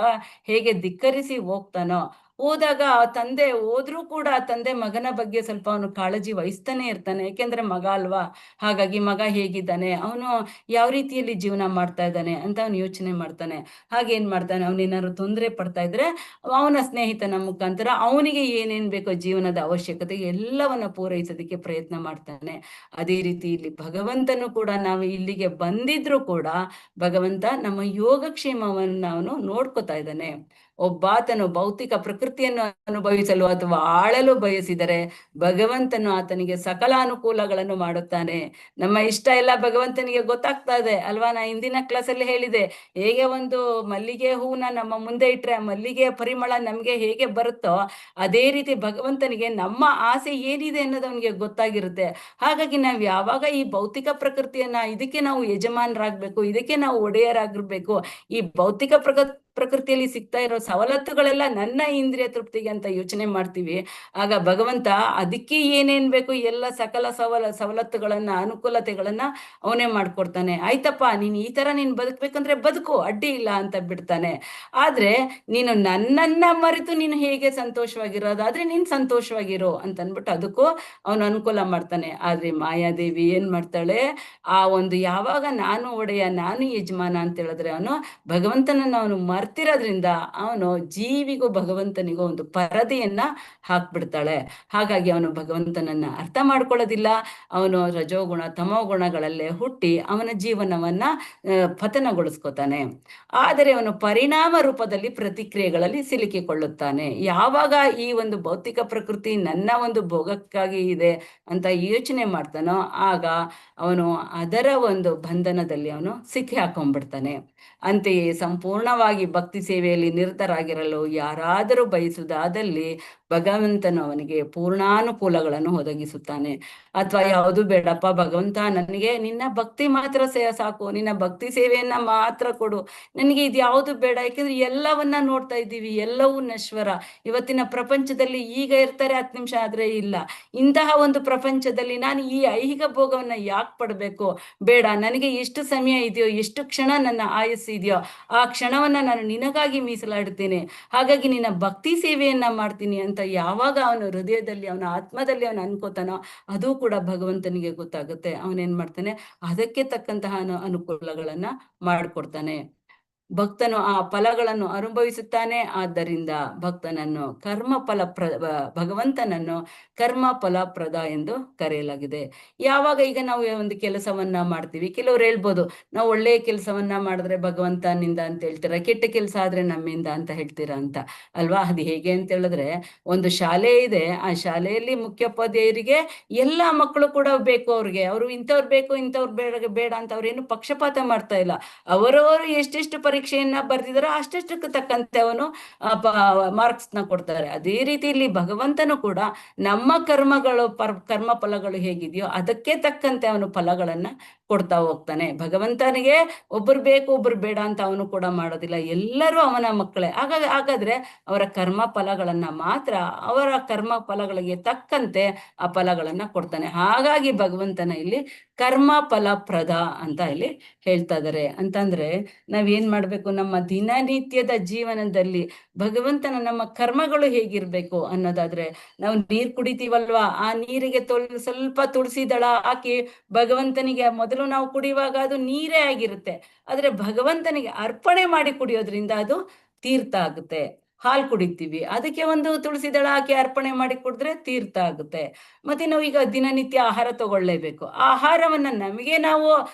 ಹೇಗೆ ಧಿಕ್ಕರಿಸಿ ಹೋಗ್ತಾನೋ, ಹೋದಾಗ ಆ ತಂದೆ ಹೋದ್ರೂ ಕೂಡ ಆ ತಂದೆ ಮಗನ ಬಗ್ಗೆ ಸ್ವಲ್ಪ ಅವನು ಕಾಳಜಿ ವಹಿಸ್ತಾನೆ ಇರ್ತಾನೆ. ಯಾಕೆಂದ್ರೆ ಮಗ ಅಲ್ವಾ. ಹಾಗಾಗಿ ಮಗ ಹೇಗಿದ್ದಾನೆ, ಅವನು ಯಾವ ರೀತಿಯಲ್ಲಿ ಜೀವನ ಮಾಡ್ತಾ ಇದ್ದಾನೆ ಅಂತ ಅವನು ಯೋಚನೆ ಮಾಡ್ತಾನೆ. ಹಾಗೇನ್ ಮಾಡ್ತಾನೆ, ಅವನೇನಾದ್ರು ತೊಂದರೆ ಪಡ್ತಾ ಇದ್ರೆ ಅವನ ಸ್ನೇಹಿತನ ಮುಖಾಂತರ ಅವನಿಗೆ ಏನೇನ್ ಬೇಕೋ ಜೀವನದ ಅವಶ್ಯಕತೆ ಎಲ್ಲವನ್ನ ಪೂರೈಸೋದಕ್ಕೆ ಪ್ರಯತ್ನ ಮಾಡ್ತಾನೆ. ಅದೇ ರೀತಿ ಇಲ್ಲಿ ಭಗವಂತನು ಕೂಡ, ನಾವು ಇಲ್ಲಿಗೆ ಬಂದಿದ್ರು ಕೂಡ ಭಗವಂತ ನಮ್ಮ ಯೋಗಕ್ಷೇಮವನ್ನ ಅವನು ನೋಡ್ಕೊತಾ ಇದ್ದಾನೆ. ಒಬ್ಬಾತನು ಭೌತಿಕ ಪ್ರಕೃತಿಯನ್ನು ಅನುಭವಿಸಲು ಅಥವಾ ಆಳಲು ಬಯಸಿದರೆ ಭಗವಂತನು ಆತನಿಗೆ ಸಕಲ ಅನುಕೂಲಗಳನ್ನು ಮಾಡುತ್ತಾನೆ. ನಮ್ಮ ಇಷ್ಟ ಎಲ್ಲ ಭಗವಂತನಿಗೆ ಗೊತ್ತಾಗ್ತಾ ಇದೆ ಅಲ್ವಾ. ನಾ ಹಿಂದಿನ ಕ್ಲಾಸಲ್ಲಿ ಹೇಳಿದೆ, ಹೇಗೆ ಒಂದು ಮಲ್ಲಿಗೆ ಹೂವನ್ನ ನಮ್ಮ ಮುಂದೆ ಇಟ್ರೆ ಆ ಮಲ್ಲಿಗೆಯ ಪರಿಮಳ ನಮ್ಗೆ ಹೇಗೆ ಬರುತ್ತೋ, ಅದೇ ರೀತಿ ಭಗವಂತನಿಗೆ ನಮ್ಮ ಆಸೆ ಏನಿದೆ ಅನ್ನೋದು ಅವನಿಗೆ ಗೊತ್ತಾಗಿರುತ್ತೆ. ಹಾಗಾಗಿ ನಾವ್ ಯಾವಾಗ ಈ ಭೌತಿಕ ಪ್ರಕೃತಿಯನ್ನ, ಇದಕ್ಕೆ ನಾವು ಯಜಮಾನರಾಗ್ಬೇಕು, ಇದಕ್ಕೆ ನಾವು ಒಡೆಯರಾಗಿರ್ಬೇಕು, ಈ ಭೌತಿಕ ಪ್ರಕೃತಿಯಲ್ಲಿ ಸಿಗ್ತಾ ಇರೋ ಸವಲತ್ತುಗಳೆಲ್ಲ ನನ್ನ ಇಂದ್ರಿಯ ತೃಪ್ತಿಗೆ ಅಂತ ಯೋಚನೆ ಮಾಡ್ತೀವಿ, ಆಗ ಭಗವಂತ ಅದಕ್ಕೆ ಏನೇನ್ ಬೇಕು ಎಲ್ಲ ಸಕಲ ಸವಲತ್ತುಗಳನ್ನ, ಅನುಕೂಲತೆಗಳನ್ನ ಅವನೇ ಮಾಡ್ಕೊಡ್ತಾನೆ. ಆಯ್ತಪ್ಪ, ನೀನ್ ಈ ತರ ನೀನ್ ಬದುಕ್ಬೇಕಂದ್ರೆ ಬದುಕು, ಅಡ್ಡಿ ಇಲ್ಲ ಅಂತ ಬಿಡ್ತಾನೆ. ಆದ್ರೆ ನೀನು ನನ್ನನ್ನ ಮರೆತು ನೀನು ಹೇಗೆ ಸಂತೋಷವಾಗಿರೋದಾದ್ರೆ ನೀನ್ ಸಂತೋಷವಾಗಿರೋ ಅಂತ ಅನ್ಬಿಟ್ಟು ಅದಕ್ಕೂ ಅವನು ಅನುಕೂಲ ಮಾಡ್ತಾನೆ. ಆದ್ರೆ ಮಾಯಾದೇವಿ ಏನ್ ಮಾಡ್ತಾಳೆ, ಆ ಒಂದು ಯಾವಾಗ ನಾನು ಒಡೆಯ, ನಾನು ಯಜಮಾನ ಅಂತ ಹೇಳಿದ್ರೆ ಅವನು ಭಗವಂತನನ್ನ ಅವನು ಮರ್ತಿರೋದ್ರಿಂದ ಅವನು ಜೀವಿಗೂ ಭಗವಂತನಿಗೂ ಒಂದು ಪರದೆಯನ್ನ ಹಾಕ್ಬಿಡ್ತಾಳೆ. ಹಾಗಾಗಿ ಅವನು ಭಗವಂತನನ್ನ ಅರ್ಥ ಮಾಡ್ಕೊಳ್ಳೋದಿಲ್ಲ. ಅವನು ರಜೋಗುಣ ತಮೋಗುಣಗಳಲ್ಲೇ ಹುಟ್ಟಿ ಅವನ ಜೀವನವನ್ನ ಪತನಗೊಳಿಸ್ಕೊತಾನೆ. ಆದರೆ ಅವನು ಪರಿಣಾಮ ರೂಪದಲ್ಲಿ ಪ್ರತಿಕ್ರಿಯೆಗಳಲ್ಲಿ ಸಿಲುಕಿಕೊಳ್ಳುತ್ತಾನೆ. ಯಾವಾಗ ಈ ಒಂದು ಭೌತಿಕ ಪ್ರಕೃತಿ ನನ್ನ ಒಂದು ಭೋಗಕ್ಕಾಗಿ ಇದೆ ಅಂತ ಯೋಚನೆ ಮಾಡ್ತಾನೋ, ಆಗ ಅವನು ಅದರ ಒಂದು ಬಂಧನದಲ್ಲಿ ಅವನು ಸಿಕ್ಕಿ ಹಾಕೊಂಡ್ಬಿಡ್ತಾನೆ. ಅಂತೆಯೇ ಸಂಪೂರ್ಣವಾಗಿ ಭಕ್ತಿ ಸೇವೆಯಲ್ಲಿ ನಿರತರಾಗಿರಲು ಯಾರಾದರೂ ಬಯಸುವುದಾದಲ್ಲಿ ಭಗವಂತನು ಅವನಿಗೆ ಪೂರ್ಣಾನುಕೂಲಗಳನ್ನು ಒದಗಿಸುತ್ತಾನೆ. ಅಥವಾ ಯಾವುದು ಬೇಡಪ್ಪ ಭಗವಂತ, ನನಗೆ ನಿನ್ನ ಭಕ್ತಿ ಮಾತ್ರ ಸಾಕು, ನಿನ್ನ ಭಕ್ತಿ ಸೇವೆಯನ್ನ ಮಾತ್ರ ಕೊಡು, ನನಗೆ ಇದು ಯಾವುದು ಬೇಡ. ಯಾಕೆಂದ್ರೆ ಎಲ್ಲವನ್ನ ನೋಡ್ತಾ ಇದ್ದೀವಿ, ಎಲ್ಲವೂ ನಶ್ವರ. ಇವತ್ತಿನ ಪ್ರಪಂಚದಲ್ಲಿ ಈಗ ಇರ್ತಾರೆ, 10 ನಿಮಿಷ ಆದ್ರೆ ಇಲ್ಲ. ಇಂತಹ ಒಂದು ಪ್ರಪಂಚದಲ್ಲಿ ನಾನು ಈ ಐಹಿಕ ಭೋಗವನ್ನ ಯಾಕೆ ಪಡಬೇಕು? ಬೇಡ, ನನಗೆ ಎಷ್ಟು ಸಮಯ ಇದೆಯೋ, ಎಷ್ಟು ಕ್ಷಣ ನನ್ನ ಆಯಸ್ಸಿದೆಯೋ ಆ ಕ್ಷಣವನ್ನ ನಾನು ನಿನಗಾಗಿ ಮೀಸಲಾಡ್ತೇನೆ, ಹಾಗಾಗಿ ನಿನ್ನ ಭಕ್ತಿ ಸೇವೆಯನ್ನ ಮಾಡ್ತೀನಿ ಅಂತ ಯಾವಾಗ ಅವನು ಹೃದಯದಲ್ಲಿ, ಅವನ ಆತ್ಮದಲ್ಲಿ ಅವನು ಅನ್ಕೋತಾನೋ, ಅದು ಕೂಡ ಭಗವಂತನಿಗೆ ಗೊತ್ತಾಗುತ್ತೆ. ಅವನೇನ್ ಮಾಡ್ತಾನೆ, ಅದಕ್ಕೆ ತಕ್ಕಂತಹ ಅನುಕೂಲಗಳನ್ನ ಮಾಡಿಕೊಡ್ತಾನೆ. ಭಕ್ತನು ಆ ಫಲಗಳನ್ನು ಅನುಭವಿಸುತ್ತಾನೆ. ಆದ್ದರಿಂದ ಭಕ್ತನನ್ನು ಭಗವಂತನನ್ನು ಕರ್ಮ ಫಲಪ್ರದ ಎಂದು ಕರೆಯಲಾಗಿದೆ. ಯಾವಾಗ ಈಗ ನಾವು ಒಂದು ಕೆಲಸವನ್ನ ಮಾಡ್ತೀವಿ, ಕೆಲವ್ರು ಹೇಳ್ಬೋದು, ನಾವು ಒಳ್ಳೆಯ ಕೆಲಸವನ್ನ ಮಾಡಿದ್ರೆ ಭಗವಂತನಿಂದ ಅಂತ ಹೇಳ್ತೀರಾ, ಕೆಟ್ಟ ಕೆಲಸ ಆದ್ರೆ ನಮ್ಮಿಂದ ಅಂತ ಹೇಳ್ತೀರಾ ಅಂತ ಅಲ್ವಾ? ಅದು ಹೇಗೆ ಅಂತ ಹೇಳಿದ್ರೆ, ಒಂದು ಶಾಲೆ ಇದೆ, ಆ ಶಾಲೆಯಲ್ಲಿ ಮುಖ್ಯೋಪಾಧ್ಯಾಯರಿಗೆ ಎಲ್ಲಾ ಮಕ್ಕಳು ಕೂಡ ಬೇಕು, ಅವರು ಇಂಥವ್ರು ಬೇಕು, ಇಂಥವ್ರು ಬೇಡ ಅಂತ ಅವ್ರೇನು ಪಕ್ಷಪಾತ ಮಾಡ್ತಾ ಇಲ್ಲ. ಅವರವರು ಎಷ್ಟೆಷ್ಟು ಪರೀಕ್ಷೆಯನ್ನ ಬರ್ದಿದಾರೋ ಅಷ್ಟೆಷ್ಟಕ್ಕೆ ತಕ್ಕಂತೆ ಅವನು ಮಾರ್ಕ್ಸ್ ನ ಕೊಡ್ತಾರೆ. ಅದೇ ರೀತಿ ಇಲ್ಲಿ ಭಗವಂತನು ಕೂಡ ನಮ್ಮ ಕರ್ಮ ಫಲಗಳು ಹೇಗಿದೆಯೋ ಅದಕ್ಕೆ ತಕ್ಕಂತೆ ಅವನು ಫಲಗಳನ್ನ ಕೊಡ್ತಾ ಹೋಗ್ತಾನೆ. ಭಗವಂತನಿಗೆ ಒಬ್ರು ಬೇಕು ಒಬ್ರು ಬೇಡ ಅಂತ ಅವನು ಕೂಡ ಮಾಡೋದಿಲ್ಲ, ಎಲ್ಲರೂ ಅವನ ಮಕ್ಕಳೇ. ಹಾಗಾದ್ರೆ ಅವರ ಕರ್ಮ ಫಲಗಳನ್ನ ಮಾತ್ರ, ಅವರ ಕರ್ಮ ಫಲಗಳಿಗೆ ತಕ್ಕಂತೆ ಆ ಫಲಗಳನ್ನ ಕೊಡ್ತಾನೆ. ಹಾಗಾಗಿ ಭಗವಂತನ ಇಲ್ಲಿ ಕರ್ಮ ಫಲಪ್ರದ ಅಂತ ಇಲ್ಲಿ ಹೇಳ್ತಾ ಇದಾರೆ. ಅಂತಂದ್ರೆ ನಾವೇನ್ ಮಾಡ್ಬೇಕು, ನಮ್ಮ ದಿನನಿತ್ಯದ ಜೀವನದಲ್ಲಿ ಭಗವಂತನ ನಮ್ಮ ಕರ್ಮಗಳು ಹೇಗಿರ್ಬೇಕು ಅನ್ನೋದಾದ್ರೆ, ನಾವು ನೀರ್ ಕುಡಿತೀವಲ್ವಾ, ಆ ನೀರಿಗೆ ಸ್ವಲ್ಪ ತುಳಸಿ ದಳ ಹಾಕಿ ಭಗವಂತನಿಗೆ ಮೊದಲು ನಾವು ಕುಡಿಯುವಾಗ ಅದು ನೀರೇ ಆಗಿರುತ್ತೆ, ಆದ್ರೆ ಭಗವಂತನಿಗೆ ಅರ್ಪಣೆ ಮಾಡಿ ಕುಡಿಯೋದ್ರಿಂದ ಅದು ತೀರ್ಥ ಆಗುತ್ತೆ. ಹಾಲು ಕುಡಿತೀವಿ, ಅದಕ್ಕೆ ಒಂದು ತುಳಸಿ ದಳ ಹಾಕಿ ಅರ್ಪಣೆ ಮಾಡಿ ಕುಡಿದ್ರೆ ತೀರ್ಥ ಆಗುತ್ತೆ. ಮತ್ತೆ ನಾವು ಈಗ ದಿನನಿತ್ಯ ಆಹಾರ ತಗೊಳ್ಳೇಬೇಕು. ಆಹಾರವನ್ನ ನಮಗೆ ನಾವು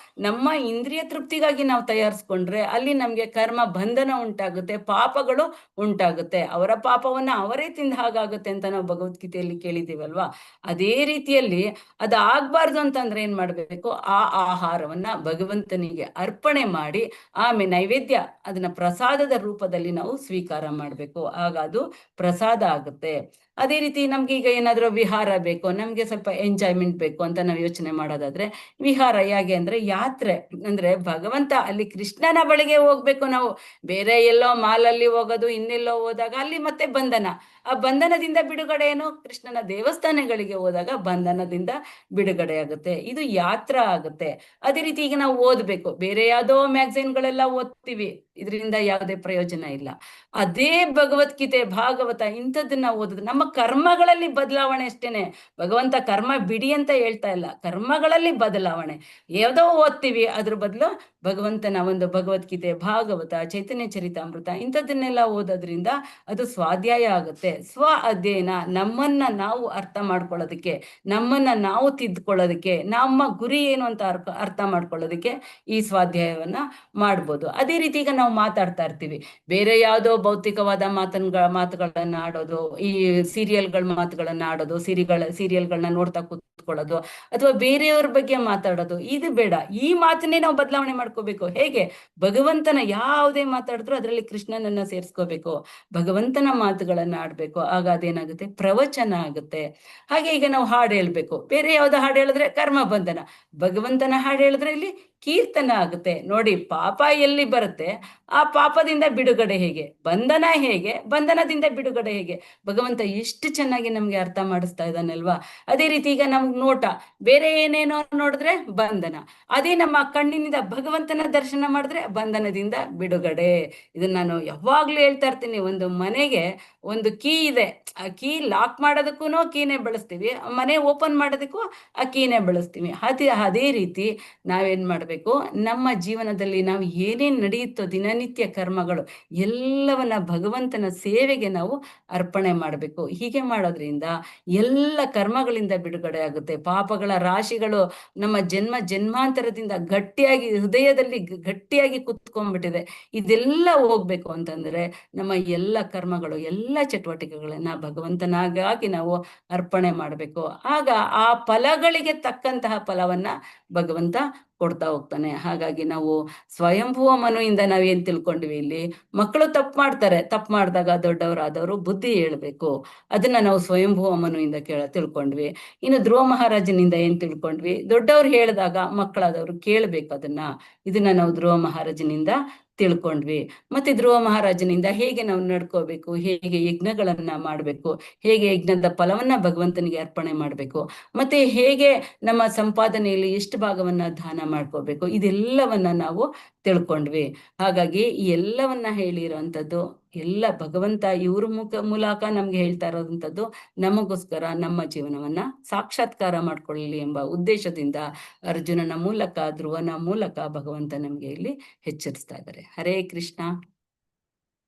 ನಮ್ಮ ಇಂದ್ರಿಯ ತೃಪ್ತಿಗಾಗಿ ನಾವು ತಯಾರಿಸ್ಕೊಂಡ್ರೆ ಅಲ್ಲಿ ನಮ್ಗೆ ಕರ್ಮ ಬಂಧನ ಉಂಟಾಗುತ್ತೆ, ಪಾಪಗಳು ಉಂಟಾಗುತ್ತೆ. ಅವರ ಪಾಪವನ್ನ ಅವರೇ ತಿಂದ ಹಾಗಾಗುತ್ತೆ ಅಂತ ನಾವು ಭಗವದ್ಗೀತೆಯಲ್ಲಿ ಕೇಳಿದೀವಲ್ವಾ? ಅದೇ ರೀತಿಯಲ್ಲಿ ಅದು ಆಗ್ಬಾರ್ದು ಅಂತಂದ್ರೆ ಏನ್ ಮಾಡ್ಬೇಕು, ಆ ಆಹಾರವನ್ನ ಭಗವಂತನಿಗೆ ಅರ್ಪಣೆ ಮಾಡಿ ಆಮೇಲೆ ನೈವೇದ್ಯ ಅದನ್ನ ಪ್ರಸಾದದ ರೂಪದಲ್ಲಿ ನಾವು ಸ್ವೀಕಾರ ಮಾಡ್ಬೇಕು. ಆಗ ಅದು ಪ್ರಸಾದ ಆಗುತ್ತೆ. ಅದೇ ರೀತಿ ನಮ್ಗೆ ಈಗ ಏನಾದ್ರೂ ವಿಹಾರ ಬೇಕು, ನಮ್ಗೆ ಸ್ವಲ್ಪ ಎಂಜಾಯ್ಮೆಂಟ್ ಬೇಕು ಅಂತ ನಾವು ಯೋಚನೆ ಮಾಡೋದಾದ್ರೆ ವಿಹಾರ ಹೇಗೆ ಅಂದ್ರೆ ಯಾತ್ರೆ. ಅಂದ್ರೆ ಭಗವಂತ ಅಲ್ಲಿ ಕೃಷ್ಣನ ಬಳಿಗೆ ಹೋಗ್ಬೇಕು ನಾವು, ಬೇರೆ ಎಲ್ಲೋ ಮಾಲಲ್ಲಿ ಹೋಗೋದು, ಇನ್ನೆಲ್ಲೋ ಹೋದಾಗ ಅಲ್ಲಿ ಮತ್ತೆ ಬಂಧನ. ಆ ಬಂಧನದಿಂದ ಬಿಡುಗಡೆ ಏನು, ಕೃಷ್ಣನ ದೇವಸ್ಥಾನಗಳಿಗೆ ಹೋದಾಗ ಬಂಧನದಿಂದ ಬಿಡುಗಡೆ ಆಗುತ್ತೆ. ಇದು ಯಾತ್ರಾ ಆಗುತ್ತೆ. ಅದೇ ರೀತಿ ಈಗ ನಾವು ಓದ್ಬೇಕು, ಬೇರೆ ಯಾವ್ದೋ ಮ್ಯಾಗಝೈನ್ಗಳೆಲ್ಲ ಓದ್ತೀವಿ, ಇದರಿಂದ ಯಾವುದೇ ಪ್ರಯೋಜನ ಇಲ್ಲ. ಅದೇ ಭಗವದ್ಗೀತೆ, ಭಾಗವತ ಇಂಥದ್ದನ್ನ ಓದಿದ್ರೆ ನಮ್ಮ ಕರ್ಮಗಳಲ್ಲಿ ಬದಲಾವಣೆ ಅಷ್ಟೇನೆ. ಭಗವಂತ ಕರ್ಮ ಬಿಡಿ ಅಂತ ಹೇಳ್ತಾ ಇಲ್ಲ, ಕರ್ಮಗಳಲ್ಲಿ ಬದಲಾವಣೆ. ಯಾವುದೋ ಓದ್ತೀವಿ, ಅದ್ರ ಬದಲು ಭಗವಂತನ ಒಂದು ಭಗವದ್ಗೀತೆ, ಭಾಗವತ, ಚೈತನ್ಯ ಚರಿತಾಮೃತ ಇಂಥದ್ದನ್ನೆಲ್ಲ ಓದೋದ್ರಿಂದ ಅದು ಸ್ವಾಧ್ಯಾಯ ಆಗುತ್ತೆ. ಸ್ವ ಅಧ್ಯಯನ, ನಮ್ಮನ್ನ ನಾವು ಅರ್ಥ ಮಾಡ್ಕೊಳ್ಳೋದಕ್ಕೆ, ನಮ್ಮನ್ನ ನಾವು ತಿದ್ಕೊಳ್ಳೋದಕ್ಕೆ, ನಮ್ಮ ಗುರಿ ಏನು ಅಂತ ಅರ್ಥ ಮಾಡ್ಕೊಳ್ಳೋದಕ್ಕೆ ಈ ಸ್ವಾಧ್ಯಾಯವನ್ನ ಮಾಡ್ಬೋದು. ಅದೇ ರೀತಿ ಈಗ ನಾವು ಮಾತಾಡ್ತಾ ಇರ್ತೀವಿ, ಬೇರೆ ಯಾವುದೋ ಭೌತಿಕವಾದ ಮಾತುಗಳನ್ನ ಆಡೋದು, ಈ ಸೀರಿಯಲ್ಗಳ ಮಾತುಗಳನ್ನ ಆಡೋದು, ಸೀರಿಯಲ್ಗಳನ್ನ ನೋಡ್ತಾ ಕೂತ್ಕೊಳ್ಳೋದು, ಅಥವಾ ಬೇರೆಯವ್ರ ಬಗ್ಗೆ ಮಾತಾಡೋದು, ಇದು ಬೇಡ. ಈ ಮಾತನ್ನೇ ನಾವು ಬದಲಾವಣೆ ಮಾಡ್ಕೋಬೇಕು. ಹೇಗೆ, ಭಗವಂತನ ಯಾವುದೇ ಮಾತಾಡಿದ್ರು ಅದರಲ್ಲಿ ಕೃಷ್ಣನನ್ನ ಸೇರಿಸ್ಕೋಬೇಕು, ಭಗವಂತನ ಮಾತುಗಳನ್ನ ಆಡ್ಬೇಕು. ಆಗ ಅದೇನಾಗುತ್ತೆ, ಪ್ರವಚನ ಆಗುತ್ತೆ. ಹಾಗೆ ಈಗ ನಾವು ಹಾಡು ಹೇಳ್ಬೇಕು, ಬೇರೆ ಯಾವ್ದೋ ಹಾಡು ಹೇಳಿದ್ರೆ ಕರ್ಮ ಬಂಧನ, ಭಗವಂತನ ಹಾಡು ಹೇಳಿದ್ರೆ ಇಲ್ಲಿ ಕೀರ್ತನ ಆಗುತ್ತೆ. ನೋಡಿ, ಪಾಪ ಎಲ್ಲಿ ಬರುತ್ತೆ, ಆ ಪಾಪದಿಂದ ಬಿಡುಗಡೆ ಹೇಗೆ, ಬಂಧನ ಹೇಗೆ, ಬಂಧನದಿಂದ ಬಿಡುಗಡೆ ಹೇಗೆ, ಭಗವಂತ ಎಷ್ಟು ಚೆನ್ನಾಗಿ ನಮ್ಗೆ ಅರ್ಥ ಮಾಡಿಸ್ತಾ ಇದ್ದಾನಲ್ವಾ? ಅದೇ ರೀತಿ ಈಗ ನಮ್ಗೆ ನೋಟ, ಬೇರೆ ಏನೇನೋ ನೋಡಿದ್ರೆ ಬಂಧನ, ಅದೇ ನಮ್ಮ ಕಣ್ಣಿನಿಂದ ಭಗವಂತನ ದರ್ಶನ ಮಾಡಿದ್ರೆ ಬಂಧನದಿಂದ ಬಿಡುಗಡೆ. ಇದನ್ನ ನಾನು ಯಾವಾಗ್ಲೂ ಹೇಳ್ತಾ ಇರ್ತೀನಿ. ಒಂದು ಮನೆಗೆ ಒಂದು ಕೀ ಇದೆ, ಆ ಕೀ ಲಾಕ್ ಮಾಡೋದಕ್ಕೂ ಕೀನೇ ಬಳಸ್ತೀವಿ, ಮನೆ ಓಪನ್ ಮಾಡೋದಕ್ಕೂ ಆ ಕೀನೇ ಬಳಸ್ತೀವಿ. ಅದೇ ರೀತಿ ನಾವೇನ್ ಮಾಡ್ಬೇಕು, ನಮ್ಮ ಜೀವನದಲ್ಲಿ ನಾವು ಏನೇನ್ ನಡೆಯುತ್ತೋ ದಿನನಿತ್ಯ ಕರ್ಮಗಳು ಎಲ್ಲವನ್ನ ಭಗವಂತನ ಸೇವೆಗೆ ನಾವು ಅರ್ಪಣೆ ಮಾಡಬೇಕು. ಹೀಗೆ ಮಾಡೋದ್ರಿಂದ ಎಲ್ಲ ಕರ್ಮಗಳಿಂದ ಬಿಡುಗಡೆ ಆಗುತ್ತೆ. ಪಾಪಗಳ ರಾಶಿಗಳು ನಮ್ಮ ಜನ್ಮಾಂತರದಿಂದ ಗಟ್ಟಿಯಾಗಿ ಹೃದಯದಲ್ಲಿ ಗಟ್ಟಿಯಾಗಿ ಕುತ್ಕೊಂಡ್ಬಿಟ್ಟಿದೆ. ಇದೆಲ್ಲ ಹೋಗ್ಬೇಕು ಅಂತಂದ್ರೆ ನಮ್ಮ ಎಲ್ಲ ಕರ್ಮಗಳು ಎಲ್ಲ ಎಲ್ಲ ಚಟುವಟಿಕೆಗಳನ್ನ ಭಗವಂತನಾಗಾಗಿ ನಾವು ಅರ್ಪಣೆ ಮಾಡಬೇಕು. ಆಗ ಆ ಫಲಗಳಿಗೆ ತಕ್ಕಂತಹ ಫಲವನ್ನ ಭಗವಂತ ಕೊಡ್ತಾ ಹೋಗ್ತಾನೆ. ಹಾಗಾಗಿ ನಾವು ಸ್ವಯಂಭುವ ಮನುವಿಂದ ನಾವೇನ್ ತಿಳ್ಕೊಂಡ್ವಿ, ಇಲ್ಲಿ ಮಕ್ಕಳು ತಪ್ಪು ಮಾಡ್ತಾರೆ, ತಪ್ಪು ಮಾಡಿದಾಗ ದೊಡ್ಡವರಾದವರು ಬುದ್ಧಿ ಹೇಳ್ಬೇಕು, ಅದನ್ನ ನಾವು ಸ್ವಯಂಭುವ ಮನುವಿಂದ ತಿಳ್ಕೊಂಡ್ವಿ. ಇನ್ನು ಧ್ರುವ ಮಹಾರಾಜನಿಂದ ಏನ್ ತಿಳ್ಕೊಂಡ್ವಿ, ದೊಡ್ಡವ್ರು ಹೇಳಿದಾಗ ಮಕ್ಕಳಾದವರು ಕೇಳ್ಬೇಕು ಇದನ್ನ ನಾವು ಧ್ರುವ ಮಹಾರಾಜನಿಂದ ತಿಳ್ಕೊಂಡ್ವಿ. ಮತ್ತೆ ಧ್ರುವ ಮಹಾರಾಜನಿಂದ ಹೇಗೆ ನಾವು ನಡ್ಕೋಬೇಕು, ಹೇಗೆ ಯಜ್ಞಗಳನ್ನ ಮಾಡ್ಬೇಕು, ಹೇಗೆ ಯಜ್ಞದ ಫಲವನ್ನ ಭಗವಂತನಿಗೆ ಅರ್ಪಣೆ ಮಾಡ್ಬೇಕು, ಮತ್ತೆ ಹೇಗೆ ನಮ್ಮ ಸಂಪಾದನೆಯಲ್ಲಿ ಎಷ್ಟು ಭಾಗವನ್ನ ದಾನ ಮಾಡ್ಕೋಬೇಕು, ಇದೆಲ್ಲವನ್ನ ನಾವು ತಿಳ್ಕೊಂಡ್ವಿ. ಹಾಗಾಗಿ ಈ ಎಲ್ಲವನ್ನ ಹೇಳಿರೋಂಥದ್ದು ಎಲ್ಲ ಭಗವಂತ ಇವ್ರ ಮೂಲಕ ನಮ್ಗೆ ಹೇಳ್ತಾ ಇರೋದಂಥದ್ದು ನಮಗೋಸ್ಕರ ನಮ್ಮ ಜೀವನವನ್ನ ಸಾಕ್ಷಾತ್ಕಾರ ಮಾಡ್ಕೊಳ್ಳಿ ಎಂಬ ಉದ್ದೇಶದಿಂದ ಅರ್ಜುನನ ಮೂಲಕ, ಧ್ರುವನ ಮೂಲಕ ಭಗವಂತ ನಮ್ಗೆ ಇಲ್ಲಿ ಎಚ್ಚರಿಸ್ತಾ ಇದ್ದಾರೆ. ಹರೇ ಕೃಷ್ಣ.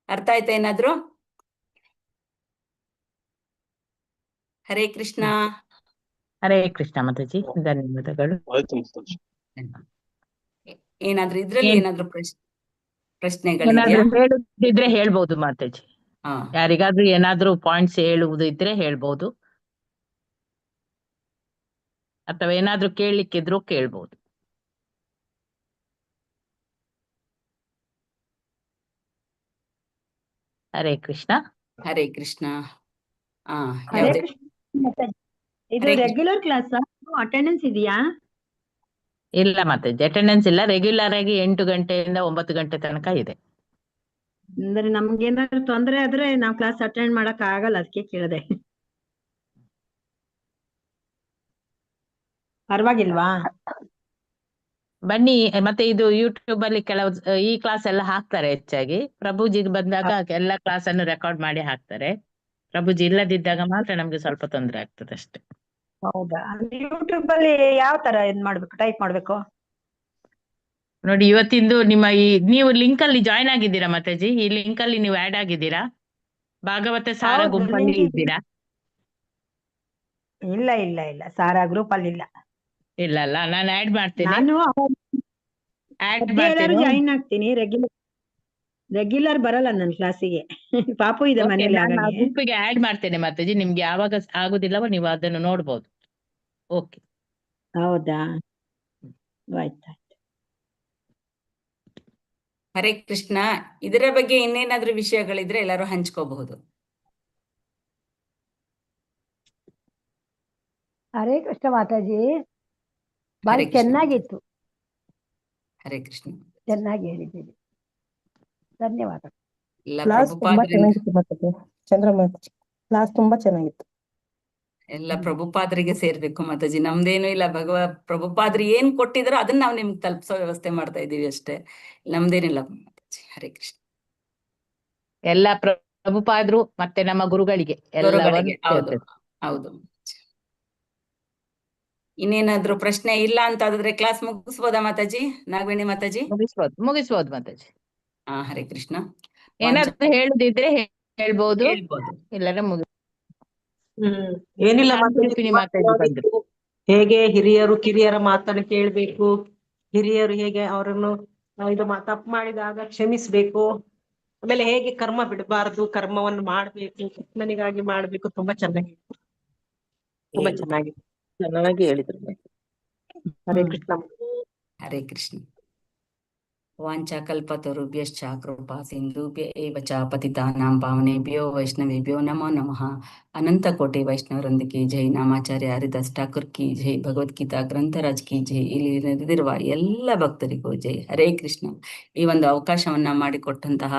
ಅರ್ಥ ಆಯ್ತಾ ಏನಾದ್ರು? ಹರೇ ಕೃಷ್ಣ. ಹರೇ ಕೃಷ್ಣ ಮಾತಾಜಿ, ಧನ್ಯವಾದಗಳು. ಏನಾದ್ರು ಇದ್ರಲ್ಲಿ ಏನಾದ್ರು ಏನಾದ್ರು ಪ್ರಶ್ನೆಗಳಿದೆಯಾ? ಹೇಳುದಿದ್ರೆ ಹೇಳ್ಬೋದು ಮಾತಾಜಿ. ಹಾ, ಯಾರಿಗಾದ್ರೂ ಏನಾದ್ರೂ ಪಾಯಿಂಟ್ಸ್ ಹೇಳುವುದು ಇದ್ರೆ ಹೇಳ್ಬೋದು, ಅಥವಾ ಏನಾದ್ರೂ ಕೇಳಲಿಕ್ಕಿದ್ರು ಕೇಳ್ಬೋದು. ಹರೇ ಕೃಷ್ಣ. ಹರೇ ಕೃಷ್ಣ. ಹಾ, ಹರೇ ಯಾವ್ದೇ ಕೃಷ್ಣ ಮಾತಾಜಿ. ಇದು Hare Krishna. Regular class attendance ಇದೆಯಾ? ಇಲ್ಲ ಮಾತಾಜಿ, ಅಟೆಂಡೆನ್ಸ್ ಇಲ್ಲ. ರೆಗ್ಯುಲರ್ ಆಗಿ 8 ಗಂಟೆಯಿಂದ 9 ಗಂಟೆ ತನಕ ಇದೆ. ಅಂದ್ರೆ ನಮ್ಗೆ ಏನಾದ್ರು ತೊಂದ್ರೆ ಆದ್ರೆ ನಾವು ಕ್ಲಾಸ್ ಅಟೆಂಡ್ ಮಾಡಕ್ ಆಗಲ್ಲ, ಅದಕ್ಕೆ ಕೇಳಿದೆ. ಪರವಾಗಿಲ್ವಾ? ಬನ್ನಿ. ಮತ್ತೆ ಇದು ಯೂಟ್ಯೂಬ್ ಅಲ್ಲಿ ಕೆಲವು ಈ ಕ್ಲಾಸ್ ಎಲ್ಲ ಹಾಕ್ತಾರೆ. ಹೆಚ್ಚಾಗಿ ಪ್ರಭುಜಿಗೆ ಬಂದಾಗ ಎಲ್ಲ ಕ್ಲಾಸ್ ಅನ್ನು ರೆಕಾರ್ಡ್ ಮಾಡಿ ಹಾಕ್ತಾರೆ. ಪ್ರಭುಜಿ ಇಲ್ಲದಿದ್ದಾಗ ಮಾತ್ರ ನಮ್ಗೆ ಸ್ವಲ್ಪ ತೊಂದರೆ ಆಗ್ತದೆ ಅಷ್ಟೇ. ಹೌದಾ? ಯೂಟ್ಯೂಬ್ ಅಲ್ಲಿ ಯಾವ ತರ ಇದ್ ಮಾಡ್ಬೇಕು, ಟೈಪ್ ಮಾಡ್ಬೇಕು? ನೋಡಿ, ಇವತ್ತಿಂದು ನಿಮ್ಮ ನೀವು ಲಿಂಕ್ ಅಲ್ಲಿ ಜಾಯ್ನ್ ಆಗಿದ್ದೀರಾ ಮಾತಾಜಿ? ಈ ಲಿಂಕ್ ಅಲ್ಲಿ ನೀವು ಆಡ್ ಆಗಿದ್ದೀರಾ? ಭಾಗವತ ಸಾರ ಹೌದು, ಗುಂಪಲ್ಲಿ link ಇದ್ದೀರಾ? ಇಲ್ಲ ಇಲ್ಲ ಇಲ್ಲ, ಸಾರಾ ಗ್ರೂಪ್ ಅಲ್ಲಿ ಇಲ್ಲ. ಇಲ್ಲ ಅಲ್ಲ, ನಾನು ಆಡ್ ಮಾಡ್ತೇನೆ. ನಾನು ಆಡ್ ಮಾಡ್ತೇನೆ. ಜಾಯಿನ್ ಆಗ್ತೀನಿ. ರೆಗ್ಯುಲರ್ ಬರಲ್ಲ ನನ್ನ ಕ್ಲಾಸಿಗೆ. ಪಾಪು ಇದೆ Okay, ಮನೇಲಿ, ನಾನು ಆ ಹಾಗಾಗಿ ಗುಂಪಿಗೆ ಆಡ್ ಮಾಡ್ತೇನೆ ಮಾತಾಜಿ. ನಿಮ್ಗೆ ಯಾವಾಗ ಆಗುದಿಲ್ಲವೋ ನೀವು ಅದನ್ನು ನೋಡ್ಬೋದು. ಓಕೆ. ಹೌದಾ? ಆಯ್ತಾ. ಹರೇ ಕೃಷ್ಣ. ಇದರ ಬಗ್ಗೆ ಇನ್ನೇನಾದ್ರೂ ವಿಷಯಗಳಿದ್ರೆ ಎಲ್ಲರೂ ಹಂಚ್ಕೋಬಹುದು. ಹರೇ ಕೃಷ್ಣ ಮಾತಾಜಿ, ಹರೇ ಬಾರಿ ಕೃಷ್ಣ. ಚೆನ್ನಾಗಿತ್ತು, ಹರೇ ಕೃಷ್ಣ. ಚೆನ್ನಾಗಿ ಹೇಳಿದ್ದೀರಿ, ಧನ್ಯವಾದ. ಎಲ್ಲ ಕ್ಲಾಸ್ ತುಂಬಾ ಪ್ರಭುಪಾದರಿಂದ ಚೆನ್ನಾಗಿತ್ತು ಮಾತಾಜಿ. ಚಂದ್ರಮಾತಾಜಿ ಕ್ಲಾಸ್ ತುಂಬಾ ಚೆನ್ನಾಗಿತ್ತು. ಎಲ್ಲ ಪ್ರಭುಪಾದರಿಗೆ ಸೇರ್ಬೇಕು ಮಾತಾಜಿ. ನಮ್ದೇನು ಇಲ್ಲ, ಪ್ರಭುಪಾದ್ರಿ ಏನ್ ಕೊಟ್ಟಿದ್ರು ಅದನ್ನ ನಾವು ನಿಮ್ಗೆ ತಲುಪಿಸೋ ವ್ಯವಸ್ಥೆ ಮಾಡ್ತಾ ಇದೀವಿ ಅಷ್ಟೇ, ನಮ್ದೇನಿಲ್ಲ ಮಾತಾಜಿ. ಹರೇ ಕೃಷ್ಣ. ಎಲ್ಲ ಪ್ರಭುಪಾದ್ರು ಮತ್ತೆ ನಮ್ಮ ಗುರುಗಳಿಗೆ ಗುರುಗಳಿಗೆ. ಹೌದು ಸೇರ್ತದೆ. ಹೌದು. ಇನ್ನೇನಾದ್ರೂ ಪ್ರಶ್ನೆ ಇಲ್ಲ ಅಂತಾದ್ರೆ ಕ್ಲಾಸ್ ಮುಗಿಸ್ಬೋದಾ ಮಾತಾಜಿ? ನಾಗವೇಣಿ ಮಾತಾಜಿ? ಮುಗಿಸ್ಬೋದು ಮಾತಾಜಿ. ಹಾ, ಹರೇ ಕೃಷ್ಣ. ಏನಾದ್ರು ಹೇಳುದಿದ್ರೆ ಹೇಳ್ಬೋದು, ಹೇಳ್ಬೋದು. ಇಲ್ಲರ ಏನಿಲ್ಲ ರುಕ್ಮಿಣಿ ಮಾತಾಜಿ ಬಂದ್ರು. ಹೇಗೆ ಹಿರಿಯರು ಕಿರಿಯರ ಮಾತನ್ನು ಕೇಳ್ಬೇಕು, ಹಿರಿಯರು ಹೇಗೆ ಅವರನ್ನು ಇದು ತಪ್ಪು ಮಾಡಿದಾಗ ಕ್ಷಮಿಸ್ಬೇಕು, ಆಮೇಲೆ ಹೇಗೆ ಕರ್ಮ ಬಿಡಬಾರದು, ಕರ್ಮವನ್ನು ಮಾಡ್ಬೇಕು, ಕೃಷ್ಣನಿಗಾಗಿ ಮಾಡ್ಬೇಕು. ತುಂಬಾ ಚೆನ್ನಾಗಿತ್ತು, ತುಂಬಾ ಚೆನ್ನಾಗಿತ್ತು. ಚೆನ್ನಾಗಿ ಹೇಳಿದ್ರು. ಹರೇ ಕೃಷ್ಣ. ಹರೇ ಕೃಷ್ಣ. ವಾಂಛಾಕಲ್ಪತರುಭ್ಯಶ್ಚ ಕೃಪಾ ಸಿಂಧುಭ್ಯ ಏವ ಚ ಪತಿತಾನಾಂ ಪಾವನೇಭ್ಯೋ ವೈಷ್ಣವೇಭ್ಯೋ ನಮೋ ನಮಃ. ಅನಂತ ಕೋಟಿ ವೈಷ್ಣವರೊಂದಿಗೆ ಜೈ. ನಾಮಾಚಾರ್ಯ ಹರಿದಾಸ್ ಠಾಕೂರ್ ಕಿ ಜೈ. ಭಗವದ್ಗೀತಾ ಗ್ರಂಥರಾಜ್ ಕಿ ಜೈ. ಇಲ್ಲಿ ನೆರೆದಿರುವ ಎಲ್ಲ ಭಕ್ತರಿಗೂ ಜೈ. ಹರೇ ಕೃಷ್ಣ. ಈ ಒಂದು ಅವಕಾಶವನ್ನ ಮಾಡಿಕೊಟ್ಟಂತಹ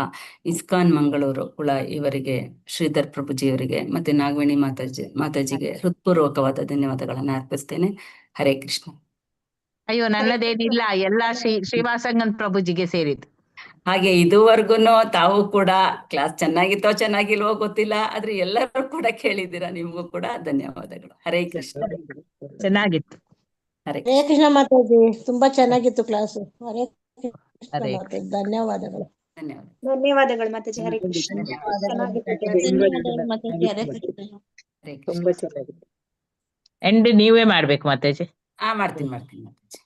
ಇಸ್ಕಾನ್ ಮಂಗಳೂರು ಕುಳ ಇವರಿಗೆ, ಶ್ರೀಧರ್ ಪ್ರಭುಜಿಯವರಿಗೆ ಮತ್ತೆ ನಾಗವೇಣಿ ಮಾತಾಜಿಗೆ ಹೃತ್ಪೂರ್ವಕವಾದ ಧನ್ಯವಾದಗಳನ್ನ ಅರ್ಪಿಸ್ತೇನೆ. ಹರೇ ಕೃಷ್ಣ. ಅಯ್ಯೋ, ನನ್ನದೇನಿಲ್ಲ, ಎಲ್ಲ ಶ್ರೀವಾಸಂಗನ್ ಪ್ರಭುಜಿಗೆ ಸೇರಿದ್ದು. ಹಾಗೆ ಇದುವರೆಗೂ ತಾವು ಕೂಡ ಕ್ಲಾಸ್ ಚೆನ್ನಾಗಿತ್ತೋ ಚೆನ್ನಾಗಿಲ್ವೋ ಗೊತ್ತಿಲ್ಲ, ಆದ್ರೆ ಎಲ್ಲರೂ ಕೂಡ ಕೇಳಿದ್ದೀರಾ, ನಿಮ್ಗೂ ಕೂಡ ಧನ್ಯವಾದಗಳು. ಹರೇ ಕೃಷ್ಣ. ಚೆನ್ನಾಗಿತ್ತು. ಹರೇ ಹರೇ ಕೃಷ್ಣ ಮಾತಾಜಿ, ತುಂಬಾ ಚೆನ್ನಾಗಿತ್ತು ಕ್ಲಾಸ್. ಹರೇ ಕೃಷ್ಣ ಹರೇ ಮಾತಾಜಿ, ಧನ್ಯವಾದಗಳು. ಧನ್ಯವಾದ. ಧನ್ಯವಾದಗಳು ಮಾತಾಜಿ. ಹರೇ ಕೃಷ್ಣ. ಚೆನ್ನಾಗಿತ್ತು class. ಧನ್ಯವಾದಗಳು ಮಾತಾಜಿ. ಹರೇ ಕೃಷ್ಣ. ಹರೇ ಕೃಷ್ಣ. ತುಂಬಾ ಚೆನ್ನಾಗಿದೆ. ಎಂಡ್ ನೀವೇ ಮಾಡ್ಬೇಕು ಮಾತಾಜಿ. ಮಾಡ್ತೀನಿ ಮಾತಾಜಿ.